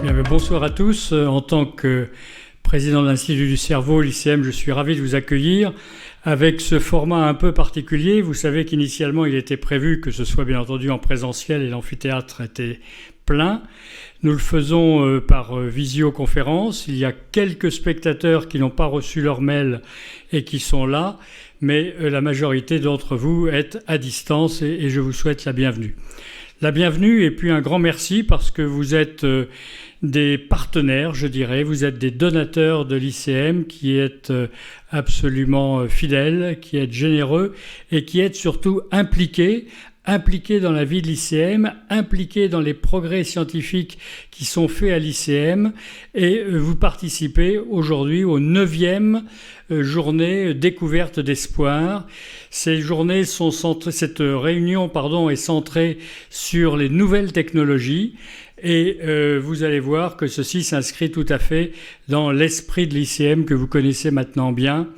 Bien, bonsoir à tous. En tant que président de l'Institut du cerveau, l'ICM, je suis ravi de vous accueillir avec ce format un peu particulier. Vous savez qu'initialement, il était prévu que ce soit bien entendu en présentiel et l'amphithéâtre était plein. Nous le faisons par visioconférence. Il y a quelques spectateurs qui n'ont pas reçu leur mail et qui sont là, mais la majorité d'entre vous est à distance et je vous souhaite la bienvenue. La bienvenue et puis un grand merci parce que vous êtes des partenaires, je dirais. Vous êtes des donateurs de l'ICM qui êtes absolument fidèles, qui êtes généreux et qui êtes surtout impliqués dans la vie de l'ICM, impliqués dans les progrès scientifiques qui sont faits à l'ICM et vous participez aujourd'hui au 9e journée découverte d'espoir. Ces journées sont centrées, cette réunion est centrée sur les nouvelles technologies et vous allez voir que ceci s'inscrit tout à fait dans l'esprit de l'ICM que vous connaissez maintenant bien,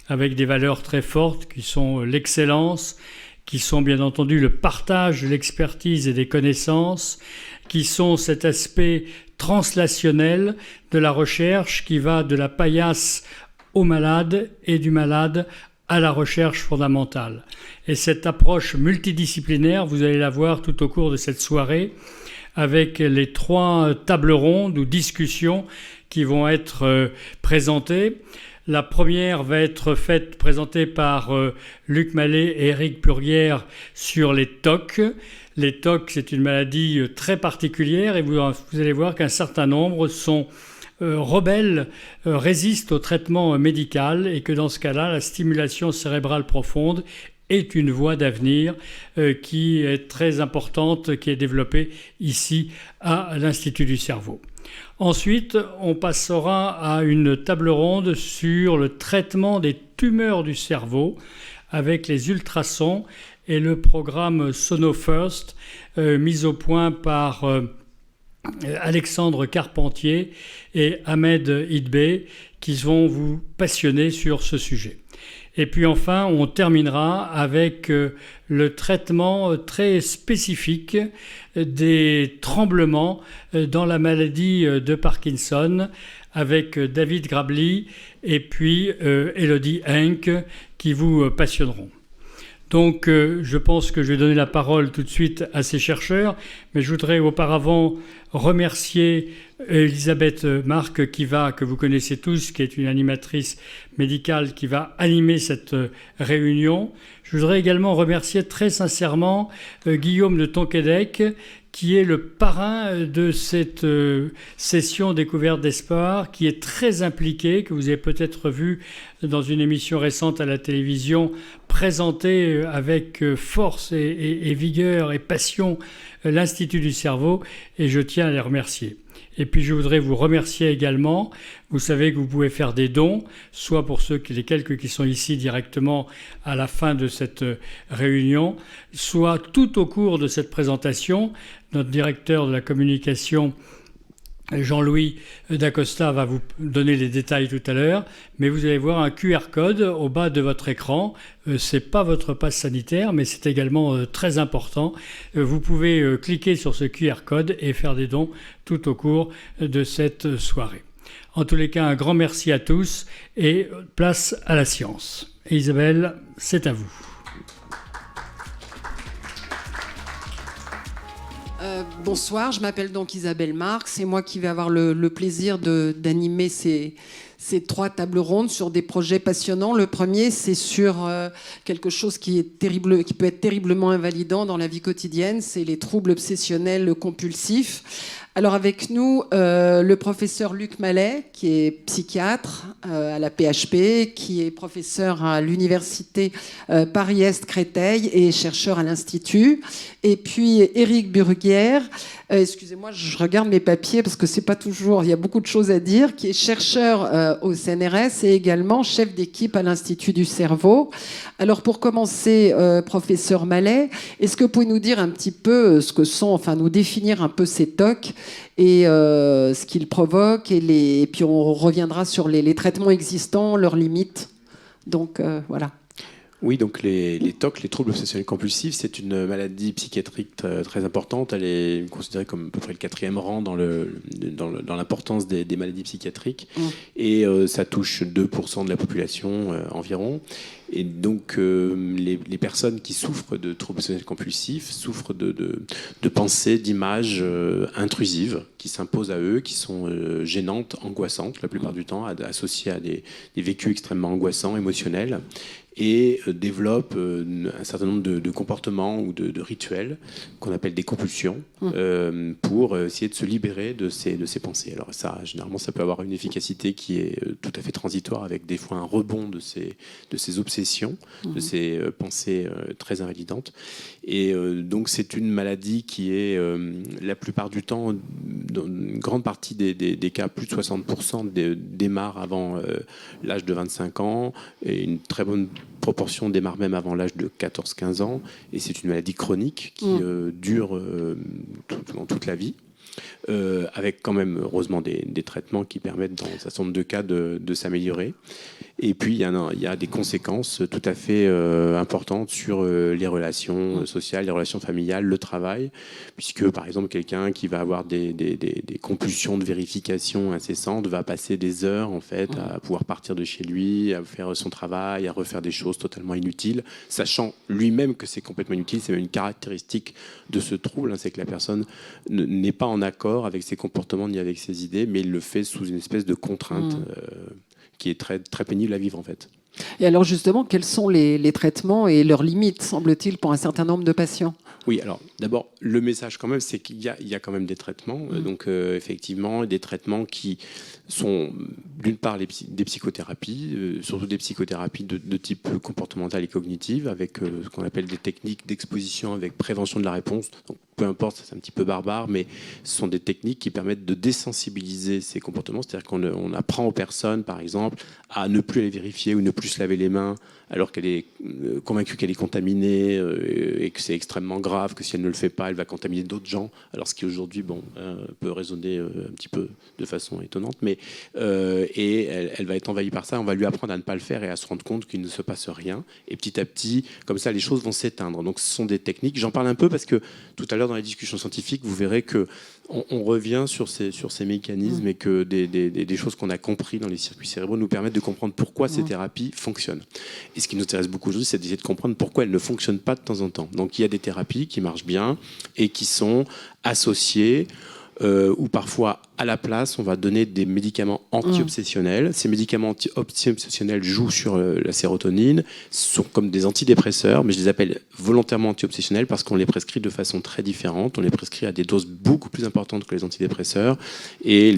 avec des valeurs très fortes qui sont l'excellence, qui sont bien entendu le partage de l'expertise et des connaissances, qui sont cet aspect translationnel de la recherche qui va de la paillasse au malade et du malade à la recherche fondamentale. Et cette approche multidisciplinaire, vous allez la voir tout au cours de cette soirée, avec les 3 tables rondes ou discussions qui vont être présentées. La première va être présentée par Luc Mallet et Éric Burguière sur les TOC. Les TOC, c'est une maladie très particulière et vous allez voir qu'un certain nombre sont rebelles, résistent au traitement médical et que dans ce cas-là, la stimulation cérébrale profonde est une voie d'avenir qui est très importante, qui est développée ici à l'Institut du cerveau. Ensuite, on passera à une table ronde sur le traitement des tumeurs du cerveau avec les ultrasons et le programme SonoFirst mis au point par Alexandre Carpentier et Ahmed Idbé qui vont vous passionner sur ce sujet. Et puis enfin, on terminera avec le traitement très spécifique des tremblements dans la maladie de Parkinson avec David Grabli et puis Elodie Henk qui vous passionneront. Donc je pense que je vais donner la parole tout de suite à ces chercheurs, mais je voudrais auparavant remercier Elisabeth Marc que vous connaissez tous, qui est une animatrice médicale qui va animer cette réunion. Je voudrais également remercier très sincèrement Guillaume de Tonquédec, qui est le parrain de cette session découverte d'espoir, qui est très impliqué, que vous avez peut-être vu dans une émission récente à la télévision, présenter avec force et vigueur et passion l'Institut du cerveau, et je tiens à les remercier. Et puis je voudrais vous remercier également. Vous savez que vous pouvez faire des dons, soit pour les quelques qui sont ici directement à la fin de cette réunion, soit tout au cours de cette présentation. Notre directeur de la communication, Jean-Louis Dacosta, va vous donner les détails tout à l'heure, mais vous allez voir un QR code au bas de votre écran. C'est pas votre passe sanitaire, mais c'est également très important. Vous pouvez cliquer sur ce QR code et faire des dons tout au cours de cette soirée. En tous les cas, un grand merci à tous et place à la science. Et Isabelle, c'est à vous. Bonsoir, je m'appelle donc Isabelle Marc. C'est moi qui vais avoir le plaisir d'animer ces 3 tables rondes sur des projets passionnants. Le premier, c'est sur quelque chose qui peut être terriblement invalidant dans la vie quotidienne, c'est les troubles obsessionnels compulsifs. Alors avec nous, le professeur Luc Mallet, qui est psychiatre à la PHP, qui est professeur à l'université Paris-Est Créteil et chercheur à l'Institut. Et puis Éric Burguière, excusez-moi, je regarde mes papiers parce que c'est pas toujours, il y a beaucoup de choses à dire, qui est chercheur au CNRS et également chef d'équipe à l'Institut du cerveau. Alors pour commencer, professeur Mallet, est-ce que vous pouvez nous dire un petit peu ce que sont, enfin nous définir un peu ces TOC et ce qu'ils provoquent et puis on reviendra sur les traitements existants, leurs limites. Donc voilà. Oui, donc les TOC, les troubles obsessionnels compulsifs, c'est une maladie psychiatrique très importante. Elle est considérée comme à peu près le 4e rang dans l'importance des maladies psychiatriques. Et ça touche 2% de la population environ. Et donc les personnes qui souffrent de troubles obsessionnels compulsifs souffrent de pensées, d'images intrusives qui s'imposent à eux, qui sont gênantes, angoissantes la plupart du temps, associées à des vécus extrêmement angoissants, émotionnels, et développe un certain nombre de comportements ou de rituels qu'on appelle des compulsions pour essayer de se libérer de ces pensées. Alors ça, généralement, ça peut avoir une efficacité qui est tout à fait transitoire, avec des fois un rebond de ces obsessions, de ces pensées très invalidantes. Et donc c'est une maladie qui est la plupart du temps, dans une grande partie des cas, plus de 60% démarre avant l'âge de 25 ans, et une très bonne proportion démarre même avant l'âge de 14-15 ans, et c'est une maladie chronique qui dure toute la vie, avec quand même heureusement des traitements qui permettent dans un certain nombre de cas de s'améliorer. Et puis il y a des conséquences tout à fait importantes sur les relations sociales, les relations familiales, le travail, puisque par exemple quelqu'un qui va avoir des compulsions de vérification incessantes va passer des heures en fait à pouvoir partir de chez lui, à faire son travail, à refaire des choses totalement inutiles, sachant lui-même que c'est complètement inutile. C'est même une caractéristique de ce trouble, c'est que la personne n'est pas en accord avec ses comportements ni avec ses idées, mais il le fait sous une espèce de contrainte qui est très, très pénible à vivre en fait. Et alors justement, quels sont les traitements et leurs limites, semble-t-il, pour un certain nombre de patients ? Oui, alors d'abord, le message quand même, c'est qu'il y a quand même des traitements. Donc effectivement, des traitements qui sont d'une part des psychothérapies, surtout des psychothérapies de type comportemental et cognitive, avec ce qu'on appelle des techniques d'exposition avec prévention de la réponse. Donc, peu importe, c'est un petit peu barbare, mais ce sont des techniques qui permettent de désensibiliser ces comportements. C'est-à-dire qu'on apprend aux personnes, par exemple, à ne plus aller vérifier ou ne plus se laver les mains alors qu'elle est convaincue qu'elle est contaminée et que c'est extrêmement grave, que si elle ne le fait pas, elle va contaminer d'autres gens. Alors ce qui aujourd'hui peut résonner un petit peu de façon étonnante, mais et elle va être envahie par ça. On va lui apprendre à ne pas le faire et à se rendre compte qu'il ne se passe rien. Et petit à petit, comme ça, les choses vont s'éteindre. Donc ce sont des techniques. J'en parle un peu parce que tout à l'heure, dans les discussions scientifiques, vous verrez que on revient sur ces mécanismes et que des choses qu'on a compris dans les circuits cérébraux nous permettent de comprendre pourquoi ces thérapies fonctionnent. Et ce qui nous intéresse beaucoup aujourd'hui, c'est d'essayer de comprendre pourquoi elles ne fonctionnent pas de temps en temps. Donc il y a des thérapies qui marchent bien et qui sont associées ou parfois à la place, on va donner des médicaments anti-obsessionnels. Ces médicaments anti-obsessionnels jouent sur la sérotonine, sont comme des antidépresseurs, mais je les appelle volontairement anti-obsessionnels parce qu'on les prescrit de façon très différente. On les prescrit à des doses beaucoup plus importantes que les antidépresseurs, et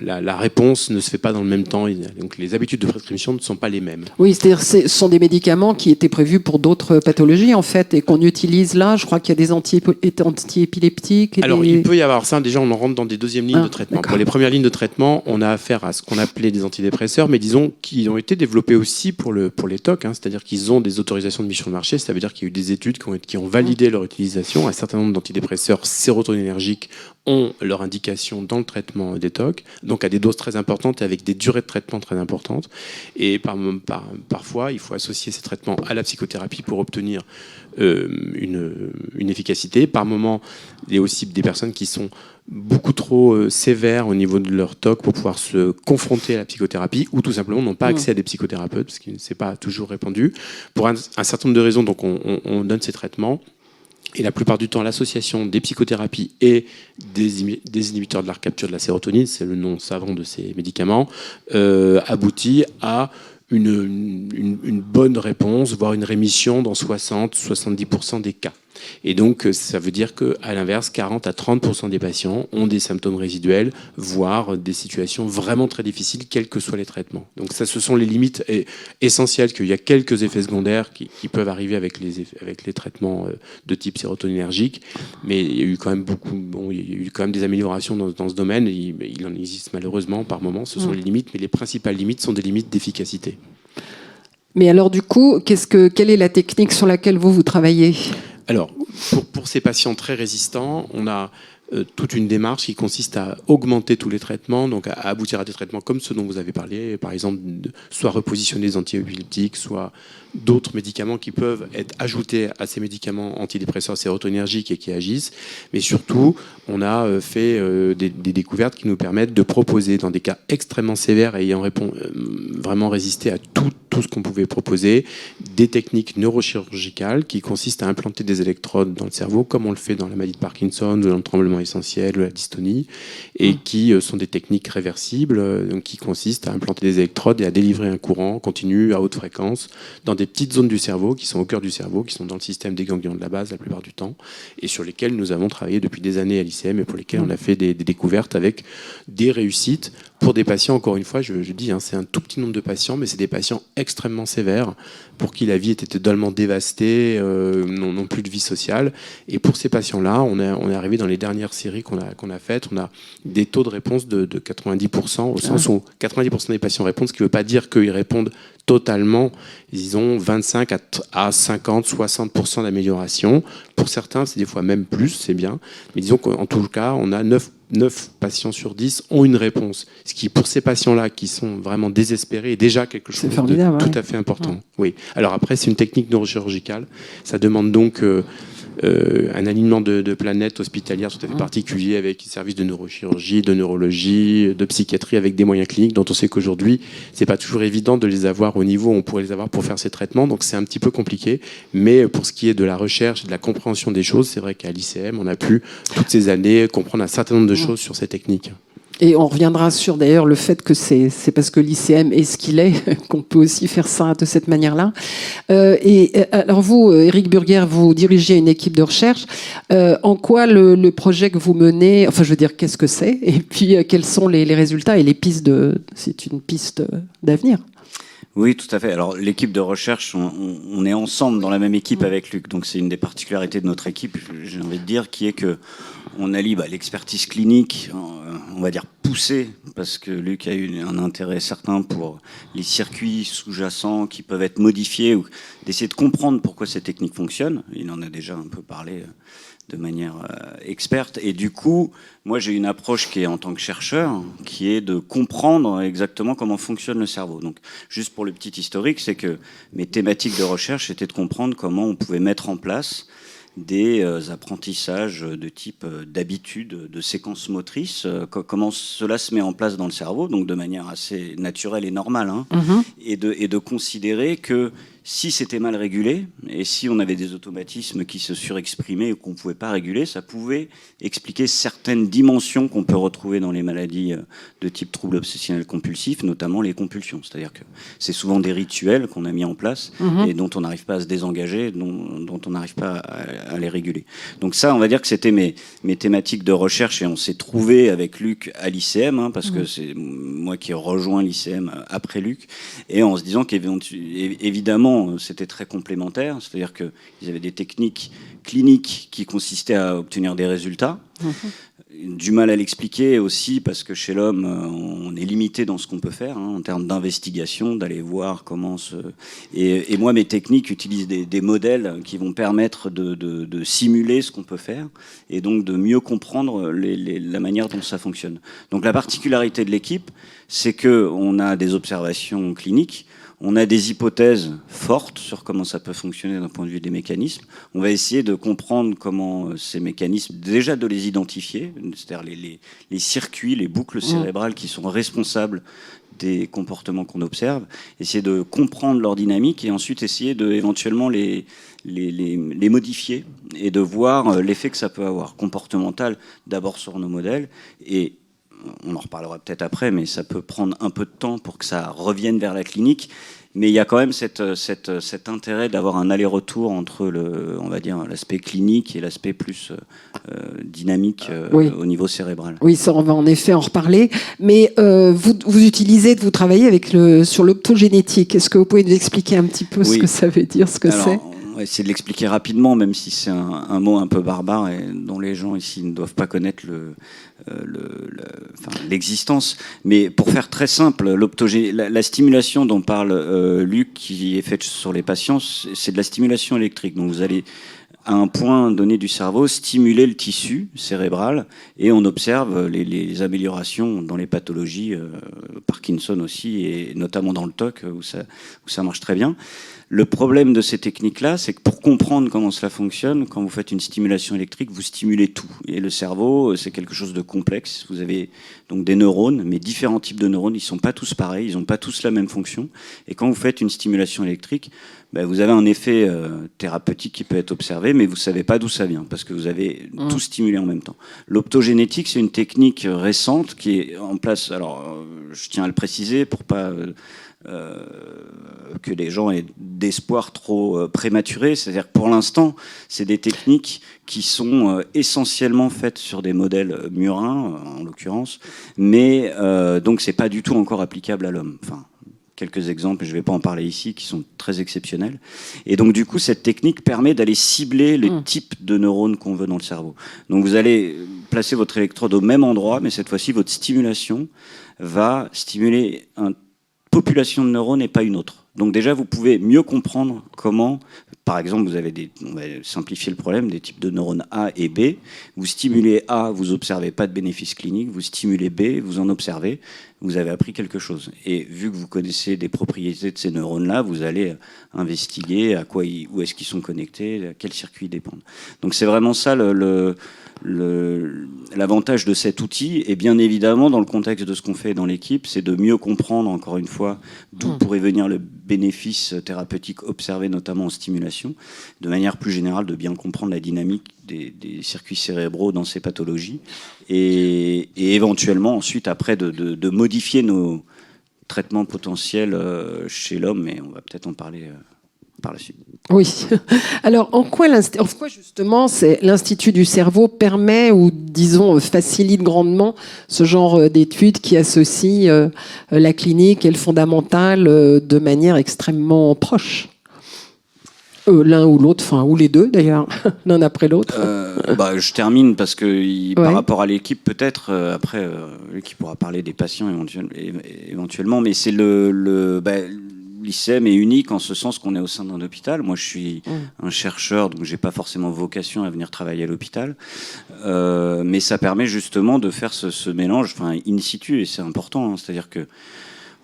la réponse ne se fait pas dans le même temps. Donc les habitudes de prescription ne sont pas les mêmes. Oui, c'est-à-dire ce sont des médicaments qui étaient prévus pour d'autres pathologies en fait, et qu'on utilise là. Je crois qu'il y a des anti-épileptiques. Alors il peut y avoir ça. Déjà, on en rentre dans des deuxièmes lignes de traitement. Pour les premières lignes de traitement, on a affaire à ce qu'on appelait des antidépresseurs, mais disons qu'ils ont été développés aussi pour les TOC, c'est-à-dire qu'ils ont des autorisations de mise sur le marché. Ça veut dire qu'il y a eu des études qui ont validé leur utilisation. Un certain nombre d'antidépresseurs sérotoninergiques ont leur indication dans le traitement des TOC, donc à des doses très importantes et avec des durées de traitement très importantes. Et parfois, il faut associer ces traitements à la psychothérapie pour obtenir une efficacité. Par moment, il y a aussi des personnes qui sont beaucoup trop sévères au niveau de leur TOC pour pouvoir se confronter à la psychothérapie, ou tout simplement n'ont pas accès à des psychothérapeutes, parce que ce n'est pas toujours répandu. Pour un certain nombre de raisons, donc on donne ces traitements. Et la plupart du temps, l'association des psychothérapies et des inhibiteurs de la recapture de la sérotonine, c'est le nom savant de ces médicaments, aboutit à une bonne réponse, voire une rémission dans 60-70% des cas. Et donc, ça veut dire qu'à l'inverse, 40 à 30% des patients ont des symptômes résiduels, voire des situations vraiment très difficiles, quels que soient les traitements. Donc ça, ce sont les limites essentielles, qu'il y a quelques effets secondaires qui peuvent arriver avec les traitements de type sérotoninergique, mais il y a eu quand même des améliorations dans ce domaine, et il en existe malheureusement par moment. Ce sont les limites, mais les principales limites sont des limites d'efficacité. Mais alors du coup, quelle est la technique sur laquelle vous travaillez ? Alors, pour ces patients très résistants, on a toute une démarche qui consiste à augmenter tous les traitements, donc à aboutir à des traitements comme ceux dont vous avez parlé, par exemple, soit repositionner des antiépileptiques, soit d'autres médicaments qui peuvent être ajoutés à ces médicaments antidépresseurs sérotonergiques et qui agissent. Mais surtout, on a fait des découvertes qui nous permettent de proposer, dans des cas extrêmement sévères et ayant vraiment résisté à tout ce qu'on pouvait proposer, des techniques neurochirurgicales qui consistent à implanter des électrodes dans le cerveau, comme on le fait dans la maladie de Parkinson, dans le tremblement essentiel, ou la dystonie, et qui sont des techniques réversibles, donc qui consistent à implanter des électrodes et à délivrer un courant continu à haute fréquence dans des petites zones du cerveau qui sont au cœur du cerveau, qui sont dans le système des ganglions de la base la plupart du temps, et sur lesquels nous avons travaillé depuis des années à l'ICM et pour lesquels on a fait des découvertes avec des réussites pour des patients, encore une fois, je dis, c'est un tout petit nombre de patients, mais c'est des patients extrêmement sévères pour qui la vie était totalement dévastée, n'ont plus de vie sociale. Et pour ces patients-là, on est arrivé dans les dernières séries qu'on a faites, on a des taux de réponse de 90%, au sens où 90% des patients répondent, ce qui ne veut pas dire qu'ils répondent totalement. Ils ont 25 à 50, 60% d'amélioration. Pour certains, c'est des fois même plus, c'est bien. Mais disons qu'en tout cas, on a 9 patients sur 10 ont une réponse. Ce qui, pour ces patients-là qui sont vraiment désespérés, est déjà quelque chose de tout à fait important. Oui. Alors après, c'est une technique neurochirurgicale. Ça demande donc un alignement de planètes hospitalières tout à fait particulier avec des services de neurochirurgie, de neurologie, de psychiatrie avec des moyens cliniques dont on sait qu'aujourd'hui, c'est pas toujours évident de les avoir au niveau où on pourrait les avoir pour faire ces traitements. Donc c'est un petit peu compliqué. Mais pour ce qui est de la recherche et de la compréhension des choses, c'est vrai qu'à l'ICM, on a pu, toutes ces années, comprendre un certain nombre de choses sur ces techniques. Et on reviendra sur d'ailleurs le fait que c'est parce que l'ICM est ce qu'il est qu'on peut aussi faire ça de cette manière-là. Alors vous, Éric Burger, vous dirigez une équipe de recherche. En quoi le projet que vous menez, enfin je veux dire, qu'est-ce que c'est? Et puis quels sont les résultats et les pistes c'est une piste d'avenir? Oui, tout à fait. Alors, l'équipe de recherche, on est ensemble dans la même équipe avec Luc. Donc, c'est une des particularités de notre équipe, j'ai envie de dire, qui est que on allie l'expertise clinique, on va dire poussée, parce que Luc a eu un intérêt certain pour les circuits sous-jacents qui peuvent être modifiés, ou d'essayer de comprendre pourquoi ces techniques fonctionnent. Il en a déjà un peu parlé de manière experte. Et du coup, moi, j'ai une approche qui est en tant que chercheur, qui est de comprendre exactement comment fonctionne le cerveau. Donc, juste pour le petit historique, c'est que mes thématiques de recherche étaient de comprendre comment on pouvait mettre en place des apprentissages de type d'habitude, de séquences motrices, comment cela se met en place dans le cerveau, donc de manière assez naturelle et normale, et de considérer que si c'était mal régulé, et si on avait des automatismes qui se surexprimaient ou qu'on ne pouvait pas réguler, ça pouvait expliquer certaines dimensions qu'on peut retrouver dans les maladies de type trouble obsessionnel compulsif, notamment les compulsions. C'est-à-dire que c'est souvent des rituels qu'on a mis en place et dont on n'arrive pas à se désengager, dont on n'arrive pas à les réguler. Donc ça, on va dire que c'était mes thématiques de recherche, et on s'est trouvé avec Luc à l'ICM, parce que c'est moi qui ai rejoint l'ICM après Luc, et en se disant qu'évidemment, c'était très complémentaire, c'est-à-dire qu'ils avaient des techniques cliniques qui consistaient à obtenir des résultats. Du mal à l'expliquer aussi parce que chez l'homme, on est limité dans ce qu'on peut faire en termes d'investigation, d'aller voir comment se... Et moi, mes techniques utilisent des modèles qui vont permettre de simuler ce qu'on peut faire et donc de mieux comprendre la manière dont ça fonctionne. Donc la particularité de l'équipe, c'est qu'on a des observations cliniques, on a des hypothèses fortes sur comment ça peut fonctionner d'un point de vue des mécanismes. On va essayer de comprendre comment ces mécanismes, déjà de les identifier, c'est-à-dire les circuits, les boucles cérébrales qui sont responsables des comportements qu'on observe, essayer de comprendre leur dynamique et ensuite essayer de éventuellement les modifier et de voir l'effet que ça peut avoir, comportemental d'abord sur nos modèles, et on en reparlera peut-être après, mais ça peut prendre un peu de temps pour que ça revienne vers la clinique. Mais il y a quand même cet intérêt d'avoir un aller-retour entre on va dire, l'aspect clinique et l'aspect plus dynamique au niveau cérébral. Oui, ça, on va en effet en reparler. Mais vous travaillez sur l'optogénétique. Est-ce que vous pouvez nous expliquer un petit peu ce que ça veut dire, ce que c'est ? On va essayer de l'expliquer rapidement, même si c'est un mot un peu barbare et dont les gens ici ne doivent pas connaître l'existence. Mais pour faire très simple, la stimulation dont parle Luc, qui est faite sur les patients, c'est de la stimulation électrique. Donc vous allez à un point donné du cerveau, stimuler le tissu cérébral, et on observe les améliorations dans les pathologies, Parkinson aussi, et notamment dans le TOC, où ça marche très bien. Le problème de ces techniques-là, c'est que pour comprendre comment cela fonctionne, quand vous faites une stimulation électrique, vous stimulez tout. Et le cerveau, c'est quelque chose de complexe. Vous avez donc des neurones, mais différents types de neurones. Ils ne sont pas tous pareils, ils n'ont pas tous la même fonction. Et quand vous faites une stimulation électrique, vous avez un effet thérapeutique qui peut être observé, mais vous ne savez pas d'où ça vient, parce que vous avez tout stimulé en même temps. L'optogénétique, c'est une technique récente qui est en place. Alors, je tiens à le préciser pour pas... que les gens aient d'espoir trop prématuré. C'est-à-dire que pour l'instant, c'est des techniques qui sont essentiellement faites sur des modèles murins, en l'occurrence, mais donc c'est pas du tout encore applicable à l'homme. Enfin, quelques exemples, je ne vais pas en parler ici, qui sont très exceptionnels. Et donc du coup, cette technique permet d'aller cibler les types de neurones qu'on veut dans le cerveau. Donc vous allez placer votre électrode au même endroit, mais cette fois-ci, votre stimulation va stimuler une population de neurones et pas une autre. Donc déjà, vous pouvez mieux comprendre comment, par exemple, vous avez on va simplifier le problème, des types de neurones A et B. Vous stimulez A, vous n'observez pas de bénéfice clinique. Vous stimulez B, vous en observez. Vous avez appris quelque chose. Et vu que vous connaissez des propriétés de ces neurones-là, vous allez investiguer où est-ce qu'ils sont connectés, à quels circuits ils dépendent. Donc c'est vraiment ça l'avantage de cet outil. Et bien évidemment, dans le contexte de ce qu'on fait dans l'équipe, c'est de mieux comprendre, encore une fois, d'où pourrait venir le bénéfice thérapeutique observé, notamment en stimulation. De manière plus générale, de bien comprendre la dynamique des circuits cérébraux dans ces pathologies. Et éventuellement, ensuite, après, de modifier nos traitements potentiels chez l'homme. Mais on va peut-être en parler par la suite. Oui. Alors, en quoi justement l'Institut du cerveau permet ou, disons, facilite grandement ce genre d'études qui associent la clinique et le fondamental de manière extrêmement proche? L'un ou l'autre, ou les deux d'ailleurs, l'un après l'autre. Je termine parce que par rapport à l'équipe, peut-être, après, qui pourra parler des patients éventuellement, mais c'est l'ICEM est unique en ce sens qu'on est au sein d'un hôpital. Moi, je suis un chercheur, donc j'ai pas forcément vocation à venir travailler à l'hôpital. Mais ça permet justement de faire ce mélange, in situ, et c'est important. C'est-à-dire que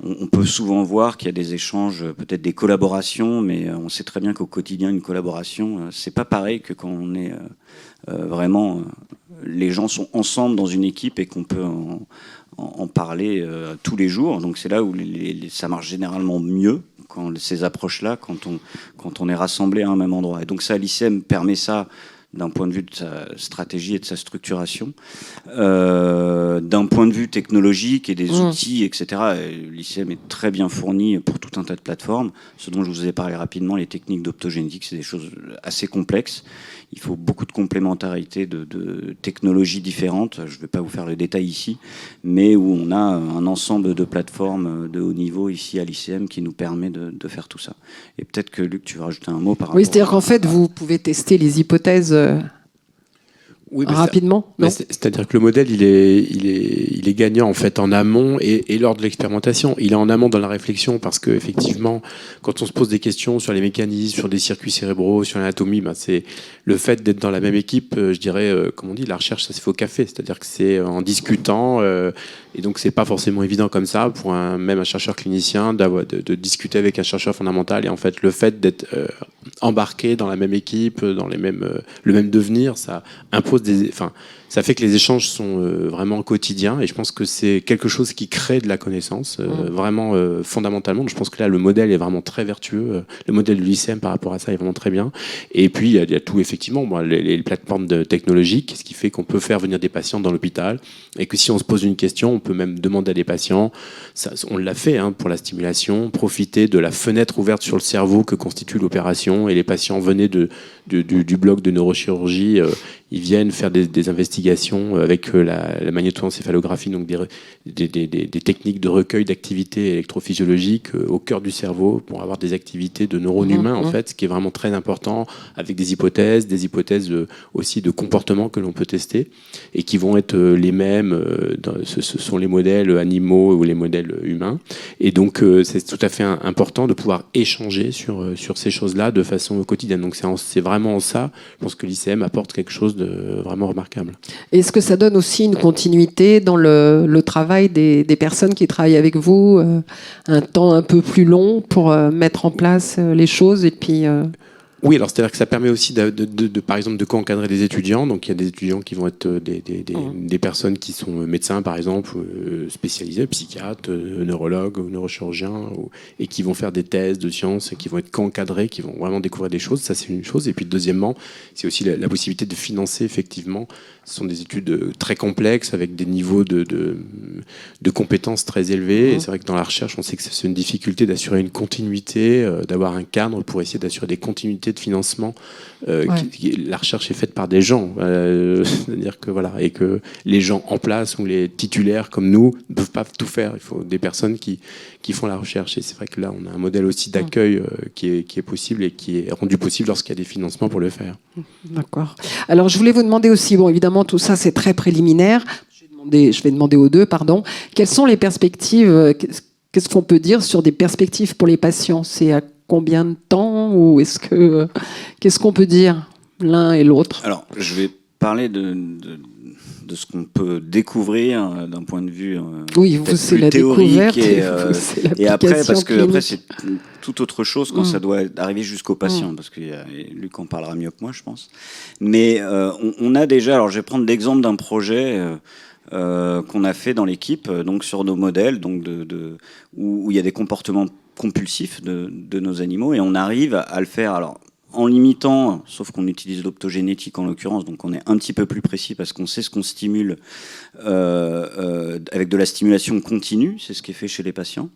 on peut souvent voir qu'il y a des échanges, peut-être des collaborations, mais on sait très bien qu'au quotidien, une collaboration, c'est pas pareil que quand on est vraiment... les gens sont ensemble dans une équipe et qu'on peut en parler tous les jours. Donc c'est là où ça marche généralement mieux, ces approches-là, quand on est rassemblés à un même endroit. Et donc ça, l'ICEM permet ça d'un point de vue de sa stratégie et de sa structuration, d'un point de vue technologique et des outils, etc. L'ICEM est très bien fourni pour tout un tas de plateformes. Ce dont je vous ai parlé rapidement, les techniques d'optogénétique, c'est des choses assez complexes. Il faut beaucoup de complémentarité de technologies différentes. Je ne vais pas vous faire le détail ici, mais où on a un ensemble de plateformes de haut niveau ici à l'ICM qui nous permet de faire tout ça. Et peut-être que Luc, tu veux rajouter un mot par rapport. Oui, c'est-à-dire qu'en fait, vous pouvez tester les hypothèses rapidement. C'est-à-dire que le modèle, il est gagnant en fait en amont et lors de l'expérimentation. Il est en amont dans la réflexion parce que effectivement, quand on se pose des questions sur les mécanismes, sur des circuits cérébraux, sur l'anatomie, c'est le fait d'être dans la même équipe. Je dirais, comme on dit, la recherche, ça se fait au café. C'est-à-dire que c'est en discutant. Et donc, c'est pas forcément évident comme ça pour même un chercheur clinicien de discuter avec un chercheur fondamental. Et en fait, le fait d'être embarqué dans la même équipe, dans le même devenir, ça impose ça fait que les échanges sont vraiment quotidiens. Et je pense que c'est quelque chose qui crée de la connaissance, vraiment fondamentalement. Je pense que là, le modèle est vraiment très vertueux. Le modèle de l'ICM par rapport à ça est vraiment très bien. Et puis, il y a tout, effectivement, les plateformes technologiques, ce qui fait qu'on peut faire venir des patients dans l'hôpital. Et que si on se pose une question, on peut même demander à des patients, on l'a fait pour la stimulation, profiter de la fenêtre ouverte sur le cerveau que constitue l'opération. Et les patients venaient du bloc de neurochirurgie. ils viennent faire des investigations avec la magnétoencéphalographie, donc des techniques de recueil d'activités électrophysiologiques au cœur du cerveau pour avoir des activités de neurones humains, en fait, ce qui est vraiment très important, avec des hypothèses aussi de comportement que l'on peut tester et qui vont être les mêmes. Ce sont les modèles animaux ou les modèles humains. Et donc, c'est tout à fait important de pouvoir échanger sur ces choses-là de façon quotidienne. Donc, c'est vraiment en ça, je pense que l'ICM apporte quelque chose de vraiment remarquable. Est-ce que ça donne aussi une continuité dans le travail des personnes qui travaillent avec vous, un temps un peu plus long pour mettre en place les choses et puis... Oui, alors c'est-à-dire que ça permet aussi par exemple de co-encadrer des étudiants. Donc il y a des étudiants qui vont être des personnes qui sont médecins par exemple, spécialisés, psychiatres, neurologues ou neurochirurgiens, et qui vont faire des thèses de sciences et qui vont être co-encadrés, qui vont vraiment découvrir des choses. Ça c'est une chose. Et puis deuxièmement, c'est aussi la possibilité de financer effectivement. Ce sont des études très complexes avec des niveaux de compétences très élevés. Et c'est vrai que dans la recherche, on sait que c'est une difficulté d'assurer une continuité, d'avoir un cadre pour essayer d'assurer des continuités de financement. La recherche est faite par des gens, c'est-à-dire que voilà, et que les gens en place ou les titulaires comme nous ne peuvent pas tout faire. Il faut des personnes qui font la recherche. Et c'est vrai que là, on a un modèle aussi d'accueil qui est possible et qui est rendu possible lorsqu'il y a des financements pour le faire. D'accord. Alors, je voulais vous demander aussi, bon, évidemment, tout ça, c'est très préliminaire. Je vais demander aux deux, pardon. Quelles sont les perspectives? Qu'est-ce qu'on peut dire sur des perspectives pour les patients? C'est à combien de temps ou qu'est-ce qu'on peut dire l'un et l'autre? Alors, je vais parler de ce qu'on peut découvrir d'un point de vue oui, vous, c'est la découverte et après, parce que après c'est tout autre chose quand ça doit arriver jusqu'au patient, parce que Luc en parlera mieux que moi, je pense. Mais on a déjà, alors je vais prendre l'exemple d'un projet qu'on a fait dans l'équipe, donc sur nos modèles, donc où il y a des comportements compulsifs de nos animaux, et on arrive à le faire. Alors, en limitant, sauf qu'on utilise l'optogénétique en l'occurrence, donc on est un petit peu plus précis parce qu'on sait ce qu'on stimule avec de la stimulation continue, c'est ce qui est fait chez les patients.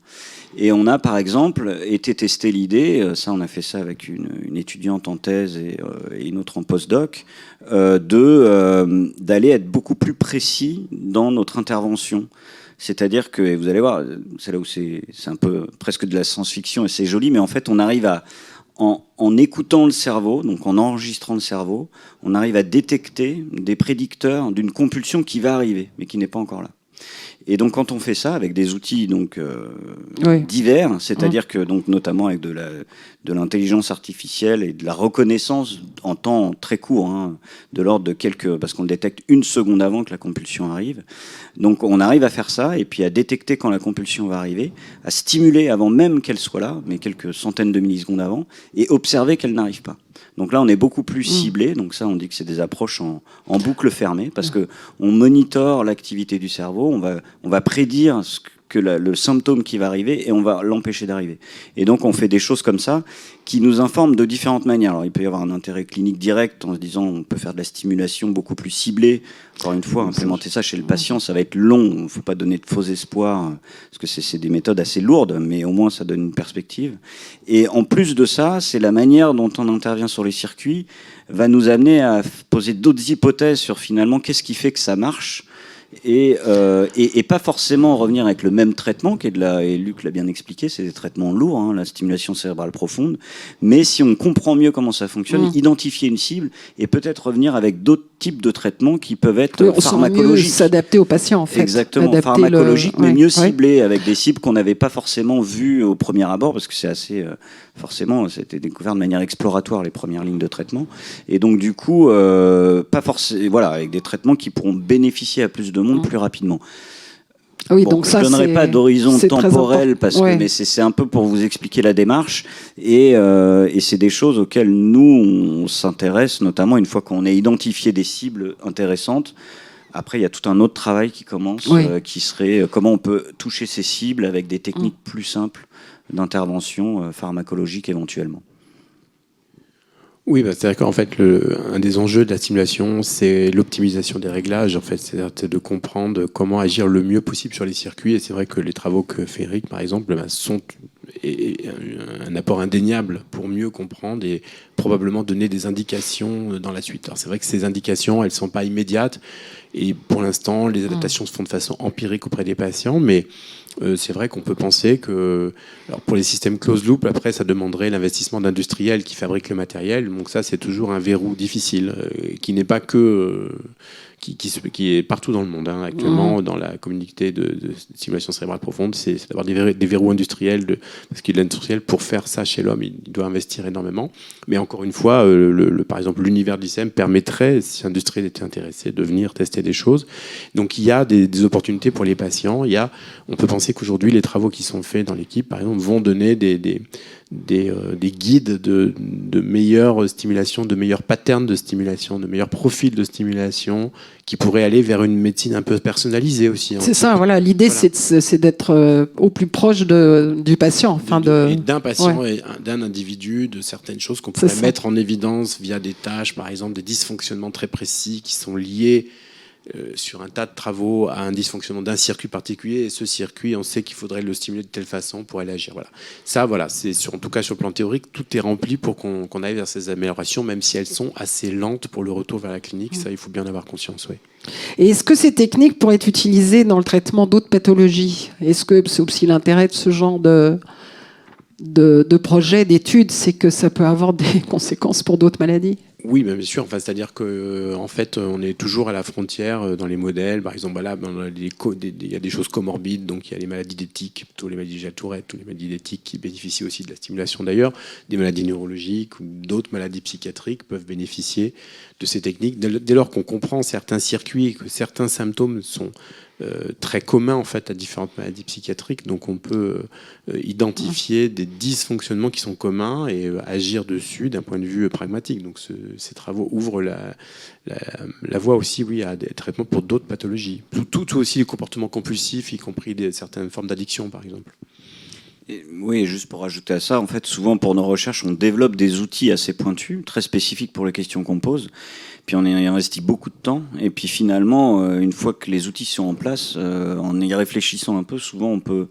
Et on a par exemple été tester l'idée, ça on a fait ça avec une étudiante en thèse et une autre en postdoc, d'aller être beaucoup plus précis dans notre intervention. C'est-à-dire que, et vous allez voir, c'est là où c'est un peu presque de la science-fiction et c'est joli, mais en fait on arrive à en écoutant le cerveau, donc en enregistrant le cerveau, on arrive à détecter des prédicteurs d'une compulsion qui va arriver, mais qui n'est pas encore là. Et donc quand on fait ça avec des outils donc divers, c'est-à-dire que donc notamment avec de l'intelligence artificielle et de la reconnaissance en temps très court, de l'ordre de parce qu'on le détecte une seconde avant que la compulsion arrive. Donc on arrive à faire ça et puis à détecter quand la compulsion va arriver, à stimuler avant même qu'elle soit là, mais quelques centaines de millisecondes avant, et observer qu'elle n'arrive pas. Donc là, on est beaucoup plus ciblé. Donc ça, on dit que c'est des approches en boucle fermée parce que on monitore l'activité du cerveau, on va prédire le symptôme qui va arriver et on va l'empêcher d'arriver. Et donc, on fait des choses comme ça qui nous informent de différentes manières. Alors, il peut y avoir un intérêt clinique direct en se disant on peut faire de la stimulation beaucoup plus ciblée. Encore une fois, implémenter ça chez le patient, ça va être long. Il ne faut pas donner de faux espoirs parce que c'est des méthodes assez lourdes, mais au moins, ça donne une perspective. Et en plus de ça, c'est la manière dont on intervient sur les circuits va nous amener à poser d'autres hypothèses sur finalement qu'est-ce qui fait que ça marche. Et pas forcément revenir avec le même traitement et Luc l'a bien expliqué, c'est des traitements lourds, la stimulation cérébrale profonde, mais si on comprend mieux comment ça fonctionne, identifier une cible et peut-être revenir avec d'autres types de traitements qui peuvent être pharmacologiques, s'adapter aux patients en fait, exactement, pharmacologiques mais mieux ciblés avec des cibles qu'on n'avait pas forcément vues au premier abord parce que c'est assez forcément c'était découvert de manière exploratoire les premières lignes de traitement et donc du coup pas forcément avec des traitements qui pourront bénéficier à plus de monde plus rapidement. Oui, donc je ne donnerai pas d'horizon temporel parce que mais c'est un peu pour vous expliquer la démarche et c'est des choses auxquelles nous on s'intéresse notamment une fois qu'on a identifié des cibles intéressantes. Après, il y a tout un autre travail qui commence, qui serait comment on peut toucher ces cibles avec des techniques plus simples d'intervention pharmacologique éventuellement. Oui, c'est-à-dire qu'en fait, un des enjeux de la stimulation, c'est l'optimisation des réglages. En fait, c'est de comprendre comment agir le mieux possible sur les circuits. Et c'est vrai que les travaux que fait Eric, par exemple, sont un apport indéniable pour mieux comprendre et probablement donner des indications dans la suite. Alors c'est vrai que ces indications, elles ne sont pas immédiates, et pour l'instant, les adaptations se font de façon empirique auprès des patients, mais c'est vrai qu'on peut penser que, alors pour les systèmes closed loop, après, ça demanderait l'investissement d'industriels qui fabriquent le matériel. Donc ça, c'est toujours un verrou difficile, qui n'est pas que... qui est partout dans le monde actuellement, dans la communauté de stimulation cérébrale profonde, c'est d'avoir des verrous industriels, parce que l'industriel, pour faire ça chez l'homme, il doit investir énormément. Mais encore une fois, par exemple, l'univers d'ICM permettrait, si l'industriel était intéressé, de venir tester des choses. Donc il y a des opportunités pour les patients. On peut penser qu'aujourd'hui, les travaux qui sont faits dans l'équipe, par exemple, vont donner des guides de meilleure stimulation, de meilleurs patterns de stimulation, de meilleurs profils de stimulation, qui pourraient aller vers une médecine un peu personnalisée aussi. C'est ça, voilà. L'idée, voilà. c'est d'être au plus proche du patient. Et d'un patient et d'un individu, de certaines choses qu'on pourrait mettre en évidence via des tâches, par exemple des dysfonctionnements très précis qui sont liés sur un tas de travaux à un dysfonctionnement d'un circuit particulier, et ce circuit, on sait qu'il faudrait le stimuler de telle façon pour aller agir. Voilà. Ça, voilà, en tout cas sur le plan théorique, tout est rempli pour qu'on aille vers ces améliorations, même si elles sont assez lentes pour le retour vers la clinique. Ça, il faut bien en avoir conscience, oui. Et est-ce que ces techniques pourraient être utilisées dans le traitement d'autres pathologies ? Est-ce que c'est aussi l'intérêt de ce genre de projet, d'études, c'est que ça peut avoir des conséquences pour d'autres maladies ? Oui, bien sûr. Enfin, c'est-à-dire que, en fait, on est toujours à la frontière dans les modèles. Par exemple, là, il y a des choses comorbides, donc il y a les maladies d'éthique, plutôt les maladies de la Tourette, ou les maladies d'éthique qui bénéficient aussi de la stimulation d'ailleurs. Des maladies neurologiques ou d'autres maladies psychiatriques peuvent bénéficier de ces techniques. Dès lors qu'on comprend certains circuits et que certains symptômes sont très communs en fait à différentes maladies psychiatriques, donc on peut identifier des dysfonctionnements qui sont communs et agir dessus d'un point de vue pragmatique. Donc ces travaux ouvrent la voie aussi, oui, à des traitements pour d'autres pathologies. Tout aussi les comportements compulsifs, y compris certaines formes d'addiction, par exemple. Oui, juste pour ajouter à ça, en fait, souvent pour nos recherches, on développe des outils assez pointus, très spécifiques pour les questions qu'on pose. Puis on y investit beaucoup de temps. Et puis finalement, une fois que les outils sont en place, en y réfléchissant un peu, souvent on peut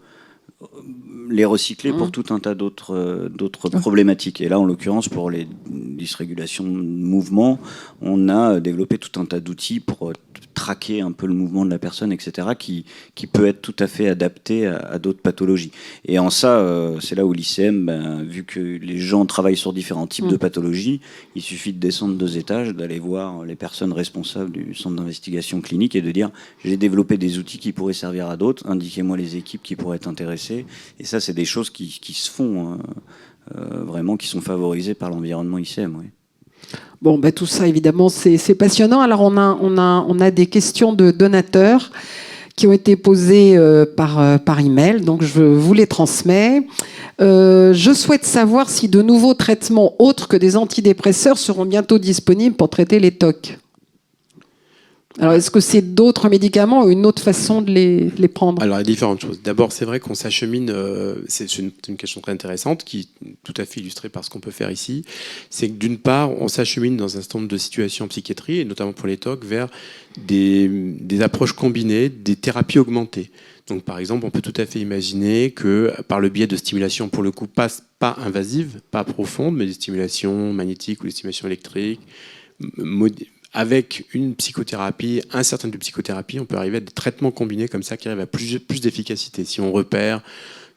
les recycler pour tout un tas d'autres problématiques. Et là, en l'occurrence, pour les dysrégulations de mouvement, on a développé tout un tas d'outils pour traquer un peu le mouvement de la personne, etc., qui peut être tout à fait adapté à d'autres pathologies. Et en ça, c'est là où l'ICM, vu que les gens travaillent sur différents types de pathologies, il suffit de descendre 2 étages, d'aller voir les personnes responsables du centre d'investigation clinique et de dire « j'ai développé des outils qui pourraient servir à d'autres, indiquez-moi les équipes qui pourraient être intéressées ». Et ça, c'est des choses qui se font, vraiment, qui sont favorisées par l'environnement ICM, oui. Bon, tout ça, évidemment, c'est passionnant. Alors, on a des questions de donateurs qui ont été posées par email, donc je vous les transmets. Je souhaite savoir si de nouveaux traitements autres que des antidépresseurs seront bientôt disponibles pour traiter les TOC. Alors, est-ce que c'est d'autres médicaments ou une autre façon de les prendre ? Alors, il y a différentes choses. D'abord, c'est vrai qu'on s'achemine, c'est une question très intéressante, qui est tout à fait illustrée par ce qu'on peut faire ici. C'est que d'une part, on s'achemine dans un certain nombre de situations en psychiatrie, et notamment pour les TOC, vers des approches combinées, des thérapies augmentées. Donc, par exemple, on peut tout à fait imaginer que par le biais de stimulations, pour le coup, pas invasives, pas profondes, mais des stimulations magnétiques ou des stimulations électriques, avec une psychothérapie, un certain type de psychothérapie, on peut arriver à des traitements combinés comme ça qui arrivent à plus d'efficacité. Si on repère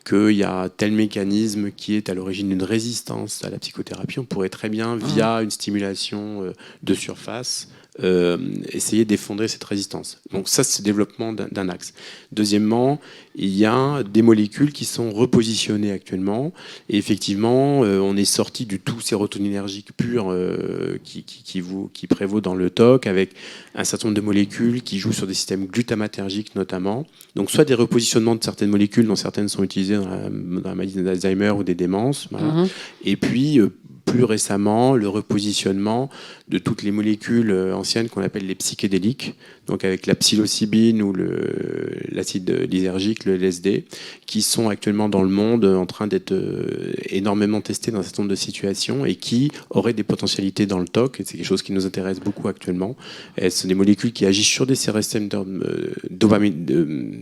qu'il y a tel mécanisme qui est à l'origine d'une résistance à la psychothérapie, on pourrait très bien, via une stimulation de surface, essayer d'effondrer cette résistance. Donc ça, c'est le développement d'un axe. Deuxièmement, il y a des molécules qui sont repositionnées actuellement. Et effectivement, on est sorti du tout sérotoninergique pur qui prévaut dans le TOC, avec un certain nombre de molécules qui jouent sur des systèmes glutamatergiques notamment. Donc soit des repositionnements de certaines molécules, dont certaines sont utilisées dans la maladie d'Alzheimer ou des démences. Voilà. Et puis, plus récemment, le repositionnement de toutes les molécules anciennes qu'on appelle les psychédéliques, donc avec la psilocybine ou l'acide lysergique, le LSD, qui sont actuellement dans le monde en train d'être énormément testés dans un certain nombre de situations et qui auraient des potentialités dans le TOC. Et c'est quelque chose qui nous intéresse beaucoup actuellement. Et ce sont des molécules qui agissent sur des récepteurs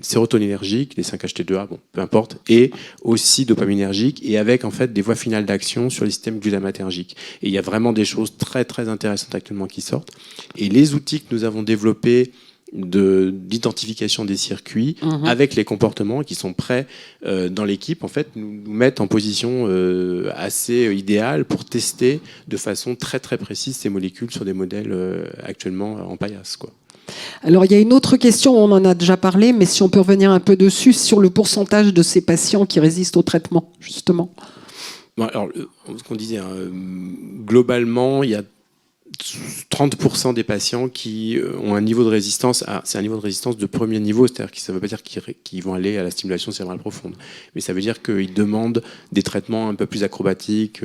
sérotoninergiques, les 5-HT2A, bon, peu importe, et aussi dopaminergiques, et avec en fait des voies finales d'action sur les systèmes glutamatergiques. chromatergique. Et il y a vraiment des choses très très intéressantes actuellement qui sortent. Et les outils que nous avons développés d'identification des circuits avec les comportements qui sont prêts dans l'équipe, en fait, nous mettent en position assez idéale pour tester de façon très très précise ces molécules sur des modèles actuellement en paillasse, quoi. Alors, il y a une autre question, on en a déjà parlé, mais si on peut revenir un peu dessus, sur le pourcentage de ces patients qui résistent au traitement, justement. Bon, alors, ce qu'on disait, globalement, il y a 30% des patients qui ont un niveau de résistance, c'est un niveau de résistance de premier niveau, c'est-à-dire que ça ne veut pas dire qu'ils vont aller à la stimulation cérébrale profonde, mais ça veut dire qu'ils demandent des traitements un peu plus acrobatiques,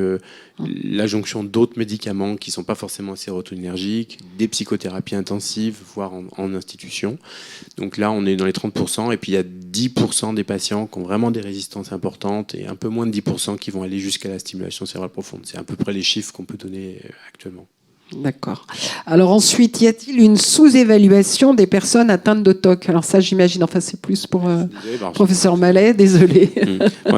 l'adjonction d'autres médicaments qui ne sont pas forcément sérotoninergiques, des psychothérapies intensives, voire en institution. Donc là, on est dans les 30%, et puis il y a 10% des patients qui ont vraiment des résistances importantes, et un peu moins de 10% qui vont aller jusqu'à la stimulation cérébrale profonde. C'est à peu près les chiffres qu'on peut donner actuellement. D'accord. Alors ensuite, y a-t-il une sous-évaluation des personnes atteintes de TOC? Alors ça, j'imagine, enfin c'est plus pour professeur Mallet, désolé.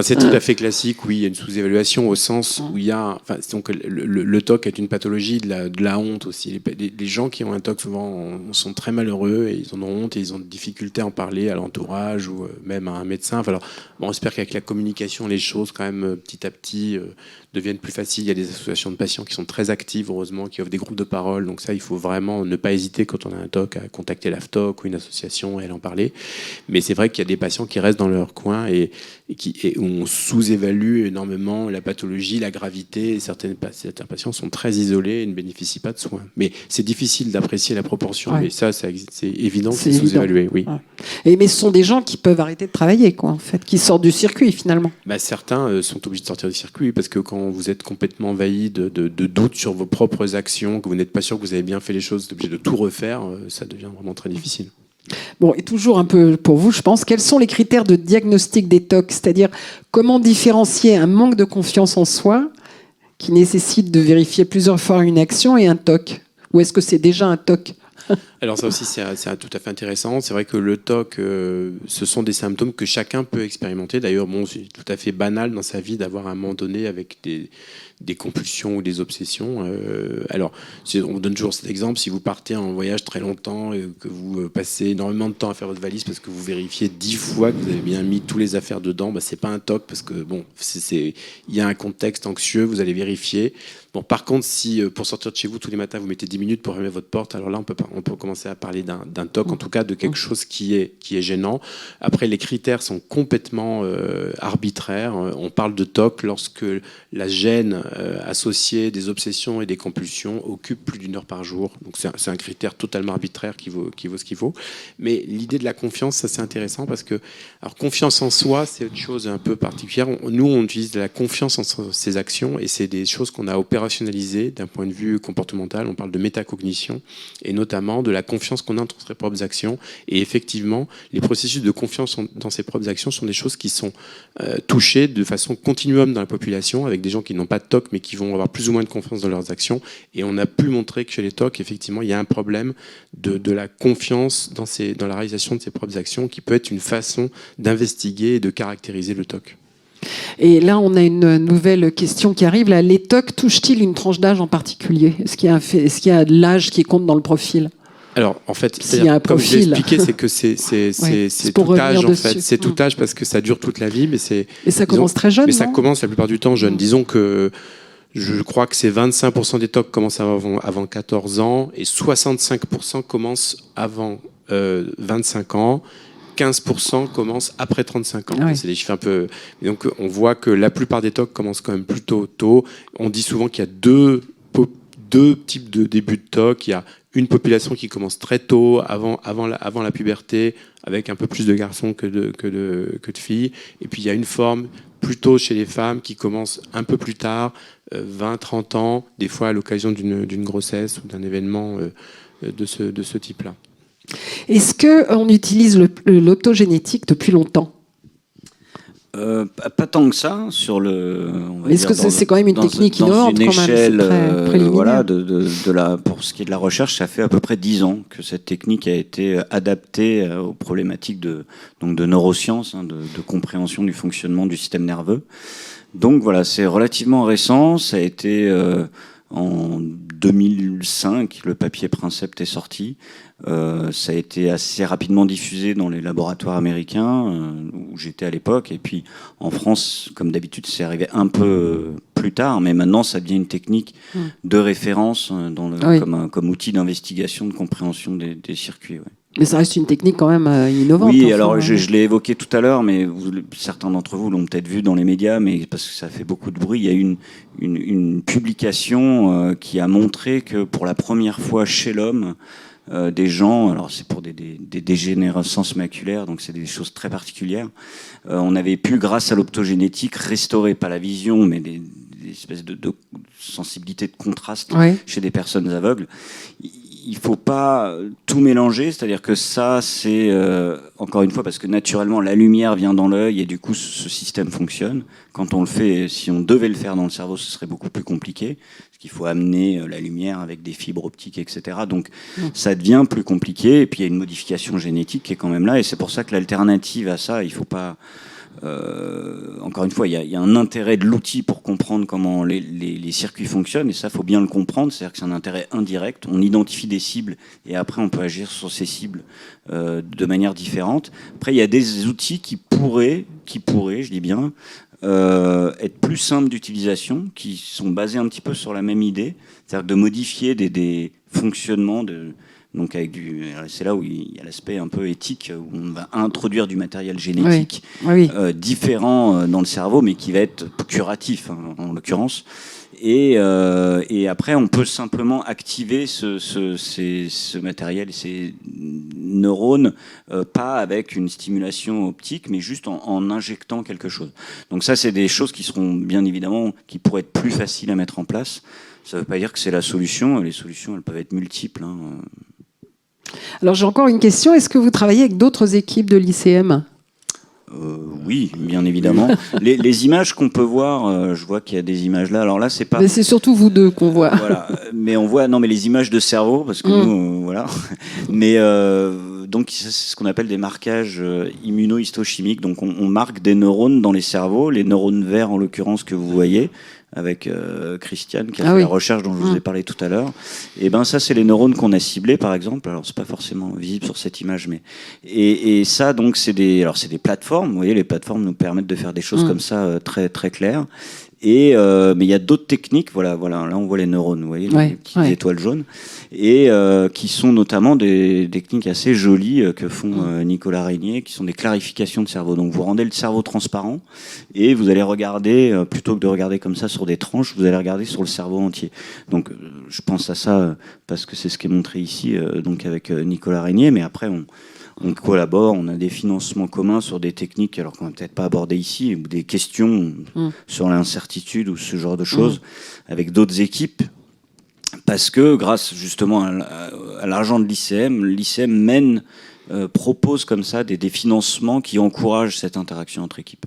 C'est tout à fait classique, oui, il y a une sous-évaluation au sens où il y a... Enfin, donc, le TOC est une pathologie de la honte aussi. Les gens qui ont un TOC, souvent, sont très malheureux, et ils en ont honte, et ils ont des difficultés à en parler à l'entourage ou même à un médecin. Enfin, alors, on espère qu'avec la communication, les choses, quand même, petit à petit, deviennent plus faciles. Il y a des associations de patients qui sont très actives, heureusement, qui offrent des groupes de parole. Donc ça, il faut vraiment ne pas hésiter quand on a un TOC à contacter l'AFTOC ou une association et à en parler. Mais c'est vrai qu'il y a des patients qui restent dans leur coin et où on sous-évalue énormément la pathologie, la gravité. Et certains patients sont très isolés et ne bénéficient pas de soins. Mais c'est difficile d'apprécier la proportion. Ouais. Mais ça, c'est évident que c'est sous-évalué. Oui. Ouais. Mais ce sont des gens qui peuvent arrêter de travailler, quoi, en fait, qui sortent du circuit finalement. Certains sont obligés de sortir du circuit parce que quand vous êtes complètement envahi de doutes sur vos propres actions, que vous n'êtes pas sûr que vous avez bien fait les choses, vous êtes obligé de tout refaire, ça devient vraiment très difficile. Bon, et toujours un peu pour vous, je pense, quels sont les critères de diagnostic des TOC? C'est-à-dire, comment différencier un manque de confiance en soi qui nécessite de vérifier plusieurs fois une action et un TOC? Ou est-ce que c'est déjà un TOC? Alors ça aussi, c'est tout à fait intéressant. C'est vrai que le TOC, ce sont des symptômes que chacun peut expérimenter. D'ailleurs, bon, c'est tout à fait banal dans sa vie d'avoir à un moment donné avec des compulsions ou des obsessions. Alors, on donne toujours cet exemple. Si vous partez en voyage très longtemps et que vous passez énormément de temps à faire votre valise parce que vous vérifiez 10 fois que vous avez bien mis toutes les affaires dedans, c'est pas un TOC parce que bon, il y a un contexte anxieux, vous allez vérifier. Bon, par contre, si pour sortir de chez vous tous les matins, vous mettez 10 minutes pour fermer votre porte, alors là, on peut commencer à parler d'un TOC, en tout cas de quelque chose qui est gênant. Après, les critères sont complètement arbitraires. On parle de TOC lorsque la gêne associée des obsessions et des compulsions occupe plus d'1 heure par jour. Donc c'est un critère totalement arbitraire qui vaut ce qu'il vaut. Mais l'idée de la confiance, ça c'est intéressant parce que alors confiance en soi, c'est autre chose un peu particulière. Nous, on utilise de la confiance en ses actions et c'est des choses qu'on a opérationnalisées d'un point de vue comportemental. On parle de métacognition et notamment de la confiance qu'on a dans ses propres actions. Et effectivement, les processus de confiance dans ses propres actions sont des choses qui sont touchées de façon continuum dans la population avec des gens qui n'ont pas de TOC mais qui vont avoir plus ou moins de confiance dans leurs actions. Et on a pu montrer que chez les TOC, effectivement, il y a un problème de la confiance dans la réalisation de ses propres actions qui peut être une façon d'investiguer et de caractériser le TOC. Et là, on a une nouvelle question qui arrive. Là, les TOC touchent-ils une tranche d'âge en particulier? Est-ce qu'il y a de l'âge qui compte dans le profil? Alors, en fait, comme je l'ai expliqué, c'est que c'est tout âge, en fait. C'est tout âge parce que ça dure toute la vie, mais c'est... Et ça commence très jeune, mais ça commence la plupart du temps jeune. Disons que je crois que c'est 25% des TOC commencent avant 14 ans et 65% commencent avant 25 ans. 15% commencent après 35 ans. Ouais. C'est des chiffres un peu... Donc, on voit que la plupart des TOC commencent quand même plutôt tôt. On dit souvent qu'il y a deux types de début de TOC. Il y a une population qui commence très tôt, avant la puberté, avec un peu plus de garçons que de filles. Et puis, il y a une forme plutôt chez les femmes qui commence un peu plus tard, 20-30 ans, des fois à l'occasion d'une grossesse ou d'un événement de ce type-là. Est-ce qu'on utilise l'autogénétique depuis longtemps? Pas tant que ça sur le. Est-ce que c'est quand même une technique innovante quand même, c'est très voilà, pour ce qui est de la recherche, ça fait à peu près 10 ans que cette technique a été adaptée aux problématiques de neurosciences, de compréhension du fonctionnement du système nerveux. Donc voilà, c'est relativement récent. Ça a été en 2005, le papier Princept est sorti. Ça a été assez rapidement diffusé dans les laboratoires américains où j'étais à l'époque. Et puis en France, comme d'habitude, c'est arrivé un peu plus tard. Mais maintenant, ça devient une technique de référence comme outil d'investigation, de compréhension des circuits. Ouais. Mais ça reste une technique quand même innovante. Oui, alors je l'ai évoqué tout à l'heure, mais certains d'entre vous l'ont peut-être vu dans les médias, mais parce que ça fait beaucoup de bruit. Il y a eu une publication qui a montré que pour la première fois chez l'homme, des gens, alors c'est pour des dégénérescences maculaires, donc c'est des choses très particulières, on avait pu, grâce à l'optogénétique, restaurer, pas la vision, mais des espèces de sensibilité de contraste chez des personnes aveugles. Il faut pas tout mélanger, c'est-à-dire que ça, c'est encore une fois parce que naturellement la lumière vient dans l'œil et du coup ce système fonctionne. Quand on le fait, si on devait le faire dans le cerveau, ce serait beaucoup plus compliqué parce qu'il faut amener la lumière avec des fibres optiques, etc. Donc ça devient plus compliqué. Et puis il y a une modification génétique qui est quand même là et c'est pour ça que l'alternative à ça, il faut pas. Encore une fois, il y a un intérêt de l'outil pour comprendre comment les circuits fonctionnent, et ça, faut bien le comprendre, c'est-à-dire que c'est un intérêt indirect. On identifie des cibles, et après, on peut agir sur ces cibles de manière différente. Après, il y a des outils qui pourraient, je dis bien, être plus simples d'utilisation, qui sont basés un petit peu sur la même idée, c'est-à-dire de modifier des fonctionnements donc c'est là où il y a l'aspect un peu éthique, où on va introduire du matériel génétique différent dans le cerveau, mais qui va être curatif, hein, en l'occurrence. Et après, on peut simplement activer ce matériel, ces neurones, pas avec une stimulation optique, mais juste en injectant quelque chose. Donc ça, c'est des choses qui seront bien évidemment, qui pourraient être plus faciles à mettre en place. Ça ne veut pas dire que c'est la solution. Les solutions, elles peuvent être multiples, hein. Alors j'ai encore une question. Est-ce que vous travaillez avec d'autres équipes de l'ICM ? Oui, bien évidemment. les images qu'on peut voir, je vois qu'il y a des images là. Alors là, c'est pas. Mais c'est surtout vous deux qu'on voit. Voilà. Mais on voit, non, mais les images de cerveau, parce que nous, voilà. Mais donc c'est ce qu'on appelle des marquages immunohistochimiques. Donc on marque des neurones dans les cerveaux, les neurones verts en l'occurrence que vous voyez, avec Christiane qui a fait la recherche dont je vous ai parlé tout à l'heure. Et ben ça, c'est les neurones qu'on a ciblés, par exemple. Alors c'est pas forcément visible sur cette image, mais et ça donc c'est des plateformes. Vous voyez, les plateformes nous permettent de faire des choses comme ça très très claires. Et mais il y a d'autres techniques. Voilà, là on voit les neurones, vous voyez, les petites étoiles jaunes, et qui sont notamment des techniques assez jolies que font Nicolas Régnier, qui sont des clarifications de cerveau. Donc vous rendez le cerveau transparent et vous allez regarder, plutôt que de regarder comme ça sur des tranches, vous allez regarder sur le cerveau entier. Donc je pense à ça parce que c'est ce qui est montré ici, donc avec Nicolas Régnier. Mais après on collabore, on a des financements communs sur des techniques, alors qu'on va peut-être pas aborder ici, ou des questions sur l'incertitude ou ce genre de choses, avec d'autres équipes, parce que grâce justement à l'argent de l'ICM propose comme ça des financements qui encouragent cette interaction entre équipes.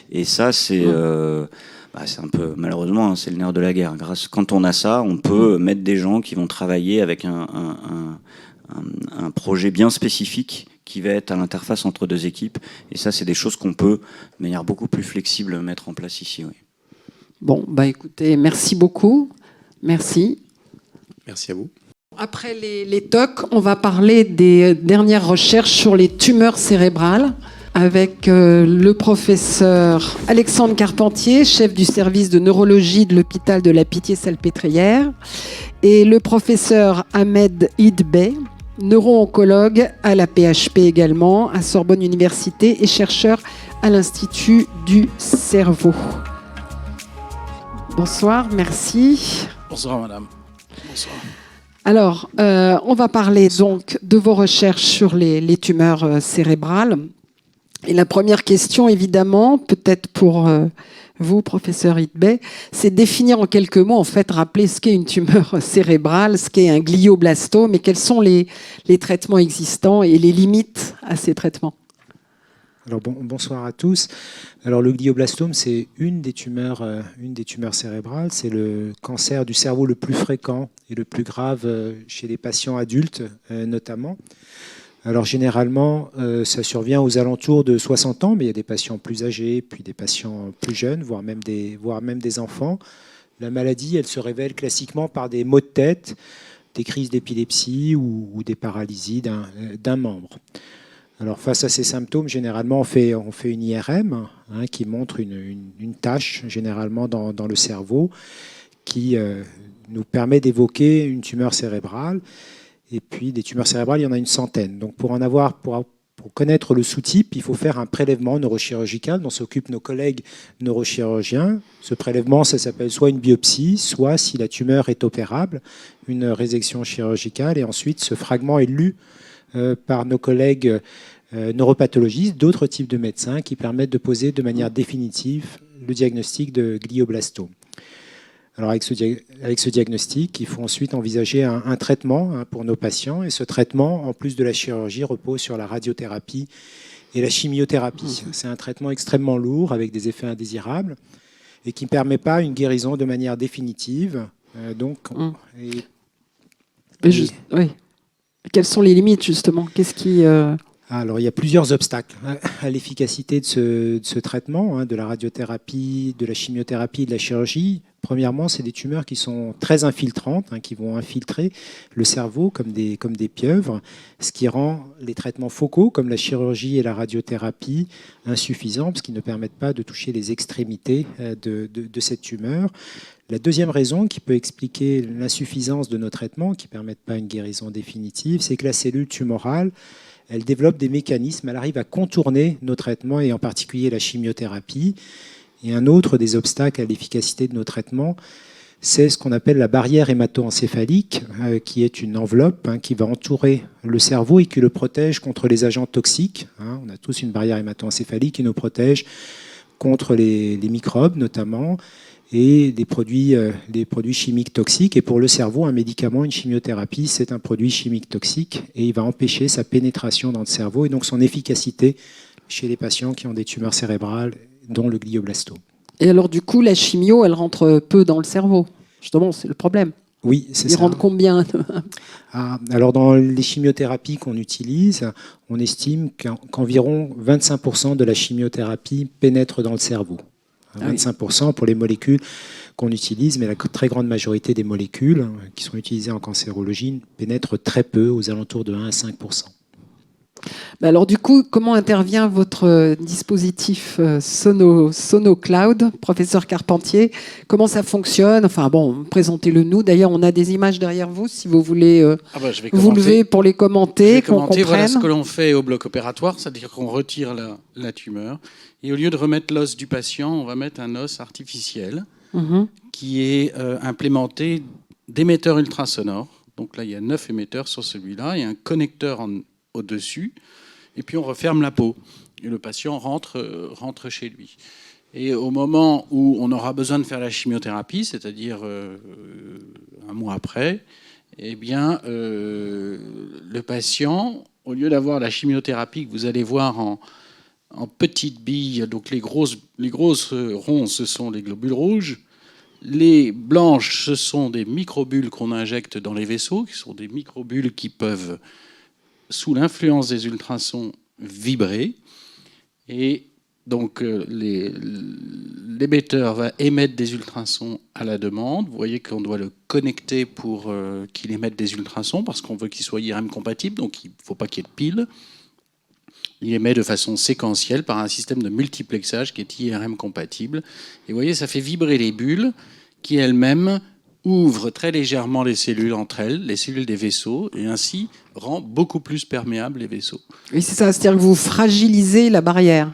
Et ça, c'est un peu, malheureusement, c'est le nerf de la guerre. Quand on a ça, on peut mettre des gens qui vont travailler avec un projet bien spécifique qui va être à l'interface entre deux équipes. Et ça, c'est des choses qu'on peut, de manière beaucoup plus flexible, mettre en place ici. Oui. Bon, écoutez, merci beaucoup. Merci. Merci à vous. Après les TOC, on va parler des dernières recherches sur les tumeurs cérébrales avec le professeur Alexandre Carpentier, chef du service de neurologie de l'hôpital de la Pitié-Salpêtrière, et le professeur Ahmed Idbey, neuro-oncologue à la PHP également, à Sorbonne Université, et chercheur à l'Institut du cerveau. Bonsoir, merci. Bonsoir madame. Bonsoir. Alors, on va parler donc de vos recherches sur les tumeurs cérébrales. Et la première question, évidemment, peut-être pour vous, professeur Idbey, c'est définir en quelques mots, en fait, rappeler ce qu'est une tumeur cérébrale, ce qu'est un glioblastome, et quels sont les traitements existants et les limites à ces traitements. Alors bonsoir à tous. Alors le glioblastome, c'est une des tumeurs cérébrales. C'est le cancer du cerveau le plus fréquent et le plus grave chez les patients adultes notamment. Alors généralement, ça survient aux alentours de 60 ans, mais il y a des patients plus âgés, puis des patients plus jeunes, voire même des enfants. La maladie, elle se révèle classiquement par des maux de tête, des crises d'épilepsie ou des paralysies d'un membre. Alors face à ces symptômes, généralement, on fait une IRM qui montre une tache, généralement dans le cerveau, qui nous permet d'évoquer une tumeur cérébrale. Et puis, des tumeurs cérébrales, il y en a une centaine. Donc, pour connaître le sous-type, il faut faire un prélèvement neurochirurgical dont s'occupent nos collègues neurochirurgiens. Ce prélèvement, ça s'appelle soit une biopsie, soit, si la tumeur est opérable, une résection chirurgicale. Et ensuite, ce fragment est lu par nos collègues neuropathologistes, d'autres types de médecins qui permettent de poser de manière définitive le diagnostic de glioblastome. Alors avec ce diagnostic, il faut ensuite envisager un traitement pour nos patients. Et ce traitement, en plus de la chirurgie, repose sur la radiothérapie et la chimiothérapie. C'est un traitement extrêmement lourd avec des effets indésirables et qui ne permet pas une guérison de manière définitive. Oui. Quelles sont les limites, justement? Qu'est-ce qui... Alors, il y a plusieurs obstacles à l'efficacité de ce traitement, de la radiothérapie, de la chimiothérapie et de la chirurgie. Premièrement, c'est des tumeurs qui sont très infiltrantes, qui vont infiltrer le cerveau comme des pieuvres, ce qui rend les traitements focaux, comme la chirurgie et la radiothérapie, insuffisants, parce qu'ils ne permettent pas de toucher les extrémités de cette tumeur. La deuxième raison qui peut expliquer l'insuffisance de nos traitements, qui ne permettent pas une guérison définitive, c'est que la cellule tumorale, elle développe des mécanismes, elle arrive à contourner nos traitements et en particulier la chimiothérapie. Et un autre des obstacles à l'efficacité de nos traitements, c'est ce qu'on appelle la barrière hémato-encéphalique, qui est une enveloppe qui va entourer le cerveau et qui le protège contre les agents toxiques. On a tous une barrière hémato-encéphalique qui nous protège contre les microbes notamment, et des produits chimiques toxiques. Et pour le cerveau, un médicament, une chimiothérapie, c'est un produit chimique toxique et il va empêcher sa pénétration dans le cerveau et donc son efficacité chez les patients qui ont des tumeurs cérébrales, dont le glioblastome. Et alors, du coup, la chimio, elle rentre peu dans le cerveau. Justement, c'est le problème. Oui, c'est ça. Ils rentrent combien? Alors, dans les chimiothérapies qu'on utilise, on estime qu'environ 25% de la chimiothérapie pénètre dans le cerveau. 25% pour les molécules qu'on utilise, mais la très grande majorité des molécules qui sont utilisées en cancérologie pénètrent très peu, aux alentours de 1 à 5%. Alors du coup, comment intervient votre dispositif SonoCloud, professeur Carpentier? Comment ça fonctionne? Enfin bon, présentez-le nous. D'ailleurs, on a des images derrière vous, si vous voulez vous lever pour les commenter, qu'on comprenne. Voilà ce que l'on fait au bloc opératoire, c'est-à-dire qu'on retire la tumeur. Et au lieu de remettre l'os du patient, on va mettre un os artificiel qui est implémenté d'émetteurs ultrasonores. Donc là, il y a 9 émetteurs sur celui-là et un connecteur au-dessus. Et puis on referme la peau. Et le patient rentre chez lui. Et au moment où on aura besoin de faire la chimiothérapie, c'est-à-dire un mois après, eh bien, le patient, au lieu d'avoir la chimiothérapie que vous allez voir en petites billes, donc les grosses ronds, ce sont les globules rouges. Les blanches, ce sont des microbules qu'on injecte dans les vaisseaux, qui sont des microbules qui peuvent, sous l'influence des ultrasons, vibrer. Et donc, l'émetteur va émettre des ultrasons à la demande. Vous voyez qu'on doit le connecter pour qu'il émette des ultrasons, parce qu'on veut qu'il soit IRM compatible, donc il ne faut pas qu'il y ait de pile. Il émet de façon séquentielle par un système de multiplexage qui est IRM compatible. Et vous voyez, ça fait vibrer les bulles qui elles-mêmes ouvrent très légèrement les cellules entre elles, les cellules des vaisseaux, et ainsi rend beaucoup plus perméables les vaisseaux. Oui, c'est ça, c'est-à-dire que vous fragilisez la barrière.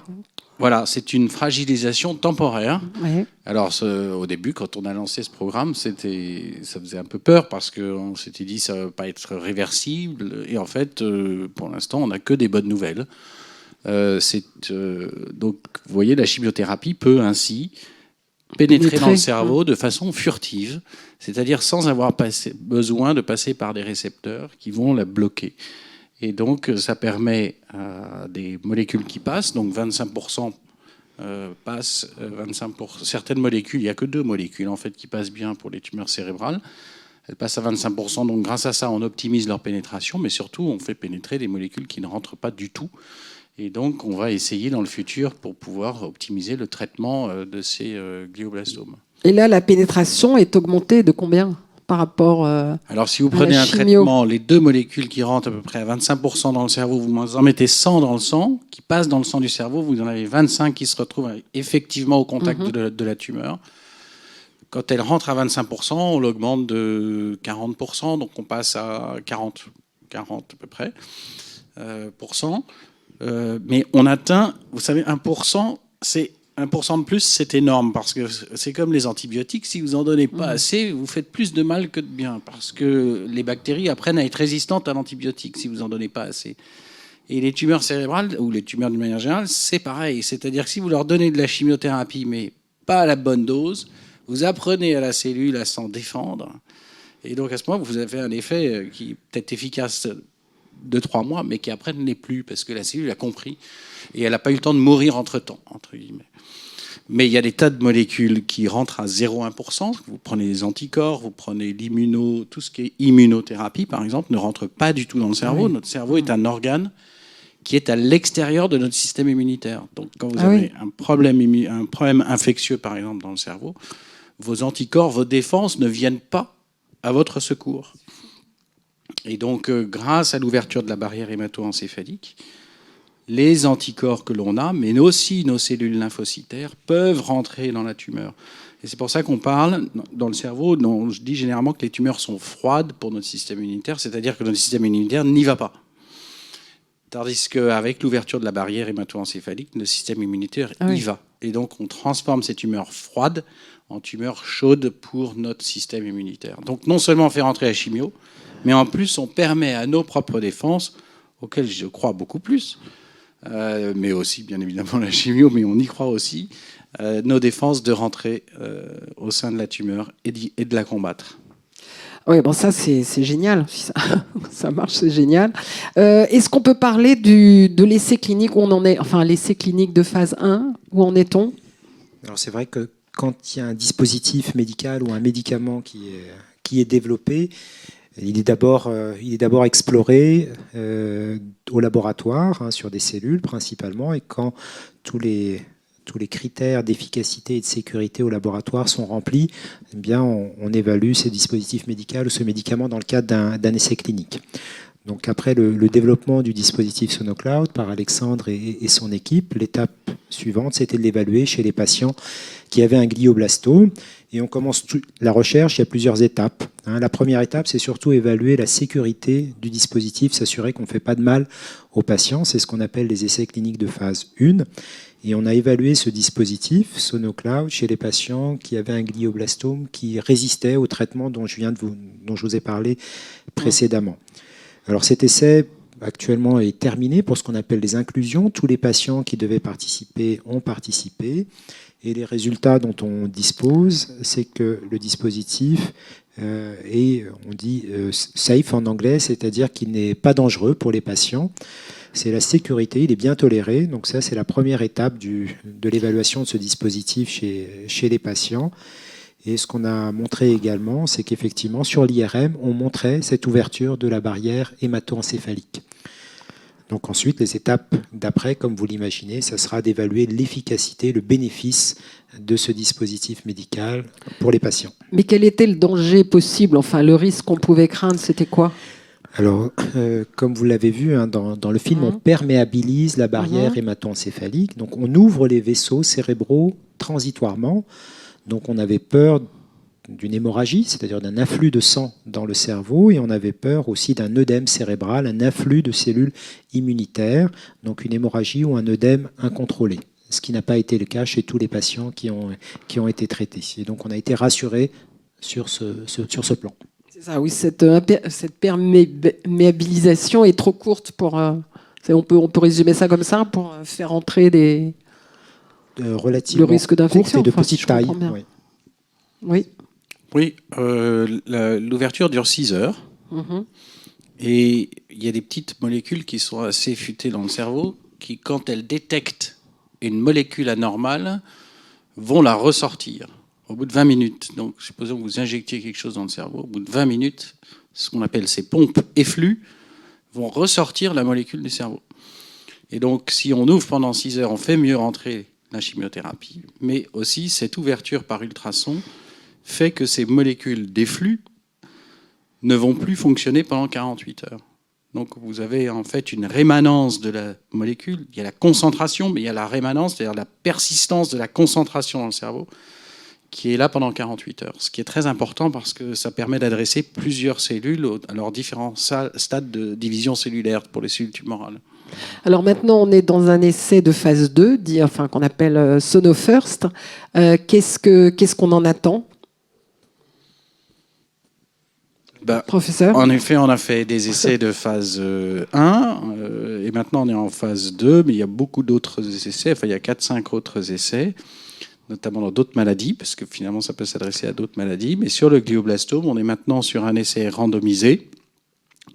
Voilà, c'est une fragilisation temporaire. Oui. Alors, au début, quand on a lancé ce programme, ça faisait un peu peur parce qu'on s'était dit que ça ne va pas être réversible. Et en fait, pour l'instant, on n'a que des bonnes nouvelles. Donc, vous voyez, la chimiothérapie peut ainsi pénétrer dans le cerveau de façon furtive, c'est-à-dire sans avoir besoin de passer par des récepteurs qui vont la bloquer. Et donc, ça permet à des molécules qui passent, donc 25% passent, 25%, certaines molécules, il n'y a que 2 molécules en fait qui passent bien pour les tumeurs cérébrales, elles passent à 25%. Donc grâce à ça, on optimise leur pénétration, mais surtout, on fait pénétrer des molécules qui ne rentrent pas du tout. Et donc, on va essayer dans le futur pour pouvoir optimiser le traitement de ces glioblastomes. Et là, la pénétration est augmentée de combien par rapport Alors, si vous prenez un traitement, les 2 molécules qui rentrent à peu près à 25% dans le cerveau, vous en mettez 100 dans le sang, qui passent dans le sang du cerveau, vous en avez 25 qui se retrouvent effectivement au contact de la tumeur. Quand elle rentre à 25%, on l'augmente de 40%, donc on passe à 40 à peu près, %. Mais on atteint, vous savez, 1%, c'est 1% de plus, c'est énorme, parce que c'est comme les antibiotiques, si vous en donnez pas assez, vous faites plus de mal que de bien, parce que les bactéries apprennent à être résistantes à l'antibiotique si vous en donnez pas assez. Et les tumeurs cérébrales, ou les tumeurs d'une manière générale, c'est pareil. C'est-à-dire que si vous leur donnez de la chimiothérapie, mais pas à la bonne dose, vous apprenez à la cellule à s'en défendre. Et donc à ce moment, vous avez un effet qui est peut-être efficace 2-3 mois, mais qui après ne l'est plus, parce que la cellule a compris. Et elle n'a pas eu le temps de mourir entre-temps, entre guillemets. Mais il y a des tas de molécules qui rentrent à 0,1%. Vous prenez les anticorps, vous prenez l'immuno, tout ce qui est immunothérapie, par exemple, ne rentre pas du tout dans le cerveau. Oui. Notre cerveau est un organe qui est à l'extérieur de notre système immunitaire. Donc quand vous avez un problème infectieux, par exemple, dans le cerveau, vos anticorps, vos défenses ne viennent pas à votre secours. Et donc, grâce à l'ouverture de la barrière hémato-encéphalique, les anticorps que l'on a, mais aussi nos cellules lymphocytaires, peuvent rentrer dans la tumeur. Et c'est pour ça qu'on parle, dans le cerveau, je dis généralement que les tumeurs sont froides pour notre système immunitaire, c'est-à-dire que notre système immunitaire n'y va pas. Tandis qu'avec l'ouverture de la barrière hémato-encéphalique, le système immunitaire y va. Et donc, on transforme ces tumeurs froides en tumeurs chaudes pour notre système immunitaire. Donc, non seulement on fait rentrer la chimio, mais en plus, on permet à nos propres défenses, auxquelles je crois beaucoup plus, mais aussi, bien évidemment, la chimio, mais on y croit aussi, nos défenses de rentrer au sein de la tumeur et de la combattre. Oui, bon, ça, c'est génial. Si ça marche, c'est génial. Est-ce qu'on peut parler de l'essai clinique où on en est, enfin, l'essai clinique de phase 1, où en est-on ? Alors, c'est vrai que quand il y a un dispositif médical ou un médicament qui est développé, il est d'abord exploré au laboratoire, sur des cellules principalement, et quand tous les critères d'efficacité et de sécurité au laboratoire sont remplis, eh bien, on évalue ce dispositif médical ou ce médicament dans le cadre d'un essai clinique. Donc après le développement du dispositif SonoCloud par Alexandre et son équipe, l'étape suivante, c'était de l'évaluer chez les patients qui avaient un glioblastome. Et on commence la recherche, il y a plusieurs étapes. La première étape, c'est surtout évaluer la sécurité du dispositif, s'assurer qu'on ne fait pas de mal aux patients. C'est ce qu'on appelle les essais cliniques de phase 1. Et on a évalué ce dispositif, SonoCloud, chez les patients qui avaient un glioblastome qui résistait au traitement dont je vous ai parlé précédemment. Alors cet essai actuellement est terminé pour ce qu'on appelle les inclusions. Tous les patients qui devaient participer ont participé. Et les résultats dont on dispose, c'est que le dispositif est, on dit, safe en anglais, c'est-à-dire qu'il n'est pas dangereux pour les patients. C'est la sécurité, il est bien toléré. Donc ça, c'est la première étape de l'évaluation de ce dispositif chez les patients. Et ce qu'on a montré également, c'est qu'effectivement, sur l'IRM, on montrait cette ouverture de la barrière hémato-encéphalique. Donc ensuite, les étapes d'après, comme vous l'imaginez, ça sera d'évaluer l'efficacité, le bénéfice de ce dispositif médical pour les patients. Mais quel était le danger possible, enfin le risque qu'on pouvait craindre, c'était quoi ? Alors, comme vous l'avez vu dans le film, on perméabilise la barrière hémato-encéphalique. Donc on ouvre les vaisseaux cérébraux transitoirement. Donc on avait peur d'une hémorragie, c'est-à-dire d'un afflux de sang dans le cerveau, et on avait peur aussi d'un œdème cérébral, un afflux de cellules immunitaires, donc une hémorragie ou un œdème incontrôlé, ce qui n'a pas été le cas chez tous les patients qui ont été traités. Et donc on a été rassurés sur ce plan. C'est ça, oui, cette perméabilisation est trop courte pour... on peut résumer ça comme ça, pour faire entrer relativement le risque d'infection courte et de petite taille. Oui. L'ouverture dure 6 heures. Et il y a des petites molécules qui sont assez futées dans le cerveau qui, quand elles détectent une molécule anormale, vont la ressortir. Au bout de 20 minutes, donc supposons que vous injectiez quelque chose dans le cerveau, au bout de 20 minutes, ce qu'on appelle ces pompes effluves vont ressortir la molécule du cerveau. Et donc, si on ouvre pendant 6 heures, on fait mieux rentrer la chimiothérapie, mais aussi cette ouverture par ultrason fait que ces molécules d'efflux ne vont plus fonctionner pendant 48 heures. Donc vous avez en fait une rémanence de la molécule. Il y a la concentration, mais il y a la rémanence, c'est-à-dire la persistance de la concentration dans le cerveau, qui est là pendant 48 heures. Ce qui est très important parce que ça permet d'adresser plusieurs cellules à leurs différents stades de division cellulaire pour les cellules tumorales. Alors maintenant, on est dans un essai de phase 2, qu'on appelle Sono First. Qu'est-ce qu'on en attend, professeur? En effet, on a fait des essais de phase 1 et maintenant on est en phase 2, mais il y a beaucoup d'autres essais, enfin il y a 4-5 autres essais, notamment dans d'autres maladies, parce que finalement ça peut s'adresser à d'autres maladies. Mais sur le glioblastome, on est maintenant sur un essai randomisé.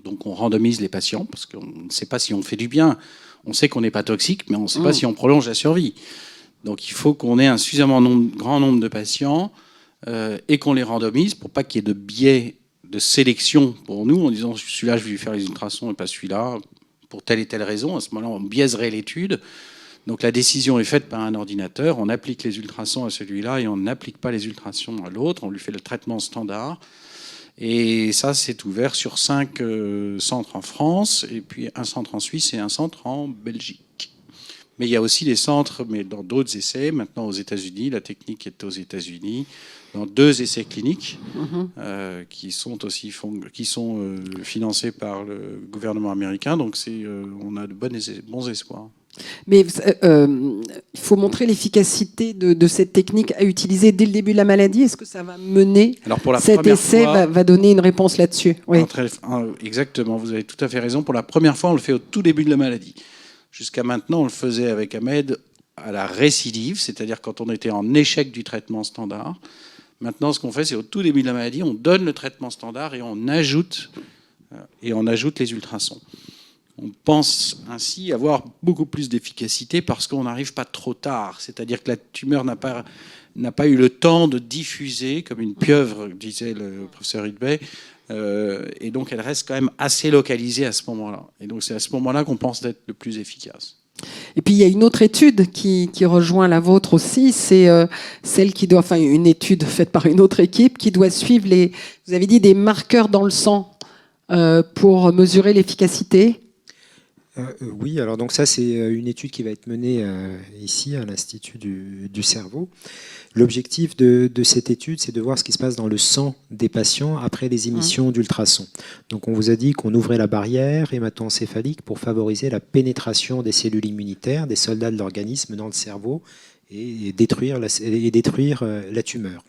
Donc on randomise les patients, parce qu'on ne sait pas si on fait du bien. On sait qu'on n'est pas toxique, mais on ne sait pas si on prolonge la survie. Donc il faut qu'on ait un suffisamment grand nombre de patients et qu'on les randomise pour pas qu'il y ait de biais de sélection pour nous, en disant celui-là, je vais lui faire les ultrasons et pas celui-là, pour telle et telle raison. À ce moment-là, on biaiserait l'étude. Donc la décision est faite par un ordinateur. On applique les ultrasons à celui-là et on n'applique pas les ultrasons à l'autre. On lui fait le traitement standard. Et ça, c'est ouvert sur 5 centres en France, et puis un centre en Suisse et un centre en Belgique. Mais il y a aussi des centres, mais dans d'autres essais, maintenant aux États-Unis. La technique est aux États-Unis, dans 2 essais cliniques qui sont aussi financés par le gouvernement américain. Donc on a de bons espoirs. Mais il faut montrer l'efficacité de cette technique à utiliser dès le début de la maladie. Est-ce que ça va mener, cet essai va donner une réponse là-dessus? Oui. Exactement, vous avez tout à fait raison. Pour la première fois, on le fait au tout début de la maladie. Jusqu'à maintenant, on le faisait avec Ahmed à la récidive, c'est-à-dire quand on était en échec du traitement standard. Maintenant, ce qu'on fait, c'est au tout début de la maladie, on donne le traitement standard et on ajoute les ultrasons. On pense ainsi avoir beaucoup plus d'efficacité parce qu'on n'arrive pas trop tard. C'est-à-dire que la tumeur n'a pas eu le temps de diffuser, comme une pieuvre, disait le professeur Hidbey, et donc elle reste quand même assez localisée à ce moment-là. Et donc c'est à ce moment-là qu'on pense d'être le plus efficace. Et puis il y a une autre étude qui rejoint la vôtre aussi, c'est celle qui doit, une étude faite par une autre équipe qui doit suivre vous avez dit, des marqueurs dans le sang pour mesurer l'efficacité. Oui, alors donc ça c'est une étude qui va être menée ici à l'Institut du cerveau. L'objectif de cette étude, c'est de voir ce qui se passe dans le sang des patients après les émissions d'ultrasons. Donc on vous a dit qu'on ouvrait la barrière hémato-encéphalique pour favoriser la pénétration des cellules immunitaires, des soldats de l'organisme dans le cerveau et détruire la tumeur.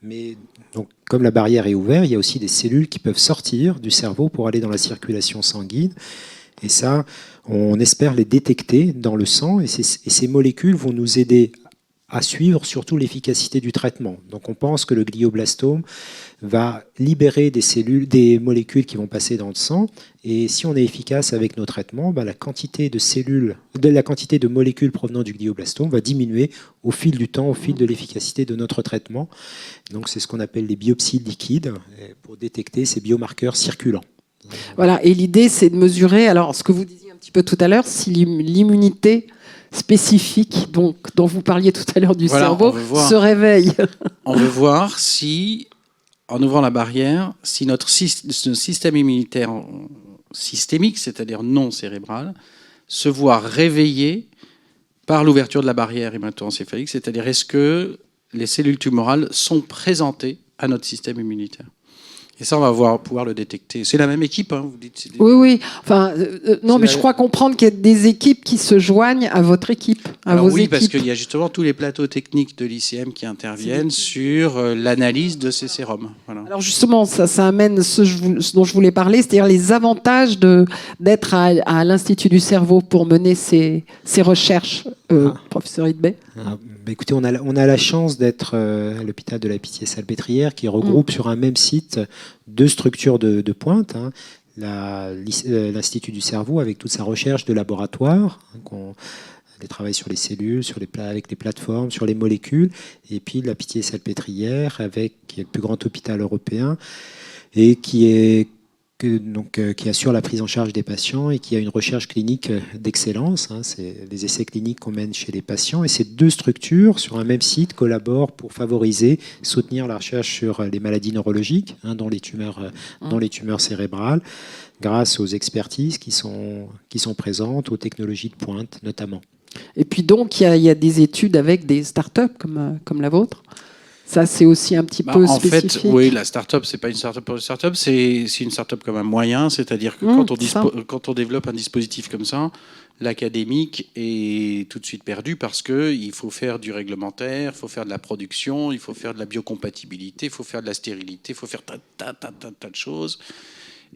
Mais donc, comme la barrière est ouverte, il y a aussi des cellules qui peuvent sortir du cerveau pour aller dans la circulation sanguine. Et ça, on espère les détecter dans le sang et ces molécules vont nous aider à suivre surtout l'efficacité du traitement. Donc on pense que le glioblastome va libérer des molécules qui vont passer dans le sang et si on est efficace avec nos traitements, la quantité de molécules provenant du glioblastome va diminuer au fil du temps, au fil de l'efficacité de notre traitement. Donc c'est ce qu'on appelle les biopsies liquides pour détecter ces biomarqueurs circulants. Voilà, et l'idée c'est de mesurer, alors ce que vous disiez un petit peu tout à l'heure, si l'immunité spécifique dont vous parliez tout à l'heure du cerveau se réveille. On veut voir si, en ouvrant la barrière, si notre système immunitaire systémique, c'est-à-dire non cérébral, se voit réveillé par l'ouverture de la barrière hémato-encéphalique, c'est-à-dire est-ce que les cellules tumorales sont présentées à notre système immunitaire. Et ça, on va pouvoir le détecter. C'est la même équipe, vous dites. Oui. Non, mais je crois comprendre qu'il y a des équipes qui se joignent à votre équipe, vos équipes. Parce qu'il y a justement tous les plateaux techniques de l'ICM qui interviennent sur l'analyse de ces sérums. Voilà. Alors justement, ça amène ce dont je voulais parler, c'est-à-dire les avantages d'être à l'Institut du cerveau pour mener ces recherches, professeur Hidbey. Écoutez, on a la chance d'être à l'hôpital de la Pitié-Salpêtrière qui regroupe sur un même site 2 structures de pointe. L'Institut du cerveau avec toute sa recherche de laboratoire, les travails sur les cellules, avec les plateformes, sur les molécules, et puis la Pitié-Salpêtrière, qui est le plus grand hôpital européen, et qui assure la prise en charge des patients et qui a une recherche clinique d'excellence. C'est les essais cliniques qu'on mène chez les patients. Et ces deux structures, sur un même site, collaborent pour soutenir la recherche sur les maladies neurologiques, dont les tumeurs cérébrales, grâce aux expertises qui sont présentes, aux technologies de pointe notamment. Et puis donc, il y a des études avec des startups comme la vôtre. Ça, c'est aussi un petit peu spécifique. En fait, oui, la start-up, c'est pas une start-up pour une start-up, c'est une start-up comme un moyen, c'est-à-dire que quand on développe un dispositif comme ça, l'académique est tout de suite perdu parce qu'il faut faire du réglementaire, il faut faire de la production, il faut faire de la biocompatibilité, il faut faire de la stérilité, il faut faire tas de choses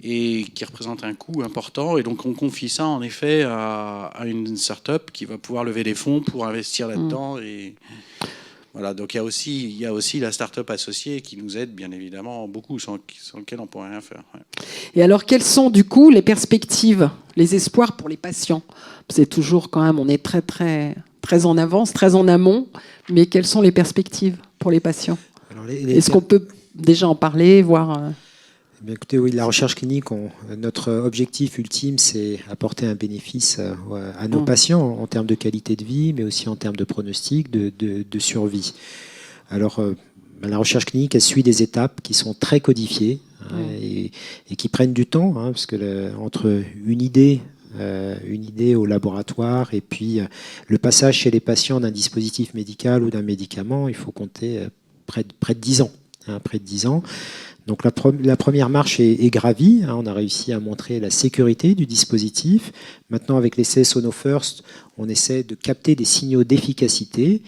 et qui représentent un coût important. Et donc, on confie ça, en effet, à une start-up qui va pouvoir lever des fonds pour investir là-dedans et... Voilà, donc il y a aussi la start-up associée qui nous aide bien évidemment beaucoup, sans lequel on ne pourrait rien faire. Ouais. Et alors, quelles sont du coup les perspectives, les espoirs pour les patients? C'est toujours quand même, on est très très très en avance, très en amont, mais quelles sont les perspectives pour les patients? Est-ce qu'on peut déjà en parler, voir Bien, écoutez, oui, la recherche clinique, notre objectif ultime, c'est apporter un bénéfice à nos patients en termes de qualité de vie, mais aussi en termes de pronostic, de survie. Alors, la recherche clinique, elle suit des étapes qui sont très codifiées et qui prennent du temps, parce que entre une idée au laboratoire et puis le passage chez les patients d'un dispositif médical ou d'un médicament, il faut compter près de 10 ans. Près de 10 ans. Donc la première marche est gravie. On a réussi à montrer la sécurité du dispositif. Maintenant, avec l'essai SonoFirst, on essaie de capter des signaux d'efficacité.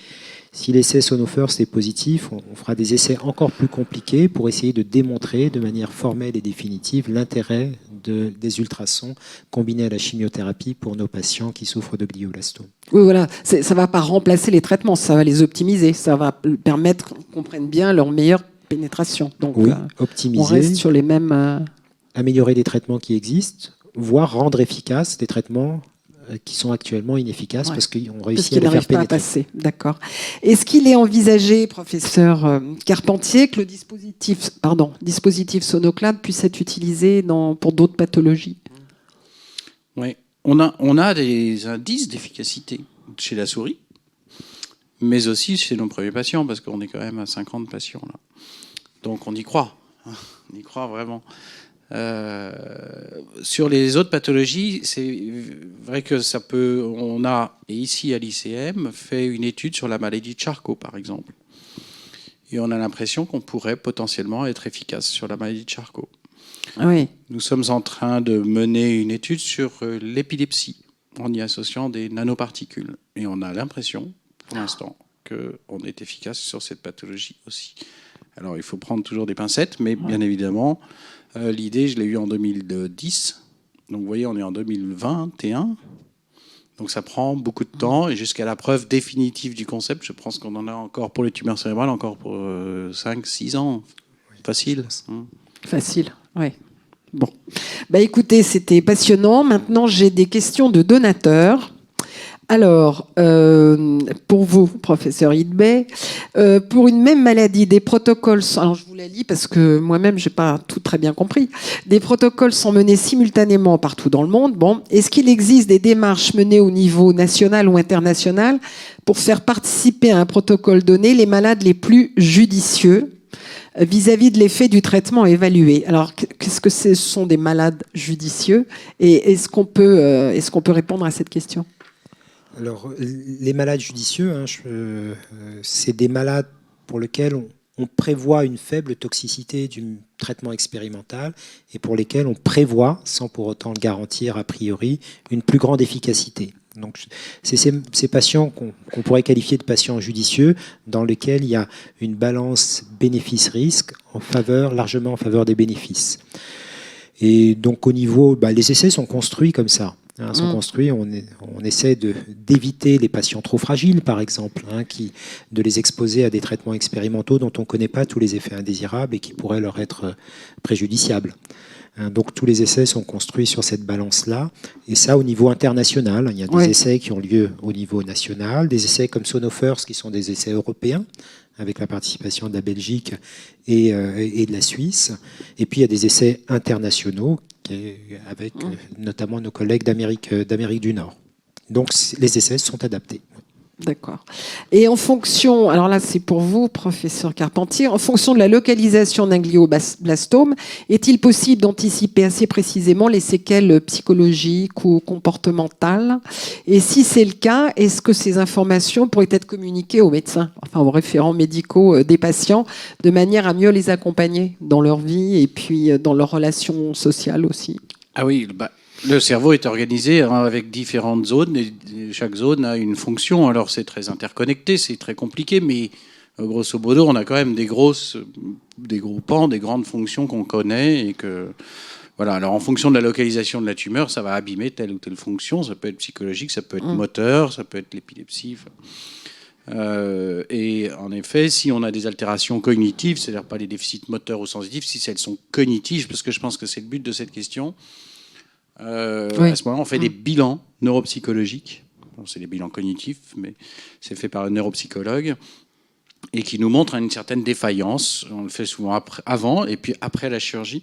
Si l'essai SonoFirst est positif, on fera des essais encore plus compliqués pour essayer de démontrer de manière formelle et définitive l'intérêt des ultrasons combinés à la chimiothérapie pour nos patients qui souffrent de glioblastomes. Oui, voilà. Ça ne va pas remplacer les traitements, ça va les optimiser. Ça va permettre qu'on comprenne bien leur meilleure pénétration. Donc, oui, optimiser, on reste sur les mêmes... améliorer des traitements qui existent, voire rendre efficaces des traitements qui sont actuellement inefficaces parce qu'on réussit à les faire pénétrer. Pas à passer. D'accord. Est-ce qu'il est envisagé, professeur Carpentier, que le dispositif Sonoclad puisse être utilisé pour d'autres pathologies? Oui. On a des indices d'efficacité chez la souris, mais aussi chez nos premiers patients, parce qu'on est quand même à 50 patients là. Donc on y croit. On y croit vraiment. Sur les autres pathologies, c'est vrai que ça peut... On a, et ici à l'ICM, fait une étude sur la maladie de Charcot, par exemple. Et on a l'impression qu'on pourrait potentiellement être efficace sur la maladie de Charcot. Oui. Nous sommes en train de mener une étude sur l'épilepsie, en y associant des nanoparticules. Et on a l'impression, pour l'instant, qu'on est efficace sur cette pathologie aussi. Alors, il faut prendre toujours des pincettes, mais bien évidemment, l'idée, je l'ai eue en 2010. Donc, vous voyez, on est en 2021. Donc, ça prend beaucoup de temps. Et jusqu'à la preuve définitive du concept, je pense qu'on en a encore pour les tumeurs cérébrales, encore pour 5-6 ans. Facile. Facile, oui. Bon. Écoutez, c'était passionnant. Maintenant, j'ai des questions de donateurs. Alors, pour vous, professeur Hidbey, pour une même maladie, des protocoles... Alors, je vous la lis parce que moi-même, je n'ai pas tout très bien compris. Des protocoles sont menés simultanément partout dans le monde. Bon, est-ce qu'il existe des démarches menées au niveau national ou international pour faire participer à un protocole donné les malades les plus judicieux vis-à-vis de l'effet du traitement évalué? Alors, qu'est-ce que ce sont des malades judicieux? Et est-ce qu'on peut répondre à cette question? Alors, les malades judicieux, c'est des malades pour lesquels on prévoit une faible toxicité du traitement expérimental et pour lesquels on prévoit, sans pour autant le garantir a priori, une plus grande efficacité. Donc, c'est ces patients qu'on pourrait qualifier de patients judicieux dans lesquels il y a une balance bénéfice-risque largement en faveur des bénéfices. Et donc, au niveau, les essais sont construits comme ça. sont construits. On essaie d'éviter les patients trop fragiles, par exemple, de les exposer à des traitements expérimentaux dont on ne connaît pas tous les effets indésirables et qui pourraient leur être préjudiciables. Donc tous les essais sont construits sur cette balance-là, et ça au niveau international. Il y a des essais qui ont lieu au niveau national, des essais comme SonoFirst qui sont des essais européens, avec la participation de la Belgique et de la Suisse. Et puis il y a des essais internationaux avec notamment nos collègues d'Amérique du Nord. Donc les essais sont adaptés. D'accord. Et en fonction, alors là c'est pour vous, professeur Carpentier, en fonction de la localisation d'un glioblastome, est-il possible d'anticiper assez précisément les séquelles psychologiques ou comportementales? Et si c'est le cas, est-ce que ces informations pourraient être communiquées aux médecins, enfin aux référents médicaux des patients, de manière à mieux les accompagner dans leur vie et puis dans leurs relations sociales aussi? Ah oui, le cerveau est organisé avec différentes zones et chaque zone a une fonction. Alors c'est très interconnecté, c'est très compliqué, mais grosso modo, on a quand même des gros pans, des grandes fonctions qu'on connaît et que voilà. Alors en fonction de la localisation de la tumeur, ça va abîmer telle ou telle fonction. Ça peut être psychologique, ça peut être moteur, ça peut être l'épilepsie. Et en effet, si on a des altérations cognitives, c'est-à-dire pas les déficits moteurs ou sensitifs, si elles sont cognitives, parce que je pense que c'est le but de cette question. À ce moment-là, on fait des bilans neuropsychologiques. C'est des bilans cognitifs, mais c'est fait par un neuropsychologue et qui nous montre une certaine défaillance. On le fait souvent avant et puis après la chirurgie.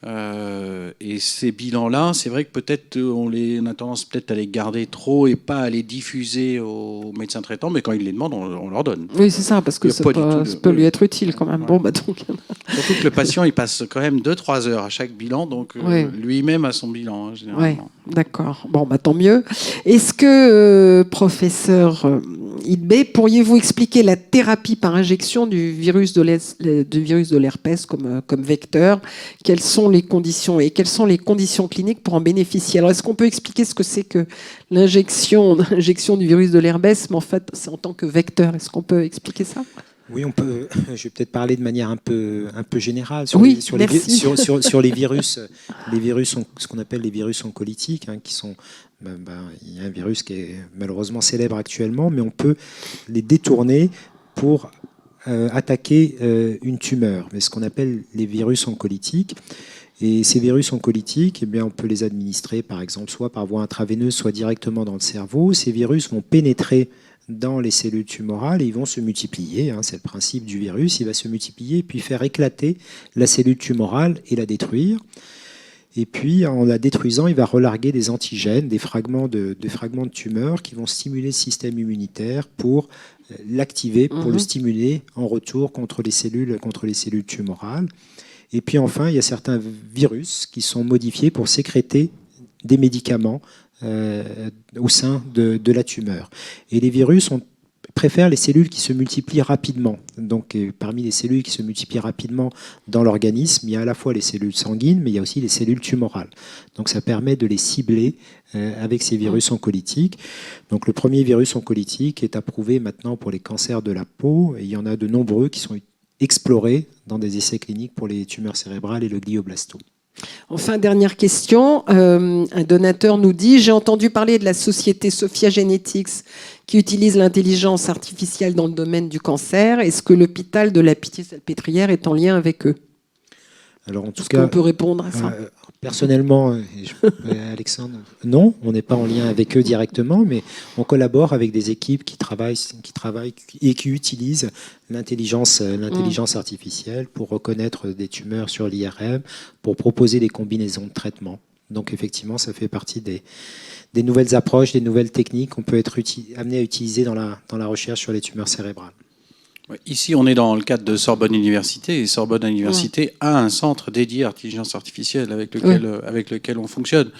Et ces bilans-là, c'est vrai que peut-être on a tendance peut-être à les garder trop et pas à les diffuser aux médecins traitants, mais quand ils les demandent, on leur donne. Oui, c'est ça, parce que ça peut lui être utile quand même. Ouais. Bon, donc... Surtout que le patient, il passe quand même 2-3 heures à chaque bilan, donc lui-même a son bilan, généralement. Oui, d'accord. Bon, tant mieux. Est-ce que, professeur Idbé, pourriez-vous expliquer la thérapie par injection du virus de l'herpès comme vecteur? Quelles sont les conditions et quelles sont les conditions cliniques pour en bénéficier? Alors, est-ce qu'on peut expliquer ce que c'est que l'injection du virus de l'herpès, mais en fait, c'est en tant que vecteur? Est-ce qu'on peut expliquer ça? Oui, on peut. Je vais peut-être parler de manière un peu générale sur les virus. Les virus, ce qu'on appelle les virus oncolytiques, qui sont. Il y a un virus qui est malheureusement célèbre actuellement, mais on peut les détourner pour attaquer une tumeur. Mais ce qu'on appelle les virus oncolytiques. Et ces virus oncolytiques, on peut les administrer, par exemple, soit par voie intraveineuse, soit directement dans le cerveau. Ces virus vont pénétrer dans les cellules tumorales et ils vont se multiplier. C'est le principe du virus. Il va se multiplier puis faire éclater la cellule tumorale et la détruire. Et puis, en la détruisant, il va relarguer des antigènes, des fragments de tumeur qui vont stimuler le système immunitaire pour l'activer, pour le stimuler en retour contre les cellules tumorales. Et puis enfin, il y a certains virus qui sont modifiés pour sécréter des médicaments au sein de la tumeur. Et les virus préfèrent les cellules qui se multiplient rapidement. Donc parmi les cellules qui se multiplient rapidement dans l'organisme, il y a à la fois les cellules sanguines, mais il y a aussi les cellules tumorales. Donc ça permet de les cibler avec ces virus oncolytiques. Donc le premier virus oncolytique est approuvé maintenant pour les cancers de la peau, et il y en a de nombreux qui sont explorés dans des essais cliniques pour les tumeurs cérébrales et le glioblastome. Enfin, dernière question. Un donateur nous dit « J'ai entendu parler de la société Sophia Genetics qui utilise l'intelligence artificielle dans le domaine du cancer. Est-ce que l'hôpital de la Pitié-Salpêtrière est en lien avec eux ?» Alors, en tout cas, on peut répondre à ça. Personnellement, Alexandre, non, on n'est pas en lien avec eux directement, mais on collabore avec des équipes qui travaillent et qui utilisent l'intelligence artificielle pour reconnaître des tumeurs sur l'IRM, pour proposer des combinaisons de traitement. Donc effectivement, ça fait partie des nouvelles approches, des nouvelles techniques qu'on peut être amené à utiliser dans la recherche sur les tumeurs cérébrales. Ici, on est dans le cadre de Sorbonne Université, et Sorbonne Université a un centre dédié à l'intelligence artificielle avec lequel on fonctionne.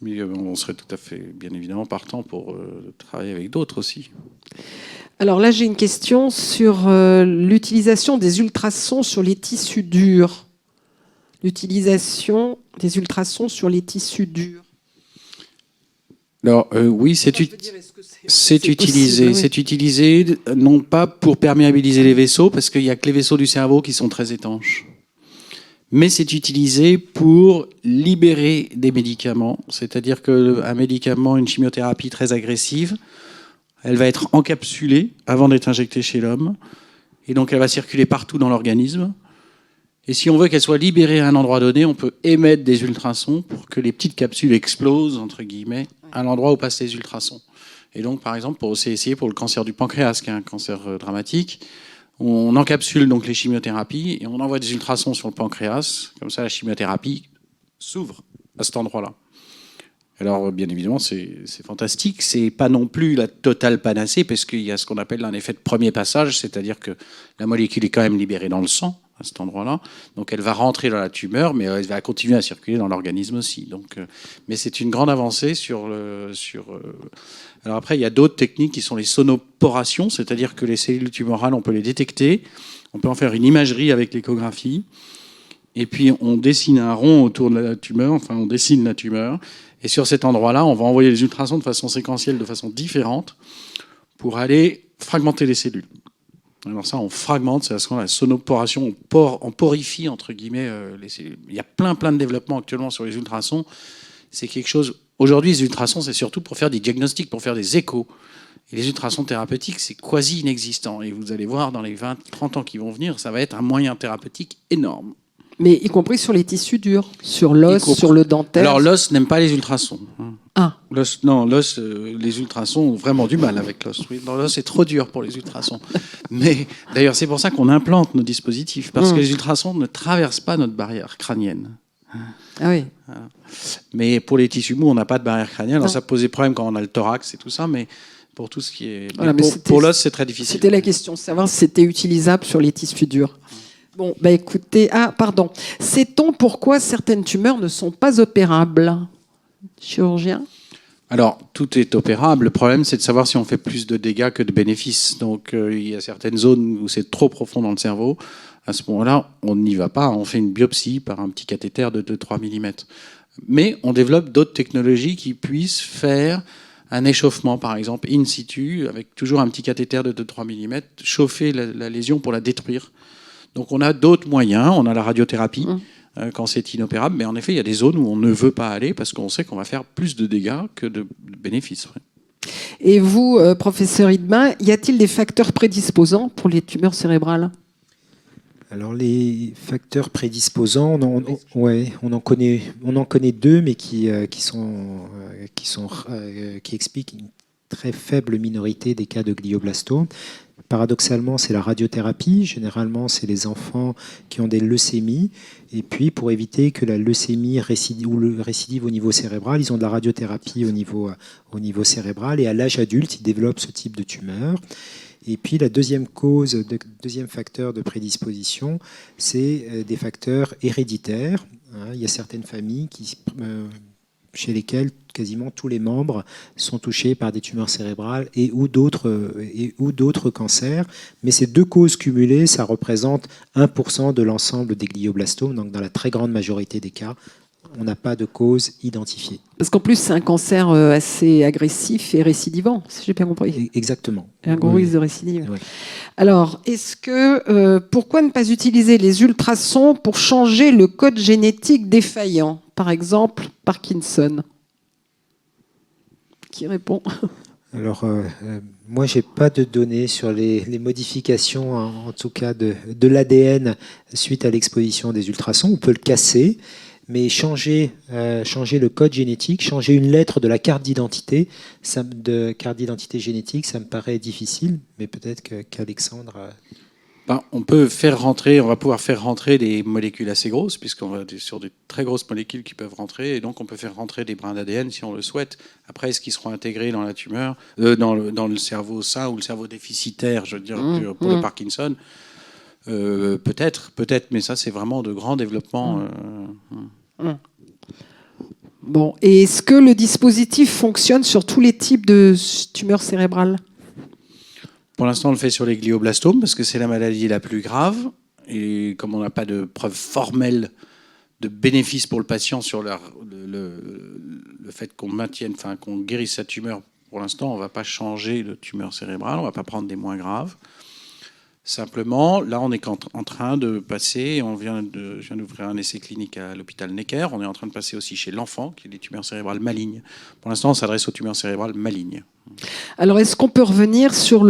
Mais on serait tout à fait, bien évidemment, partant pour travailler avec d'autres aussi. Alors là, j'ai une question sur l'utilisation des ultrasons sur les tissus durs. L'utilisation des ultrasons sur les tissus durs. Alors oui, c'est utilisé non pas pour perméabiliser les vaisseaux, parce qu'il n'y a que les vaisseaux du cerveau qui sont très étanches, Mais c'est utilisé pour libérer des médicaments. C'est-à-dire qu'un médicament, une chimiothérapie très agressive, elle va être encapsulée avant d'être injectée chez l'homme. Et donc, elle va circuler partout dans l'organisme. Et si on veut qu'elle soit libérée à un endroit donné, on peut émettre des ultrasons pour que les petites capsules explosent, entre guillemets, à l'endroit où passent les ultrasons. Et donc, par exemple, c'est essayé pour le cancer du pancréas, qui est un cancer dramatique. On encapsule donc les chimiothérapies et on envoie des ultrasons sur le pancréas. Comme ça, la chimiothérapie s'ouvre à cet endroit-là. Alors, bien évidemment, c'est fantastique. C'est pas non plus la totale panacée, parce qu'il y a ce qu'on appelle un effet de premier passage, c'est-à-dire que la molécule est quand même libérée dans le sang à cet endroit-là. Donc, elle va rentrer dans la tumeur, mais elle va continuer à circuler dans l'organisme aussi. Donc, mais c'est une grande avancée Alors après, il y a d'autres techniques qui sont les sonoporations, c'est-à-dire que les cellules tumorales, on peut les détecter, on peut en faire une imagerie avec l'échographie, et puis on dessine un rond autour de la tumeur, enfin on dessine la tumeur, et sur cet endroit-là, on va envoyer les ultrasons de façon séquentielle, de façon différente, pour aller fragmenter les cellules. Alors ça, on fragmente, c'est ce qu'on appelle la sonoporation, on porifie, entre guillemets, les cellules. Il y a plein de développements actuellement sur les ultrasons. C'est quelque chose... Aujourd'hui, les ultrasons, c'est surtout pour faire des diagnostics, pour faire des échos. Et les ultrasons thérapeutiques, c'est quasi inexistant. Et vous allez voir, dans les 20-30 ans qui vont venir, ça va être un moyen thérapeutique énorme. Mais y compris sur les tissus durs, sur l'os, sur le dentaire. Alors l'os n'aime pas les ultrasons. Ah. L'os, les ultrasons ont vraiment du mal avec l'os. Oui, l'os est trop dur pour les ultrasons. Mais d'ailleurs, c'est pour ça qu'on implante nos dispositifs, parce que les ultrasons ne traversent pas notre barrière crânienne. Ah oui. Voilà. Mais pour les tissus mous, on n'a pas de barrière crânienne. Alors ça posait problème quand on a le thorax et tout ça, mais pour tout ce qui est... Voilà, pour l'os, c'est très difficile. C'était la question, savoir si c'était utilisable sur les tissus durs. Bon, bah écoutez... Ah, pardon. Sait-on pourquoi certaines tumeurs ne sont pas opérables? Chirurgien? Alors, tout est opérable. Le problème, c'est de savoir si on fait plus de dégâts que de bénéfices. Donc, il y a certaines zones où c'est trop profond dans le cerveau. À ce moment-là, on n'y va pas. On fait une biopsie par un petit cathéter de 2-3 mm. Mais on développe d'autres technologies qui puissent faire un échauffement, par exemple, in situ, avec toujours un petit cathéter de 2-3 mm, chauffer la lésion pour la détruire. Donc, on a d'autres moyens. On a la radiothérapie. Quand c'est inopérable, mais en effet, il y a des zones où on ne veut pas aller parce qu'on sait qu'on va faire plus de dégâts que de bénéfices. Et vous, professeur Hidemain, y a-t-il des facteurs prédisposants pour les tumeurs cérébrales? Alors les facteurs prédisposants, on en connaît deux, mais qui expliquent une très faible minorité des cas de glioblastome. Paradoxalement, c'est la radiothérapie. Généralement, c'est les enfants qui ont des leucémies. Et puis, pour éviter que la leucémie récidive au niveau cérébral, ils ont de la radiothérapie au niveau cérébral. Et à l'âge adulte, ils développent ce type de tumeur. Et puis, la deuxième facteur de prédisposition, c'est des facteurs héréditaires. Il y a certaines familles chez lesquelles quasiment tous les membres sont touchés par des tumeurs cérébrales ou d'autres cancers. Mais ces deux causes cumulées, ça représente 1% de l'ensemble des glioblastomes. Donc dans la très grande majorité des cas, on n'a pas de cause identifiée. Parce qu'en plus, c'est un cancer assez agressif et récidivant, si j'ai bien compris. Exactement. Et un gros risque de récidive. Oui. Alors, pourquoi ne pas utiliser les ultrasons pour changer le code génétique défaillant? Par exemple, Parkinson. Qui répond? Alors, moi, je n'ai pas de données sur les modifications, en tout cas de l'ADN suite à l'exposition des ultrasons. On peut le casser, mais changer le code génétique, changer une lettre de la carte d'identité génétique, ça me paraît difficile, mais peut-être qu'Alexandre... on va pouvoir faire rentrer des molécules assez grosses, puisqu'on va sur de très grosses molécules qui peuvent rentrer, et donc on peut faire rentrer des brins d'ADN si on le souhaite. Après, est-ce qu'ils seront intégrés dans la tumeur, dans le cerveau sain ou le cerveau déficitaire, je veux dire, pour le Parkinson? Peut-être, mais ça, c'est vraiment de grands développements. Bon, et est-ce que le dispositif fonctionne sur tous les types de tumeurs cérébrales? Pour l'instant, on le fait sur les glioblastomes parce que c'est la maladie la plus grave. Et comme on n'a pas de preuve formelle de bénéfice pour le patient sur le fait qu'on guérisse sa tumeur, pour l'instant, on ne va pas changer de tumeur cérébrale, on ne va pas prendre des moins graves. Simplement, là, on est en train de passer, je viens d'ouvrir un essai clinique à l'hôpital Necker, on est en train de passer aussi chez l'enfant, qui est des tumeurs cérébrales malignes. Pour l'instant, on s'adresse aux tumeurs cérébrales malignes. Alors, est-ce qu'on peut revenir sur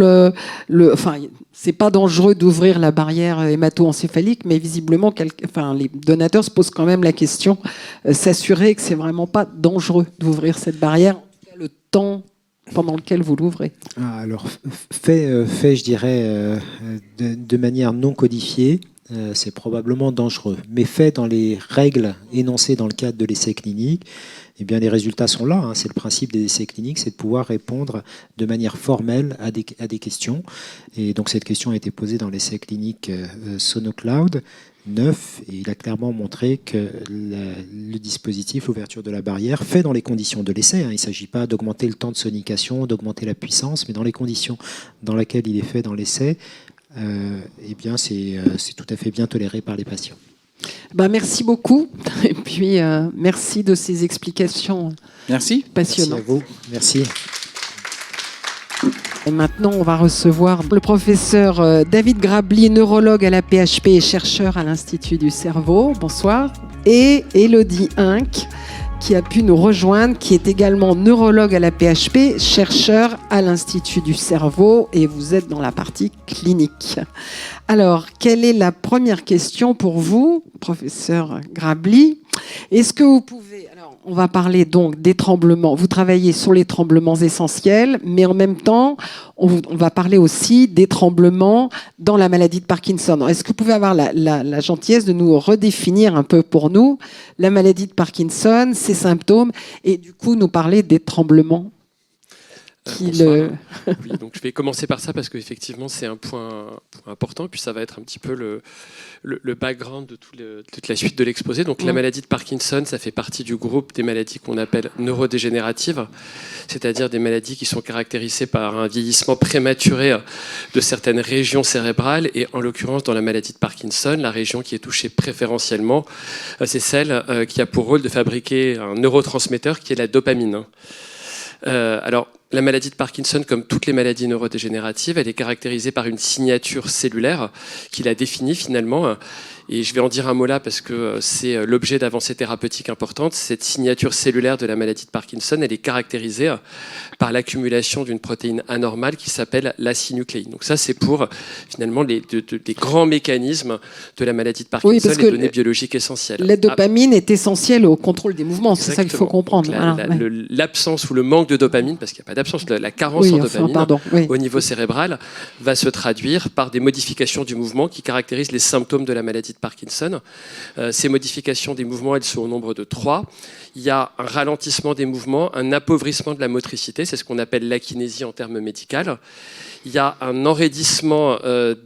enfin, c'est pas dangereux d'ouvrir la barrière hémato-encéphalique, mais visiblement, les donateurs se posent quand même la question, s'assurer que c'est vraiment pas dangereux d'ouvrir cette barrière, le temps pendant lequel vous l'ouvrez. Alors, fait je dirais, de manière non codifiée, c'est probablement dangereux. Mais fait dans les règles énoncées dans le cadre de l'essai clinique, eh bien, les résultats sont là. Hein. C'est le principe des essais cliniques, c'est de pouvoir répondre de manière formelle à des questions. Et donc, cette question a été posée dans l'essai clinique SonoCloud 9, et il a clairement montré que le dispositif, l'ouverture de la barrière, fait dans les conditions de l'essai. Hein. Il ne s'agit pas d'augmenter le temps de sonication, d'augmenter la puissance, mais dans les conditions dans lesquelles il est fait dans l'essai, eh bien, c'est tout à fait bien toléré par les patients. Merci beaucoup. Et puis, merci de ces explications passionnantes. Merci à vous. Merci. Et maintenant, on va recevoir le professeur David Grabli, neurologue à la PHP et chercheur à l'Institut du cerveau. Bonsoir. Et Élodie Hinck, qui a pu nous rejoindre, qui est également neurologue à la PHP, chercheur à l'Institut du cerveau, et vous êtes dans la partie clinique. Alors, quelle est la première question pour vous, professeur Grabli? Est-ce que vous pouvez... Alors, on va parler donc des tremblements. Vous travaillez sur les tremblements essentiels, mais en même temps, on va parler aussi des tremblements dans la maladie de Parkinson. Est-ce que vous pouvez avoir la gentillesse de nous redéfinir un peu pour nous la maladie de Parkinson, ses symptômes, et du coup nous parler des tremblements Oui, donc je vais commencer par ça parce qu'effectivement c'est un point important, puis ça va être un petit peu le background de toute la suite de l'exposé. Donc la maladie de Parkinson, ça fait partie du groupe des maladies qu'on appelle neurodégénératives, c'est-à-dire des maladies qui sont caractérisées par un vieillissement prématuré de certaines régions cérébrales, et en l'occurrence dans la maladie de Parkinson, la région qui est touchée préférentiellement, c'est celle qui a pour rôle de fabriquer un neurotransmetteur qui est la dopamine. Alors, la maladie de Parkinson, comme toutes les maladies neurodégénératives, elle est caractérisée par une signature cellulaire qui la définit finalement. Et je vais en dire un mot là parce que c'est l'objet d'avancées thérapeutiques importantes. Cette signature cellulaire de la maladie de Parkinson, elle est caractérisée par l'accumulation d'une protéine anormale qui s'appelle l'acinucléine. Donc ça, c'est pour finalement les grands mécanismes de la maladie de Parkinson, parce les données biologiques essentielles. La dopamine est essentielle au contrôle des mouvements, c'est ça qu'il faut comprendre. L'absence ou le manque de dopamine, parce qu'il n'y a pas d'absence, la carence en dopamine au niveau cérébral va se traduire par des modifications du mouvement qui caractérisent les symptômes de la maladie de Parkinson. Ces modifications des mouvements, elles sont au nombre de 3. Il y a un ralentissement des mouvements, un appauvrissement de la motricité, c'est ce qu'on appelle l'akinésie en termes médicaux. Il y a un enraidissement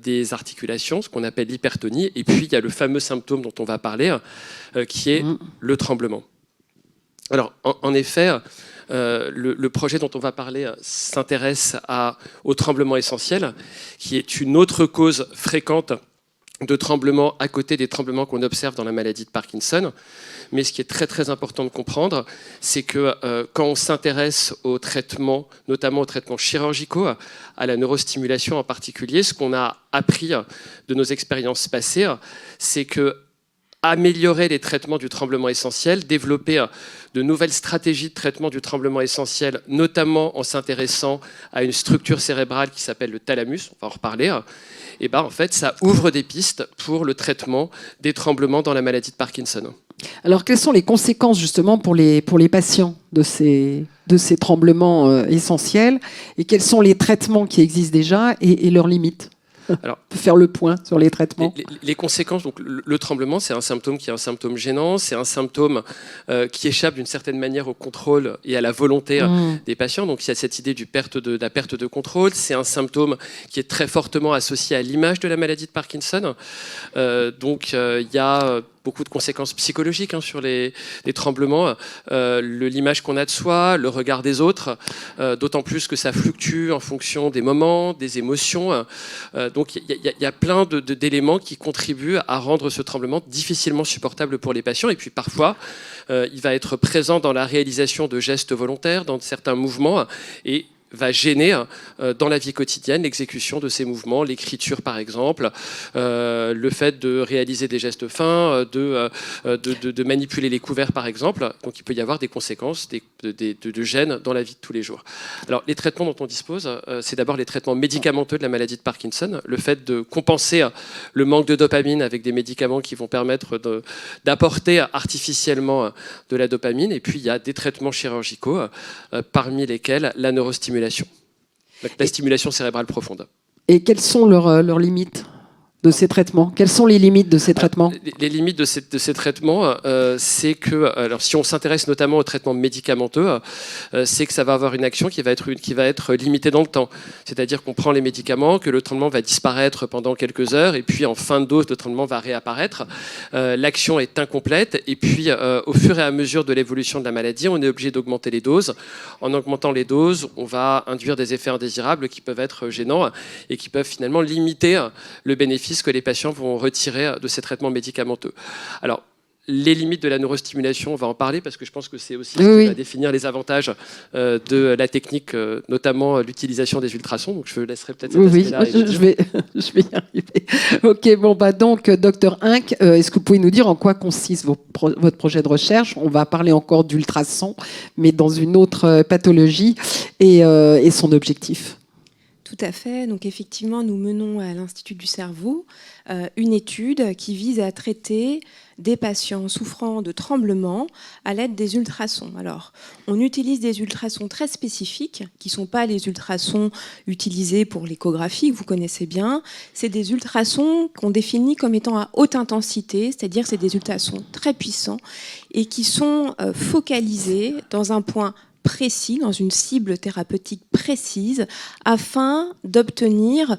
des articulations, ce qu'on appelle l'hypertonie, et puis il y a le fameux symptôme dont on va parler, qui est le tremblement. Alors, en effet, le projet dont on va parler s'intéresse au tremblement essentiel, qui est une autre cause fréquente de tremblements à côté des tremblements qu'on observe dans la maladie de Parkinson. Mais ce qui est très très important de comprendre, c'est que quand on s'intéresse aux traitements, notamment aux traitements chirurgicaux, à la neurostimulation en particulier, ce qu'on a appris de nos expériences passées, c'est que améliorer les traitements du tremblement essentiel, développer de nouvelles stratégies de traitement du tremblement essentiel, notamment en s'intéressant à une structure cérébrale qui s'appelle le thalamus, on va en reparler, et en fait, ça ouvre des pistes pour le traitement des tremblements dans la maladie de Parkinson. Alors, quelles sont les conséquences justement pour les patients de ces tremblements essentiels, et quels sont les traitements qui existent déjà et leurs limites ? Alors, on peut faire le point sur les traitements. Les conséquences, donc le tremblement, c'est un symptôme qui est un symptôme gênant, c'est un symptôme qui échappe d'une certaine manière au contrôle et à la volonté des patients. Donc il y a cette idée de la perte de contrôle. C'est un symptôme qui est très fortement associé à l'image de la maladie de Parkinson. Donc il y a beaucoup de conséquences psychologiques sur les tremblements, l'image qu'on a de soi, le regard des autres, d'autant plus que ça fluctue en fonction des moments, des émotions. Donc il y a plein d'éléments qui contribuent à rendre ce tremblement difficilement supportable pour les patients. Et puis parfois, il va être présent dans la réalisation de gestes volontaires, dans certains mouvements, et va gêner dans la vie quotidienne l'exécution de ces mouvements, l'écriture par exemple, le fait de réaliser des gestes fins, de manipuler les couverts par exemple. Donc il peut y avoir des conséquences de gêne dans la vie de tous les jours. Alors les traitements dont on dispose, c'est d'abord les traitements médicamenteux de la maladie de Parkinson, le fait de compenser le manque de dopamine avec des médicaments qui vont permettre d'apporter artificiellement de la dopamine. Et puis il y a des traitements chirurgicaux, parmi lesquels la neurostimulation, la stimulation cérébrale profonde. Et quelles sont leurs limites de ces traitements? Quelles sont les limites de ces traitements? Les limites de ces traitements, c'est que, alors si on s'intéresse notamment aux traitements médicamenteux, c'est que ça va avoir une action qui va être limitée dans le temps. C'est-à-dire qu'on prend les médicaments, que le tremblement va disparaître pendant quelques heures, et puis en fin de dose, le tremblement va réapparaître. L'action est incomplète, et puis au fur et à mesure de l'évolution de la maladie, on est obligé d'augmenter les doses. En augmentant les doses, on va induire des effets indésirables qui peuvent être gênants et qui peuvent finalement limiter le bénéfice que les patients vont retirer de ces traitements médicamenteux. Alors, les limites de la neurostimulation, on va en parler parce que je pense que c'est aussi ce qui va définir les avantages de la technique, notamment l'utilisation des ultrasons. Donc je laisserai peut-être cet aspect-là. Je vais y arriver. Ok, bon, donc, Dr Inck, est-ce que vous pouvez nous dire en quoi consiste votre projet de recherche? On va parler encore d'ultrasons, mais dans une autre pathologie, et son objectif. Tout à fait. Donc effectivement, nous menons à l'Institut du cerveau une étude qui vise à traiter des patients souffrant de tremblements à l'aide des ultrasons. Alors, on utilise des ultrasons très spécifiques, qui ne sont pas les ultrasons utilisés pour l'échographie, que vous connaissez bien. C'est des ultrasons qu'on définit comme étant à haute intensité, c'est-à-dire c'est des ultrasons très puissants et qui sont focalisés dans un point précis, dans une cible thérapeutique précise, afin d'obtenir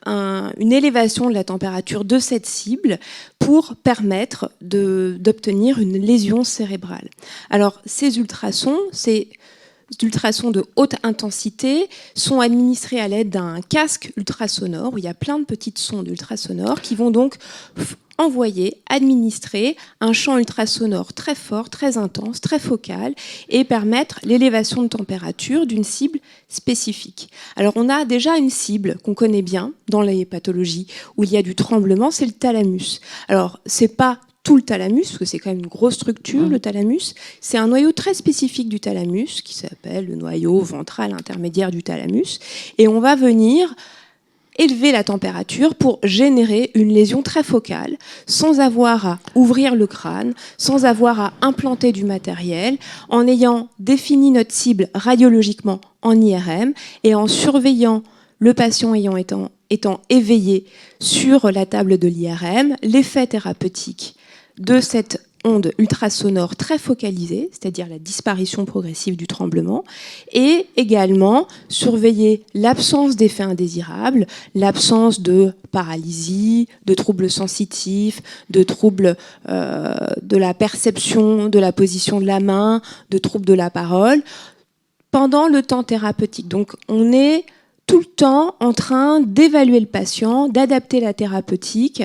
une élévation de la température de cette cible pour permettre d'obtenir une lésion cérébrale. Alors, ces ultrasons de haute intensité sont administrés à l'aide d'un casque ultrasonore où il y a plein de petites sondes ultrasonores qui vont donc administrer un champ ultrasonore très fort, très intense, très focal et permettre l'élévation de température d'une cible spécifique. Alors on a déjà une cible qu'on connaît bien dans les pathologies où il y a du tremblement, c'est le thalamus. Alors c'est pas tout le thalamus, parce que c'est quand même une grosse structure, le thalamus. C'est un noyau très spécifique du thalamus qui s'appelle le noyau ventral intermédiaire du thalamus. Et on va venir élever la température pour générer une lésion très focale, sans avoir à ouvrir le crâne, sans avoir à implanter du matériel, en ayant défini notre cible radiologiquement en IRM et en surveillant le patient étant éveillé sur la table de l'IRM, l'effet thérapeutique de cette onde ultrasonore très focalisée, c'est-à-dire la disparition progressive du tremblement, et également surveiller l'absence d'effets indésirables, l'absence de paralysie, de troubles sensitifs, de troubles de la perception, de la position de la main, de troubles de la parole, pendant le temps thérapeutique. Donc on est tout le temps en train d'évaluer le patient, d'adapter la thérapeutique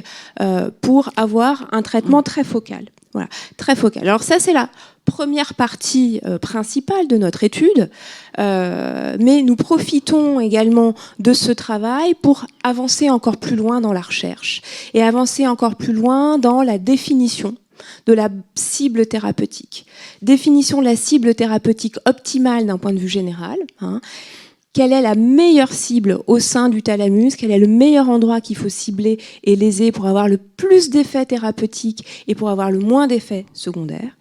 pour avoir un traitement très focal. Voilà, très focal. Alors ça, c'est la première partie principale de notre étude, mais nous profitons également de ce travail pour avancer encore plus loin dans la recherche et avancer encore plus loin dans la définition de la cible thérapeutique. Définition de la cible thérapeutique optimale d'un point de vue général, quelle est la meilleure cible au sein du thalamus, quel est le meilleur endroit qu'il faut cibler et léser pour avoir le plus d'effets thérapeutiques et pour avoir le moins d'effets secondaires,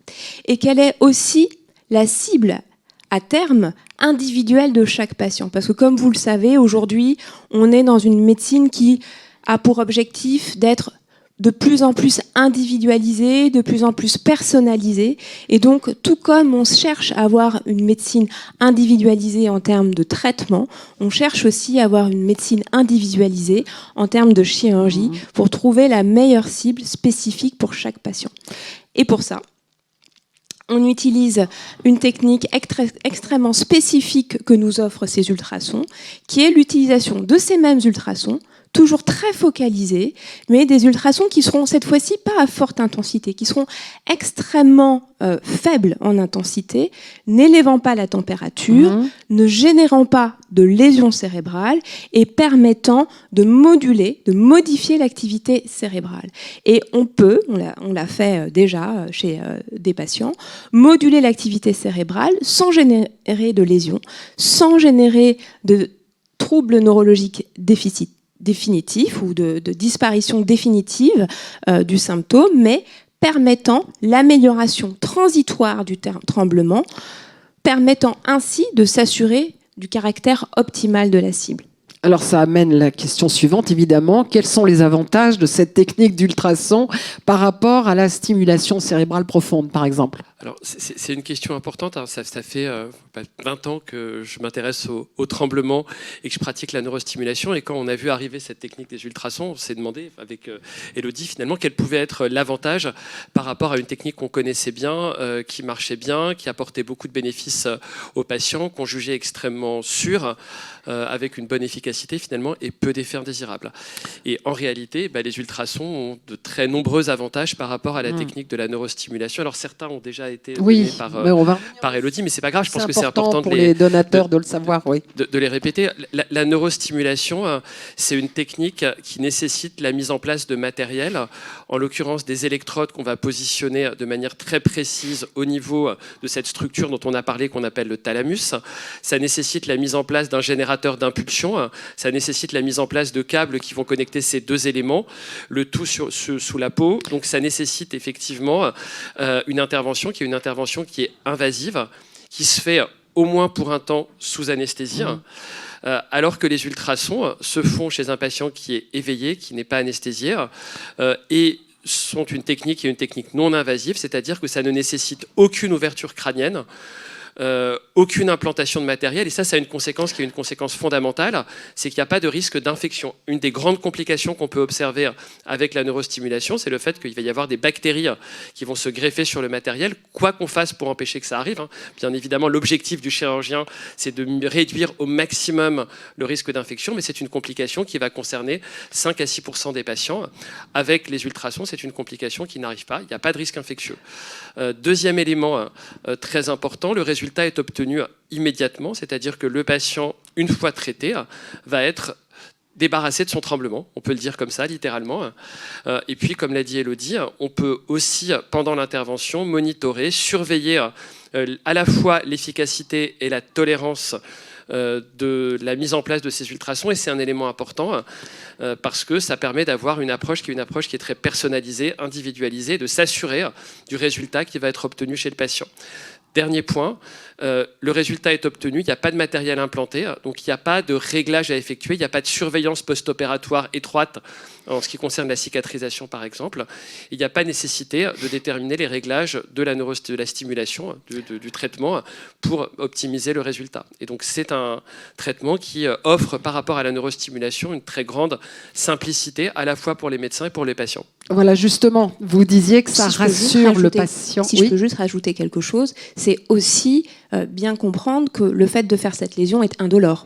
et quelle est aussi la cible à terme individuelle de chaque patient. Parce que comme vous le savez, aujourd'hui, on est dans une médecine qui a pour objectif d'être de plus en plus individualisé, de plus en plus personnalisé. Et donc, tout comme on cherche à avoir une médecine individualisée en termes de traitement, on cherche aussi à avoir une médecine individualisée en termes de chirurgie pour trouver la meilleure cible spécifique pour chaque patient. Et pour ça, on utilise une technique extrêmement spécifique que nous offrent ces ultrasons, qui est l'utilisation de ces mêmes ultrasons toujours très focalisés, mais des ultrasons qui seront cette fois-ci pas à forte intensité, qui seront extrêmement faibles en intensité, n'élevant pas la température, ne générant pas de lésions cérébrales et permettant de moduler, de modifier l'activité cérébrale. Et on l'a fait déjà chez des patients, moduler l'activité cérébrale sans générer de lésions, sans générer de troubles neurologiques définitifs ou de disparition définitive du symptôme, mais permettant l'amélioration transitoire du tremblement, permettant ainsi de s'assurer du caractère optimal de la cible. Alors ça amène la question suivante, évidemment. Quels sont les avantages de cette technique d'ultrason par rapport à la stimulation cérébrale profonde, par exemple ? Alors, c'est une question importante. Alors, ça fait 20 ans que je m'intéresse au tremblement et que je pratique la neurostimulation. Et quand on a vu arriver cette technique des ultrasons, on s'est demandé avec Élodie finalement quel pouvait être l'avantage par rapport à une technique qu'on connaissait bien, qui marchait bien, qui apportait beaucoup de bénéfices aux patients, qu'on jugeait extrêmement sûre, avec une bonne efficacité finalement et peu d'effets indésirables. Et en réalité, les ultrasons ont de très nombreux avantages par rapport à la technique de la neurostimulation. Alors certains ont déjà été donnés par Élodie, mais c'est pas grave, je pense que c'est important pour les donateurs de le savoir, de les répéter. La neurostimulation, c'est une technique qui nécessite la mise en place de matériel, en l'occurrence des électrodes qu'on va positionner de manière très précise au niveau de cette structure dont on a parlé, qu'on appelle le thalamus. Ça nécessite la mise en place d'un générateur d'impulsion, ça nécessite la mise en place de câbles qui vont connecter ces deux éléments, le tout sous la peau. Donc ça nécessite effectivement une intervention qui est une intervention qui est invasive, qui se fait au moins pour un temps sous anesthésie, alors que les ultrasons se font chez un patient qui est éveillé, qui n'est pas anesthésié, et sont une technique non invasive, c'est-à-dire que ça ne nécessite aucune ouverture crânienne, aucune implantation de matériel, et ça a une conséquence qui est une conséquence fondamentale, c'est qu'il n'y a pas de risque d'infection. Une des grandes complications qu'on peut observer avec la neurostimulation, c'est le fait qu'il va y avoir des bactéries qui vont se greffer sur le matériel, quoi qu'on fasse pour empêcher que ça arrive. Bien évidemment, l'objectif du chirurgien, c'est de réduire au maximum le risque d'infection, mais c'est une complication qui va concerner 5 à 6% des patients. Avec les ultrasons, c'est une complication qui n'arrive pas, il n'y a pas de risque infectieux. Deuxième élément très important, le résultat est obtenu immédiatement, c'est-à-dire que le patient, une fois traité, va être débarrassé de son tremblement, on peut le dire comme ça, littéralement. Et puis, comme l'a dit Élodie, on peut aussi, pendant l'intervention, monitorer, surveiller à la fois l'efficacité et la tolérance de la mise en place de ces ultrasons, et c'est un élément important parce que ça permet d'avoir une approche qui est très personnalisée, individualisée, de s'assurer du résultat qui va être obtenu chez le patient. Dernier point, le résultat est obtenu, il n'y a pas de matériel implanté, donc il n'y a pas de réglage à effectuer, il n'y a pas de surveillance post-opératoire étroite en ce qui concerne la cicatrisation par exemple. Il n'y a pas nécessité de déterminer les réglages de la stimulation, du traitement pour optimiser le résultat. Et donc c'est un traitement qui offre par rapport à la neurostimulation une très grande simplicité à la fois pour les médecins et pour les patients. Voilà, justement, vous disiez que ça rassure le patient. Si je peux juste rajouter quelque chose, c'est aussi bien comprendre que le fait de faire cette lésion est indolore.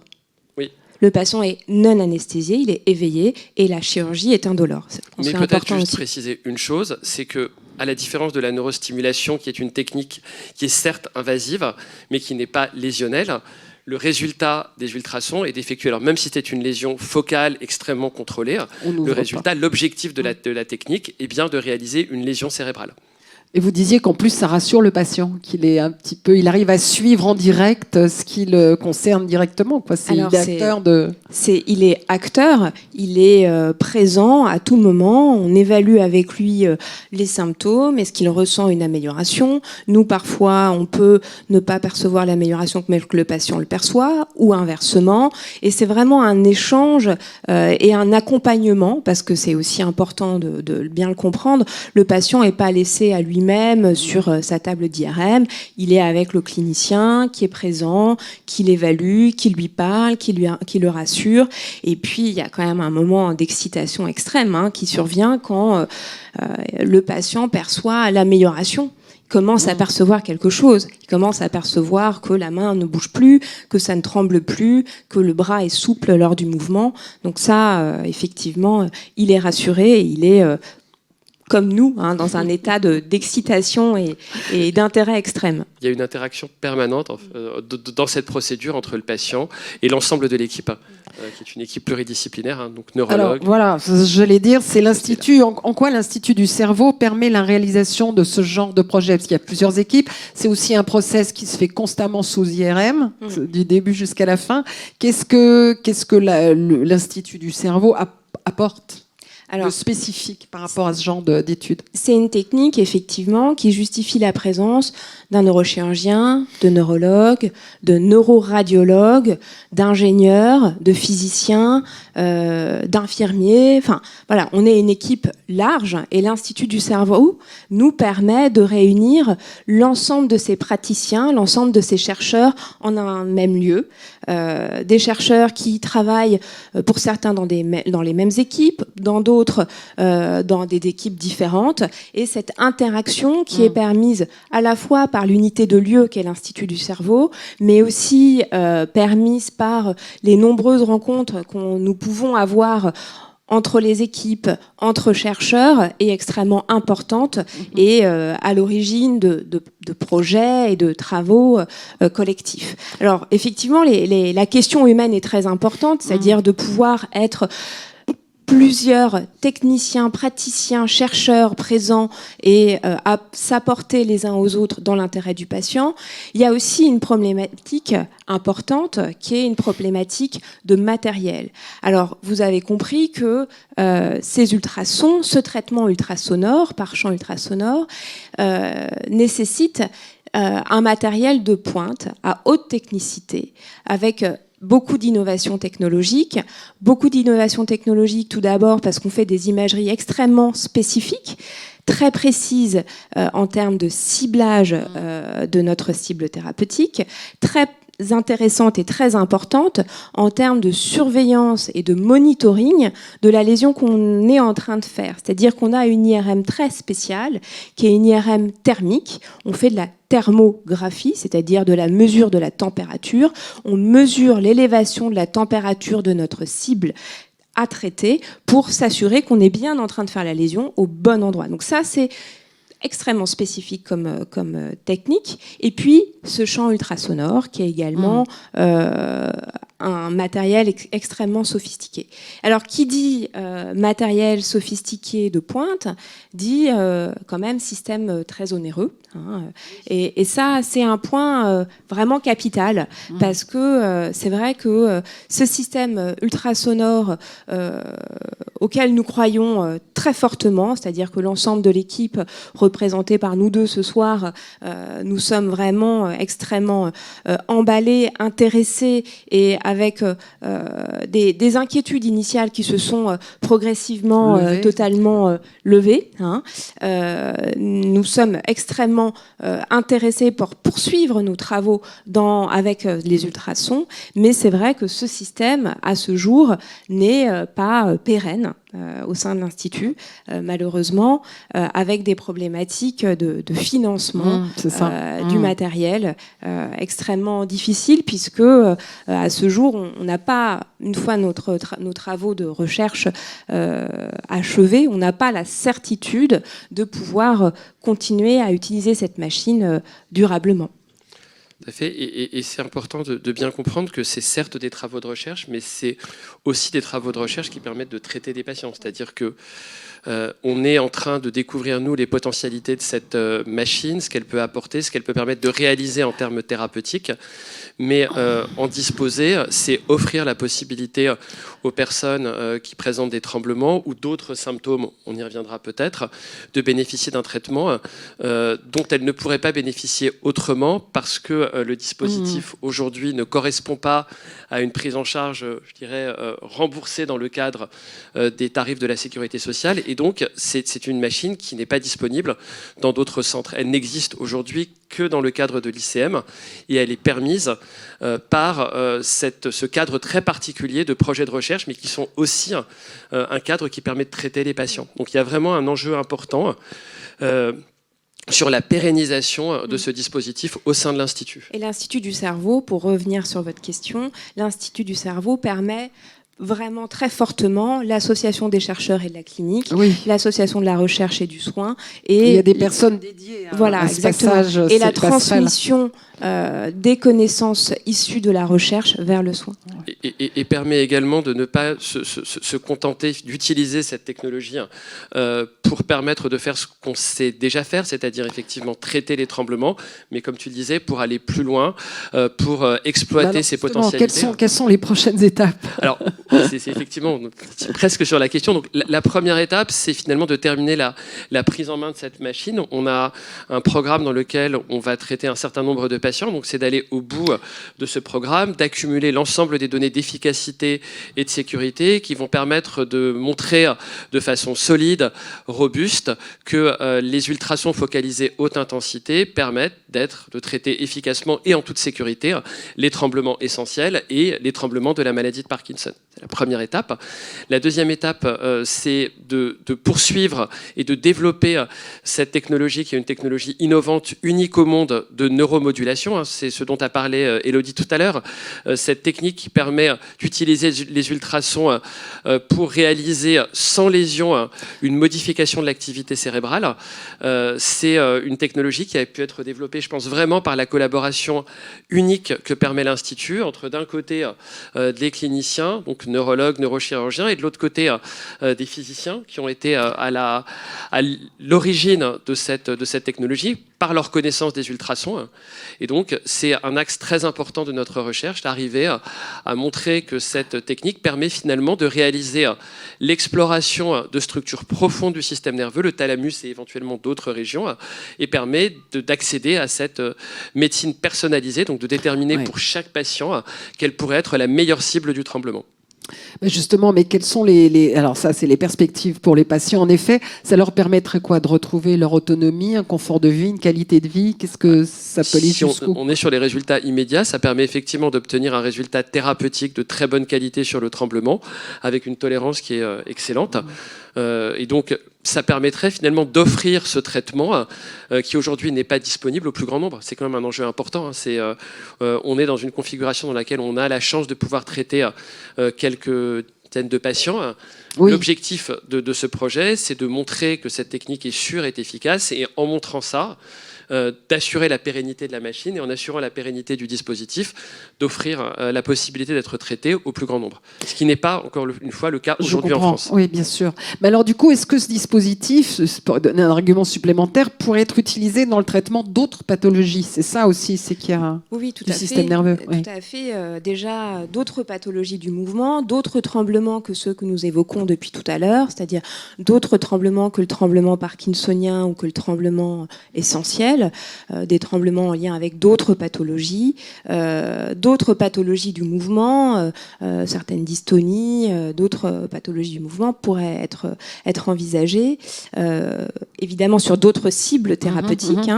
Oui. Le patient est non anesthésié, il est éveillé et la chirurgie est indolore. Mais peut-être juste préciser une chose, c'est que à la différence de la neurostimulation, qui est une technique qui est certes invasive, mais qui n'est pas lésionnelle, le résultat des ultrasons est d'effectuer, alors même si c'était une lésion focale extrêmement contrôlée, l'objectif de la technique est bien de réaliser une lésion cérébrale. Et vous disiez qu'en plus, ça rassure le patient, il arrive à suivre en direct ce qui le concerne directement, quoi. Il est acteur, il est présent à tout moment. On évalue avec lui les symptômes. Est-ce qu'il ressent une amélioration ? Nous, parfois, on peut ne pas percevoir l'amélioration mais que le patient le perçoit, ou inversement. Et c'est vraiment un échange et un accompagnement, parce que c'est aussi important de bien le comprendre. Le patient n'est pas laissé à lui-même sur sa table d'IRM, il est avec le clinicien qui est présent, qui l'évalue, qui lui parle, qui le rassure. Et puis, il y a quand même un moment d'excitation extrême qui survient quand le patient perçoit l'amélioration, commence à percevoir quelque chose. Il commence à percevoir que la main ne bouge plus, que ça ne tremble plus, que le bras est souple lors du mouvement. Donc ça, effectivement, il est rassuré, il est comme nous, dans un état d'excitation et d'intérêt extrême. Il y a une interaction permanente dans cette procédure entre le patient et l'ensemble de l'équipe, qui est une équipe pluridisciplinaire, donc neurologue. Alors voilà, je l'ai dire, c'est l'Institut. En quoi l'Institut du cerveau permet la réalisation de ce genre de projet? Parce qu'il y a plusieurs équipes. C'est aussi un process qui se fait constamment sous IRM, du début jusqu'à la fin. Qu'est-ce que l'Institut du cerveau apporte de spécifique par rapport à ce genre d'études? C'est une technique, effectivement, qui justifie la présence d'un neurochirurgien, de neurologues, de neuroradiologues, d'ingénieurs, de physiciens, d'infirmiers. Enfin, voilà, on est une équipe large et l'Institut du cerveau nous permet de réunir l'ensemble de ces praticiens, l'ensemble de ces chercheurs en un même lieu. Des chercheurs qui travaillent pour certains dans les mêmes équipes, dans d'autres dans des équipes différentes, et cette interaction qui est permise à la fois par l'unité de lieu qu'est l'Institut du cerveau, mais aussi permise par les nombreuses rencontres que nous pouvons avoir entre les équipes, entre chercheurs, est extrêmement importante et à l'origine de projets et de travaux collectifs. Alors effectivement, la question humaine est très importante, c'est-à-dire de pouvoir être plusieurs techniciens, praticiens, chercheurs présents et à s'apporter les uns aux autres dans l'intérêt du patient. Il y a aussi une problématique importante qui est une problématique de matériel. Alors, vous avez compris que ces ultrasons, ce traitement ultrasonore, par champ ultrasonore, nécessite un matériel de pointe à haute technicité avec beaucoup d'innovations technologiques. Beaucoup d'innovations technologiques, tout d'abord parce qu'on fait des imageries extrêmement spécifiques, très précises en termes de ciblage de notre cible thérapeutique, très intéressante et très importante en termes de surveillance et de monitoring de la lésion qu'on est en train de faire. C'est-à-dire qu'on a une IRM très spéciale, qui est une IRM thermique. On fait de la thermographie, c'est-à-dire de la mesure de la température. On mesure l'élévation de la température de notre cible à traiter pour s'assurer qu'on est bien en train de faire la lésion au bon endroit. Donc ça, c'est extrêmement spécifique comme technique. Et puis, ce champ ultrasonore, qui est également un matériel extrêmement sophistiqué. Alors, qui dit matériel sophistiqué de pointe, dit quand même système très onéreux. Et ça, c'est un point vraiment capital, parce que c'est vrai que ce système ultrasonore auquel nous croyons très fortement, c'est-à-dire que l'ensemble de l'équipe représentée par nous deux ce soir, nous sommes vraiment extrêmement emballés, intéressés et avec des inquiétudes initiales qui se sont progressivement totalement levées. Nous sommes extrêmement intéressés pour poursuivre nos travaux avec les ultrasons, mais c'est vrai que ce système, à ce jour, n'est pas pérenne au sein de l'Institut, malheureusement, avec des problématiques de financement du matériel extrêmement difficiles, puisque à ce jour, on n'a pas, une fois nos travaux de recherche achevés, on n'a pas la certitude de pouvoir continuer à utiliser cette machine durablement. Tout à fait, et c'est important de bien comprendre que c'est certes des travaux de recherche, mais c'est aussi des travaux de recherche qui permettent de traiter des patients. C'est-à-dire que on est en train de découvrir, nous, les potentialités de cette machine, ce qu'elle peut apporter, ce qu'elle peut permettre de réaliser en termes thérapeutiques. Mais en disposer, c'est offrir la possibilité aux personnes qui présentent des tremblements ou d'autres symptômes, on y reviendra peut-être, de bénéficier d'un traitement dont elles ne pourraient pas bénéficier autrement, parce que le dispositif aujourd'hui ne correspond pas à une prise en charge, je dirais, remboursée dans le cadre des tarifs de la sécurité sociale. Et donc, c'est une machine qui n'est pas disponible dans d'autres centres. Elle n'existe aujourd'hui que dans le cadre de l'ICM, et elle est permise par ce cadre très particulier de projets de recherche, mais qui sont aussi un cadre qui permet de traiter les patients. Donc il y a vraiment un enjeu important. sur la pérennisation de ce dispositif au sein de l'Institut. Et l'Institut du cerveau, pour revenir sur votre question, l'Institut du cerveau permet vraiment très fortement l'association des chercheurs et de la clinique, l'association de la recherche et du soin. Et il y a des personnes dédiées à ce passage. Et la transmission des connaissances issues de la recherche vers le soin. Et permet également de ne pas se contenter d'utiliser cette technologie pour permettre de faire ce qu'on sait déjà faire, c'est-à-dire effectivement traiter les tremblements, mais comme tu le disais, pour aller plus loin, pour exploiter ces potentialités. Quelles sont les prochaines étapes? Alors, c'est effectivement presque sur la question. Donc, la première étape, c'est finalement de terminer la prise en main de cette machine. On a un programme dans lequel on va traiter un certain nombre de patients. Donc, c'est d'aller au bout de ce programme, d'accumuler l'ensemble des données d'efficacité et de sécurité qui vont permettre de montrer de façon solide, robuste, que les ultrasons focalisés haute intensité permettent de traiter efficacement et en toute sécurité les tremblements essentiels et les tremblements de la maladie de Parkinson. C'est la première étape. La deuxième étape, c'est de poursuivre et de développer cette technologie qui est une technologie innovante, unique au monde de neuromodulation. C'est ce dont a parlé Élodie tout à l'heure. Cette technique qui permet d'utiliser les ultrasons pour réaliser sans lésion une modification de l'activité cérébrale. C'est une technologie qui a pu être développée, je pense, vraiment par la collaboration unique que permet l'Institut entre d'un côté des cliniciens, donc neurologues, neurochirurgiens, et de l'autre côté des physiciens qui ont été à l'origine de cette technologie par leur connaissance des ultrasons. Et donc, c'est un axe très important de notre recherche, d'arriver à montrer que cette technique permet finalement de réaliser l'exploration de structures profondes du système nerveux, le thalamus et éventuellement d'autres régions, et permet d'accéder à cette médecine personnalisée, donc de déterminer pour chaque patient quelle pourrait être la meilleure cible du tremblement. Justement, mais quelles sont alors ça, c'est les perspectives pour les patients. En effet, ça leur permettrait quoi? De retrouver leur autonomie, un confort de vie, une qualité de vie? Qu'est-ce que ça peut aller jusqu'où? On est sur les résultats immédiats, ça permet effectivement d'obtenir un résultat thérapeutique de très bonne qualité sur le tremblement, avec une tolérance qui est excellente. Et donc, ça permettrait finalement d'offrir ce traitement qui aujourd'hui n'est pas disponible au plus grand nombre. C'est quand même un enjeu important. On est dans une configuration dans laquelle on a la chance de pouvoir traiter quelques dizaines de patients. L'objectif de ce projet, c'est de montrer que cette technique est sûre et efficace, et en montrant ça, d'assurer la pérennité de la machine, et en assurant la pérennité du dispositif, d'offrir la possibilité d'être traité au plus grand nombre. Ce qui n'est pas, encore une fois, le cas aujourd'hui en France. Oui, bien sûr. Mais alors du coup, est-ce que ce dispositif, pour donner un argument supplémentaire, pourrait être utilisé dans le traitement d'autres pathologies? C'est ça aussi, c'est qu'il y a du système nerveux. Tout à fait. Déjà, d'autres pathologies du mouvement, d'autres tremblements que ceux que nous évoquons depuis tout à l'heure, c'est-à-dire d'autres tremblements que le tremblement parkinsonien ou que le tremblement essentiel, des tremblements en lien avec d'autres pathologies du mouvement, certaines dystonies, d'autres pathologies du mouvement pourraient être envisagées, évidemment sur d'autres cibles thérapeutiques,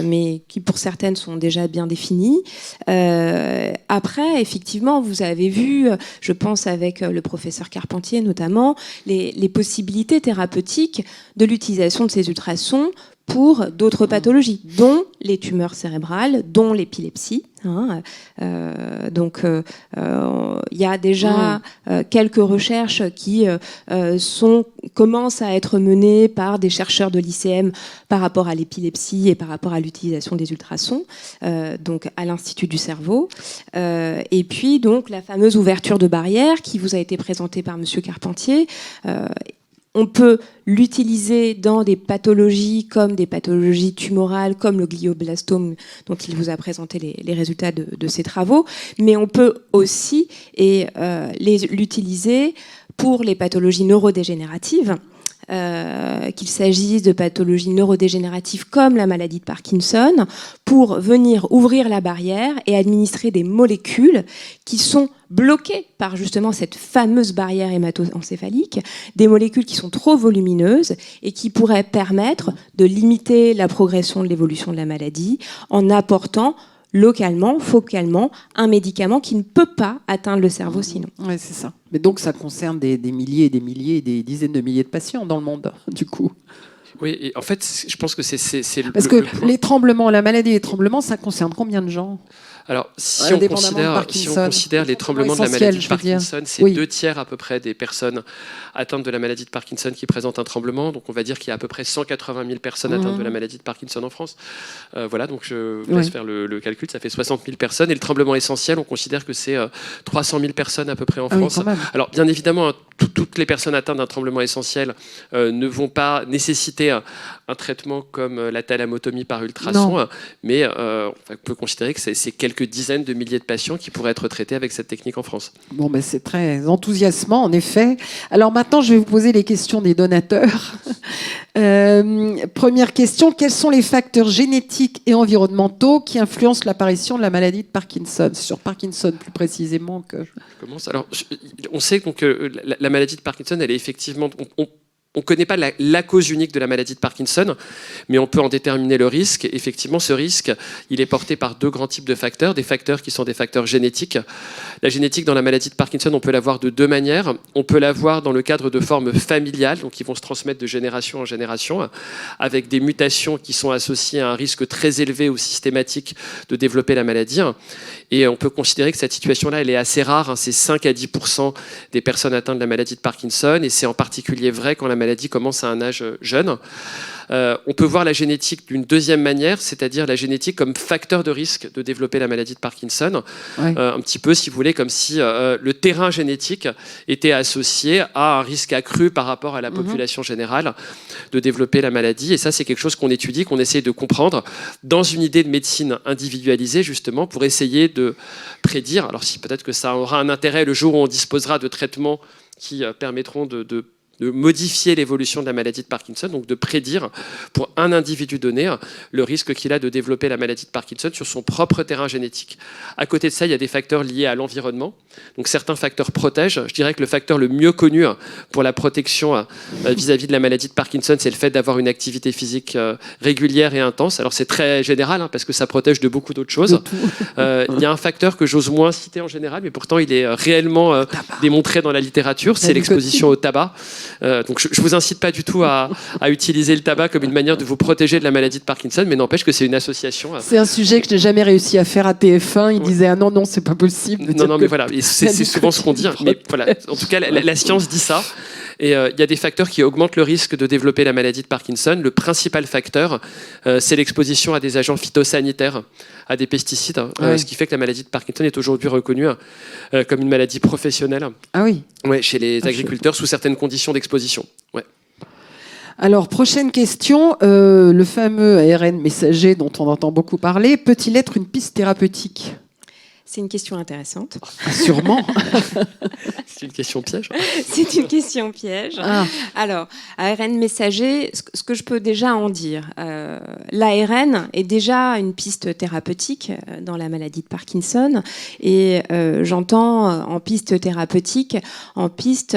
mais qui pour certaines sont déjà bien définies. Après, effectivement, vous avez vu, je pense avec le professeur Carpentier notamment, les possibilités thérapeutiques de l'utilisation de ces ultrasons pour d'autres pathologies, dont les tumeurs cérébrales, dont l'épilepsie. Donc, il y a déjà quelques recherches qui commencent à être menées par des chercheurs de l'ICM par rapport à l'épilepsie et par rapport à l'utilisation des ultrasons, donc à l'Institut du cerveau. Et puis, donc, la fameuse ouverture de barrière qui vous a été présentée par Monsieur Carpentier. On peut l'utiliser dans des pathologies comme des pathologies tumorales, comme le glioblastome dont il vous a présenté les résultats de ses travaux, mais on peut aussi l'utiliser pour les pathologies neurodégénératives, qu'il s'agisse de pathologies neurodégénératives comme la maladie de Parkinson, pour venir ouvrir la barrière et administrer des molécules qui sont bloquées par justement cette fameuse barrière hémato-encéphalique, des molécules qui sont trop volumineuses et qui pourraient permettre de limiter la progression de l'évolution de la maladie en apportant localement, focalement, un médicament qui ne peut pas atteindre le cerveau sinon. Oui, c'est ça. Mais donc ça concerne des milliers et des milliers et des dizaines de milliers de patients dans le monde, du coup. Oui, et en fait, je pense que c'est Parce que les tremblements, la maladie des tremblements, ça concerne combien de gens ? Alors, si on considère les tremblements de la maladie de Parkinson, c'est 2 tiers à peu près des personnes atteintes de la maladie de Parkinson qui présentent un tremblement. Donc, on va dire qu'il y a à peu près 180 000 personnes atteintes de la maladie de Parkinson en France. Voilà, donc je vous laisse faire le calcul. Ça fait 60 000 personnes. Et le tremblement essentiel, on considère que c'est 300 000 personnes à peu près en France. Oui, alors, bien évidemment, toutes les personnes atteintes d'un tremblement essentiel ne vont pas nécessiter un traitement comme la thalamotomie par ultrason, mais on peut considérer que c'est quelques dizaines de milliers de patients qui pourraient être traités avec cette technique en France. Bon, ben c'est très enthousiasmant, en effet. Alors maintenant, je vais vous poser les questions des donateurs. Première question, quels sont les facteurs génétiques et environnementaux qui influencent l'apparition de la maladie de Parkinson ? Sur Parkinson, plus précisément que... Je commence. Alors, on sait que la maladie de Parkinson, elle est effectivement... On ne connaît pas la cause unique de la maladie de Parkinson, mais on peut en déterminer le risque. Effectivement, ce risque, il est porté par 2 grands types de facteurs. Des facteurs qui sont des facteurs génétiques. La génétique dans la maladie de Parkinson, on peut l'avoir de 2 manières. On peut l'avoir dans le cadre de formes familiales, donc qui vont se transmettre de génération en génération, avec des mutations qui sont associées à un risque très élevé ou systématique de développer la maladie. Et on peut considérer que cette situation-là, elle est assez rare. C'est 5 à 10% des personnes atteintes de la maladie de Parkinson, et c'est en particulier vrai quand la maladie commence à un âge jeune. On peut voir la génétique d'une deuxième manière, c'est-à-dire la génétique comme facteur de risque de développer la maladie de Parkinson. Un petit peu, si vous voulez, comme si le terrain génétique était associé à un risque accru par rapport à la population générale de développer la maladie. Et ça, c'est quelque chose qu'on étudie, qu'on essaie de comprendre dans une idée de médecine individualisée, justement, pour essayer de prédire. Alors, si peut-être que ça aura un intérêt le jour où on disposera de traitements qui permettront de modifier l'évolution de la maladie de Parkinson, donc de prédire pour un individu donné le risque qu'il a de développer la maladie de Parkinson sur son propre terrain génétique. À côté de ça, il y a des facteurs liés à l'environnement. Donc certains facteurs protègent. Je dirais que le facteur le mieux connu pour la protection vis-à-vis de la maladie de Parkinson, c'est le fait d'avoir une activité physique régulière et intense. Alors c'est très général parce que ça protège de beaucoup d'autres choses. Il y a un facteur que j'ose moins citer en général, mais pourtant il est réellement démontré dans la littérature, c'est l'exposition au tabac. Donc je ne vous incite pas du tout à utiliser le tabac comme une manière de vous protéger de la maladie de Parkinson, mais n'empêche que c'est une association. C'est un sujet que je n'ai jamais réussi à faire à TF1. Ils disaient ah non, c'est pas possible. Non, mais voilà, c'est souvent ce qu'on dit. Mais voilà, en tout cas, la science dit ça. Et il y a des facteurs qui augmentent le risque de développer la maladie de Parkinson. Le principal facteur, c'est l'exposition à des agents phytosanitaires, à des pesticides, ce qui fait que la maladie de Parkinson est aujourd'hui reconnue comme une maladie professionnelle. Ah oui. Ouais, chez les agriculteurs sous certaines conditions d'exposition. Ouais. Alors, prochaine question. Le fameux ARN messager dont on entend beaucoup parler, peut-il être une piste thérapeutique ? C'est une question intéressante. Sûrement. C'est une question piège. C'est une question piège. Alors, ARN messager, ce que je peux déjà en dire, l'ARN est déjà une piste thérapeutique dans la maladie de Parkinson. Et j'entends en piste thérapeutique, en piste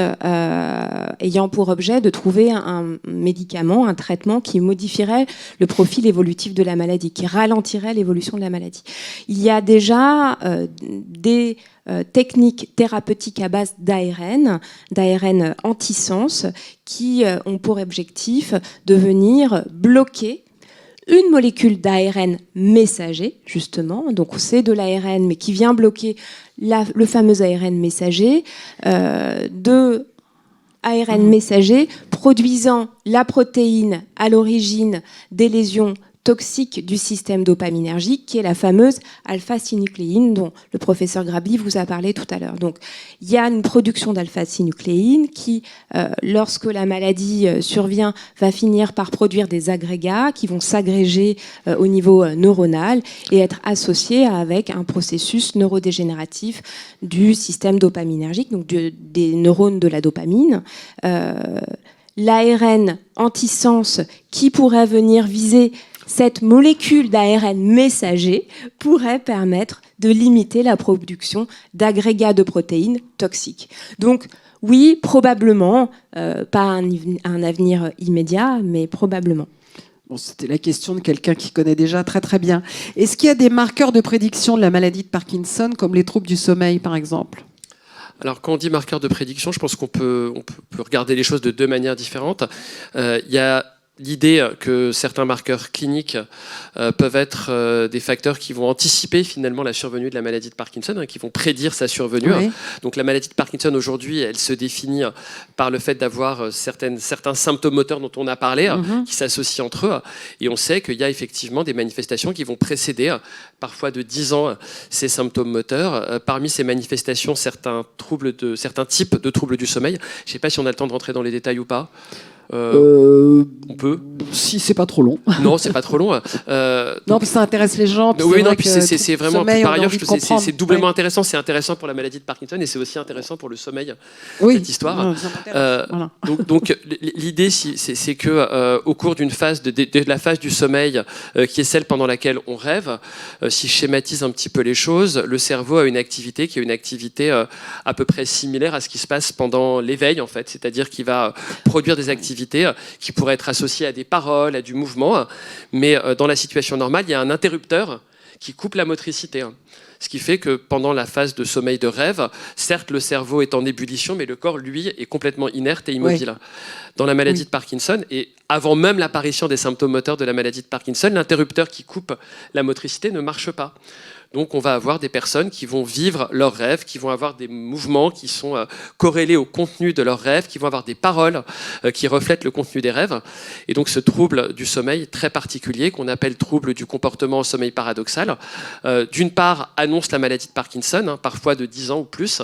ayant pour objet de trouver un médicament, un traitement qui modifierait le profil évolutif de la maladie, qui ralentirait l'évolution de la maladie. Il y a déjà des techniques thérapeutiques à base d'ARN antisens, qui ont pour objectif de venir bloquer une molécule d'ARN messager, justement. Donc c'est de l'ARN, mais qui vient bloquer le fameux ARN messager, de ARN messager produisant la protéine à l'origine des lésions toxique du système dopaminergique, qui est la fameuse alpha-synucléine dont le professeur Grabli vous a parlé tout à l'heure. Donc, il y a une production d'alpha-synucléine qui, lorsque la maladie survient, va finir par produire des agrégats qui vont s'agréger au niveau neuronal et être associés avec un processus neurodégénératif du système dopaminergique, donc des neurones de la dopamine. L'ARN antisens qui pourrait venir viser cette molécule d'ARN messager pourrait permettre de limiter la production d'agrégats de protéines toxiques. Donc oui, probablement, pas un avenir immédiat, mais probablement. Bon, c'était la question de quelqu'un qui connaît déjà très très bien. Est-ce qu'il y a des marqueurs de prédiction de la maladie de Parkinson, comme les troubles du sommeil par exemple ? Alors, quand on dit marqueur de prédiction, je pense qu'on peut regarder les choses de 2 manières différentes. Il y a l'idée que certains marqueurs cliniques peuvent être des facteurs qui vont anticiper finalement la survenue de la maladie de Parkinson, qui vont prédire sa survenue. Oui. Donc la maladie de Parkinson aujourd'hui, elle se définit par le fait d'avoir certains symptômes moteurs dont on a parlé, qui s'associent entre eux. Et on sait qu'il y a effectivement des manifestations qui vont précéder, parfois de 10 ans, ces symptômes moteurs. Parmi ces manifestations, certains types de troubles du sommeil. Je ne sais pas si on a le temps de rentrer dans les détails ou pas. On peut. Si c'est pas trop long. Non, c'est pas trop long. Non, parce que ça intéresse les gens. Oui, non, puis c'est vraiment. Par ailleurs, c'est doublement intéressant. C'est intéressant pour la maladie de Parkinson et c'est aussi intéressant pour le sommeil. Oui. Cette histoire. Voilà. Donc l'idée, c'est que au cours d'une phase de la phase du sommeil, qui est celle pendant laquelle on rêve, si je schématise un petit peu les choses, le cerveau a une activité qui est une activité à peu près similaire à ce qui se passe pendant l'éveil, en fait. C'est-à-dire qu'il va produire des activités qui pourraient être associées à des paroles, à du mouvement, mais dans la situation normale, il y a un interrupteur qui coupe la motricité. Ce qui fait que pendant la phase de sommeil de rêve, certes, le cerveau est en ébullition, mais le corps, lui, est complètement inerte et immobile. Oui. Dans la maladie de Parkinson, et avant même l'apparition des symptômes moteurs de la maladie de Parkinson, l'interrupteur qui coupe la motricité ne marche pas. Donc on va avoir des personnes qui vont vivre leurs rêves, qui vont avoir des mouvements qui sont corrélés au contenu de leurs rêves, qui vont avoir des paroles qui reflètent le contenu des rêves. Et donc ce trouble du sommeil très particulier, qu'on appelle trouble du comportement au sommeil paradoxal, d'une part annonce la maladie de Parkinson, parfois de 10 ans ou plus,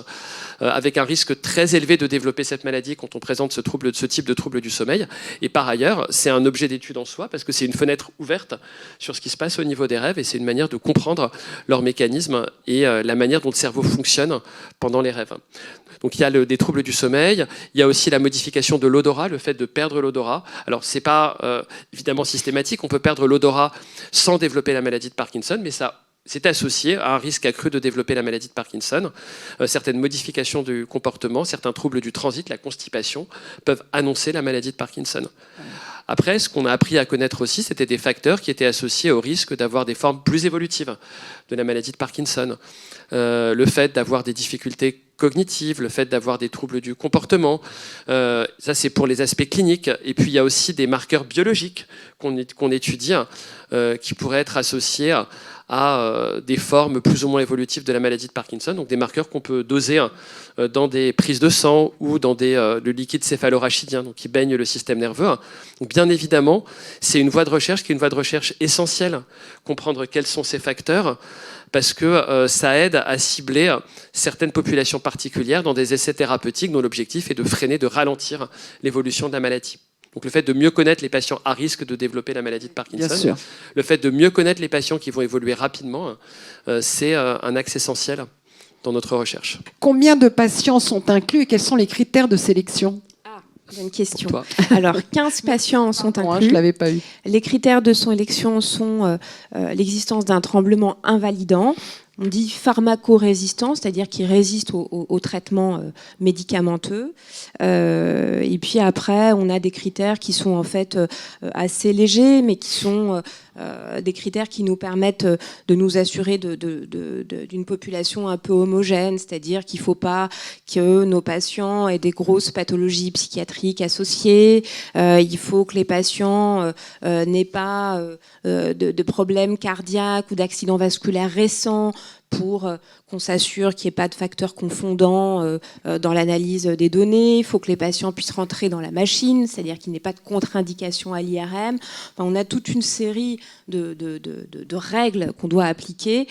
avec un risque très élevé de développer cette maladie quand on présente ce type de trouble du sommeil. Et par ailleurs, c'est un objet d'étude en soi, parce que c'est une fenêtre ouverte sur ce qui se passe au niveau des rêves, et c'est une manière de comprendre leur mécanisme et la manière dont le cerveau fonctionne pendant les rêves. Donc il y a des troubles du sommeil, il y a aussi la modification de l'odorat, le fait de perdre l'odorat. Alors c'est pas évidemment systématique, on peut perdre l'odorat sans développer la maladie de Parkinson, mais c'est associé à un risque accru de développer la maladie de Parkinson. Certaines modifications du comportement, certains troubles du transit, la constipation, peuvent annoncer la maladie de Parkinson. Après, ce qu'on a appris à connaître aussi, c'était des facteurs qui étaient associés au risque d'avoir des formes plus évolutives de la maladie de Parkinson. Le fait d'avoir des difficultés cognitives, le fait d'avoir des troubles du comportement, ça c'est pour les aspects cliniques. Et puis il y a aussi des marqueurs biologiques qu'on étudie, qui pourraient être associés à des formes plus ou moins évolutives de la maladie de Parkinson, donc des marqueurs qu'on peut doser dans des prises de sang ou dans le liquide céphalorachidien, donc qui baigne le système nerveux. Donc bien évidemment, c'est une voie de recherche qui est une voie de recherche essentielle, comprendre quels sont ces facteurs, parce que ça aide à cibler certaines populations particulières dans des essais thérapeutiques dont l'objectif est de freiner, de ralentir l'évolution de la maladie. Donc le fait de mieux connaître les patients à risque de développer la maladie de Parkinson, le fait de mieux connaître les patients qui vont évoluer rapidement, c'est un axe essentiel dans notre recherche. Combien de patients sont inclus et quels sont les critères de sélection ? Bonne question. Alors, 15 patients sont inclus. Je l'avais pas eu. Les critères de sélection sont l'existence d'un tremblement invalidant. On dit pharmacorésistant, c'est-à-dire qui résiste au traitement médicamenteux. Et puis après, on a des critères qui sont en fait assez légers, mais qui sont des critères qui nous permettent de nous assurer d'une population un peu homogène, c'est-à-dire qu'il ne faut pas que nos patients aient des grosses pathologies psychiatriques associées, il faut que les patients n'aient pas de problèmes cardiaques ou d'accidents vasculaires récents, pour qu'on s'assure qu'il n'y ait pas de facteurs confondants dans l'analyse des données. Il faut que les patients puissent rentrer dans la machine, c'est-à-dire qu'il n'y ait pas de contre-indication à l'IRM. Enfin, on a toute une série de règles qu'on doit appliquer.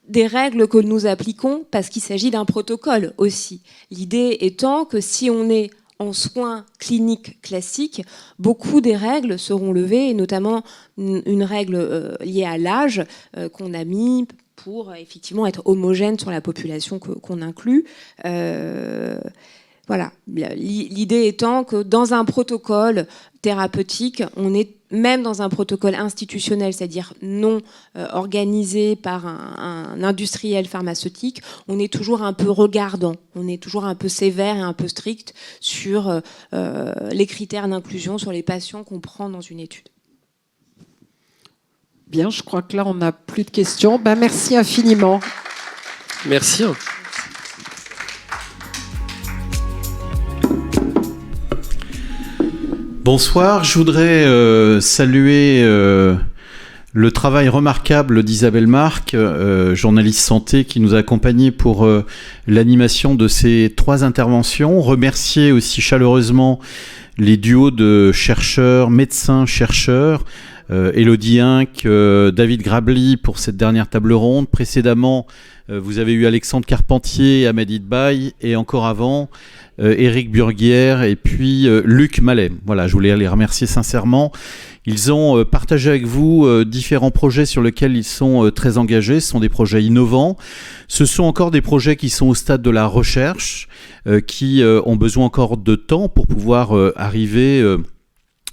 Des règles que nous appliquons parce qu'il s'agit d'un protocole aussi. L'idée étant que si on est en soins cliniques classiques, beaucoup des règles seront levées, et notamment une règle liée à l'âge qu'on a mis pour effectivement être homogène sur la population qu'on inclut. Voilà. L'idée étant que dans un protocole thérapeutique, on est même dans un protocole institutionnel, c'est-à-dire non organisé par un industriel pharmaceutique, on est toujours un peu regardant, on est toujours un peu sévère et un peu strict sur les critères d'inclusion sur les patients qu'on prend dans une étude. Bien, je crois que là, on n'a plus de questions. Merci infiniment. Merci. Bonsoir, je voudrais saluer le travail remarquable d'Isabelle Marc, journaliste santé qui nous a accompagnés pour l'animation de ces 3 interventions. Remercier aussi chaleureusement les duos de chercheurs, médecins-chercheurs, Élodie Inck, David Grabli pour cette dernière table ronde. Précédemment, vous avez eu Alexandre Carpentier, Ahmed Idbaï, et encore avant, Éric Burguière et puis Luc Mallet. Voilà, je voulais les remercier sincèrement. Ils ont partagé avec vous différents projets sur lesquels ils sont très engagés. Ce sont des projets innovants. Ce sont encore des projets qui sont au stade de la recherche, qui ont besoin encore de temps pour pouvoir arriver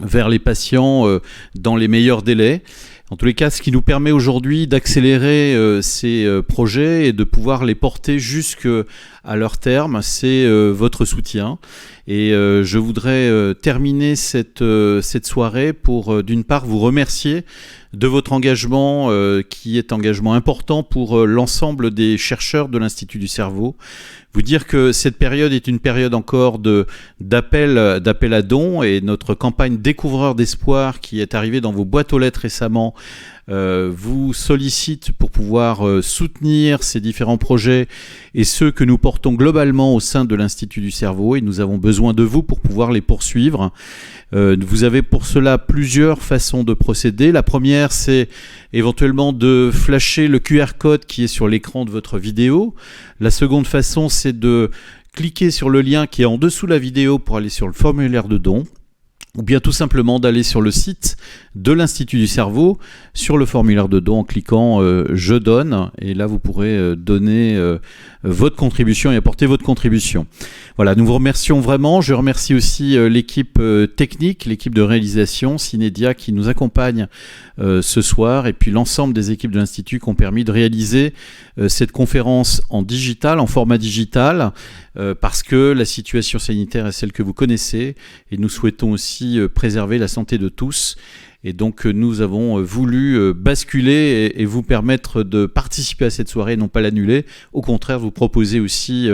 vers les patients dans les meilleurs délais. En tous les cas, ce qui nous permet aujourd'hui d'accélérer ces projets et de pouvoir les porter jusqu'à leur terme, c'est votre soutien. Et je voudrais terminer cette soirée pour, d'une part, vous remercier de votre engagement qui est engagement important pour l'ensemble des chercheurs de l'Institut du cerveau. Vous dire que cette période est une période encore d'appel à dons, et notre campagne Découvreurs d'espoir qui est arrivée dans vos boîtes aux lettres récemment vous sollicite pour pouvoir soutenir ces différents projets et ceux que nous portons globalement au sein de l'Institut du cerveau, et nous avons besoin de vous pour pouvoir les poursuivre. Vous avez pour cela plusieurs façons de procéder. La première, c'est éventuellement de flasher le QR code qui est sur l'écran de votre vidéo. La seconde façon, c'est de cliquer sur le lien qui est en dessous de la vidéo pour aller sur le formulaire de don, ou bien tout simplement d'aller sur le site de l'Institut du cerveau, sur le formulaire de don en cliquant « Je donne », et là vous pourrez donner votre contribution et apporter votre contribution. Voilà, nous vous remercions vraiment. Je remercie aussi l'équipe technique, l'équipe de réalisation, Cinédia, qui nous accompagne ce soir, et puis l'ensemble des équipes de l'Institut qui ont permis de réaliser cette conférence en digital, en format digital, parce que la situation sanitaire est celle que vous connaissez, et nous souhaitons aussi préserver la santé de tous. Et donc nous avons voulu basculer et vous permettre de participer à cette soirée, non pas l'annuler. Au contraire, vous proposer aussi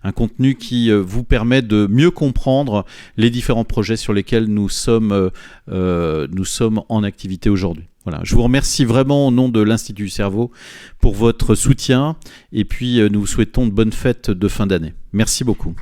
un contenu qui vous permet de mieux comprendre les différents projets sur lesquels nous sommes en activité aujourd'hui. Voilà, je vous remercie vraiment au nom de l'Institut du cerveau pour votre soutien, et puis nous vous souhaitons de bonnes fêtes de fin d'année. Merci beaucoup.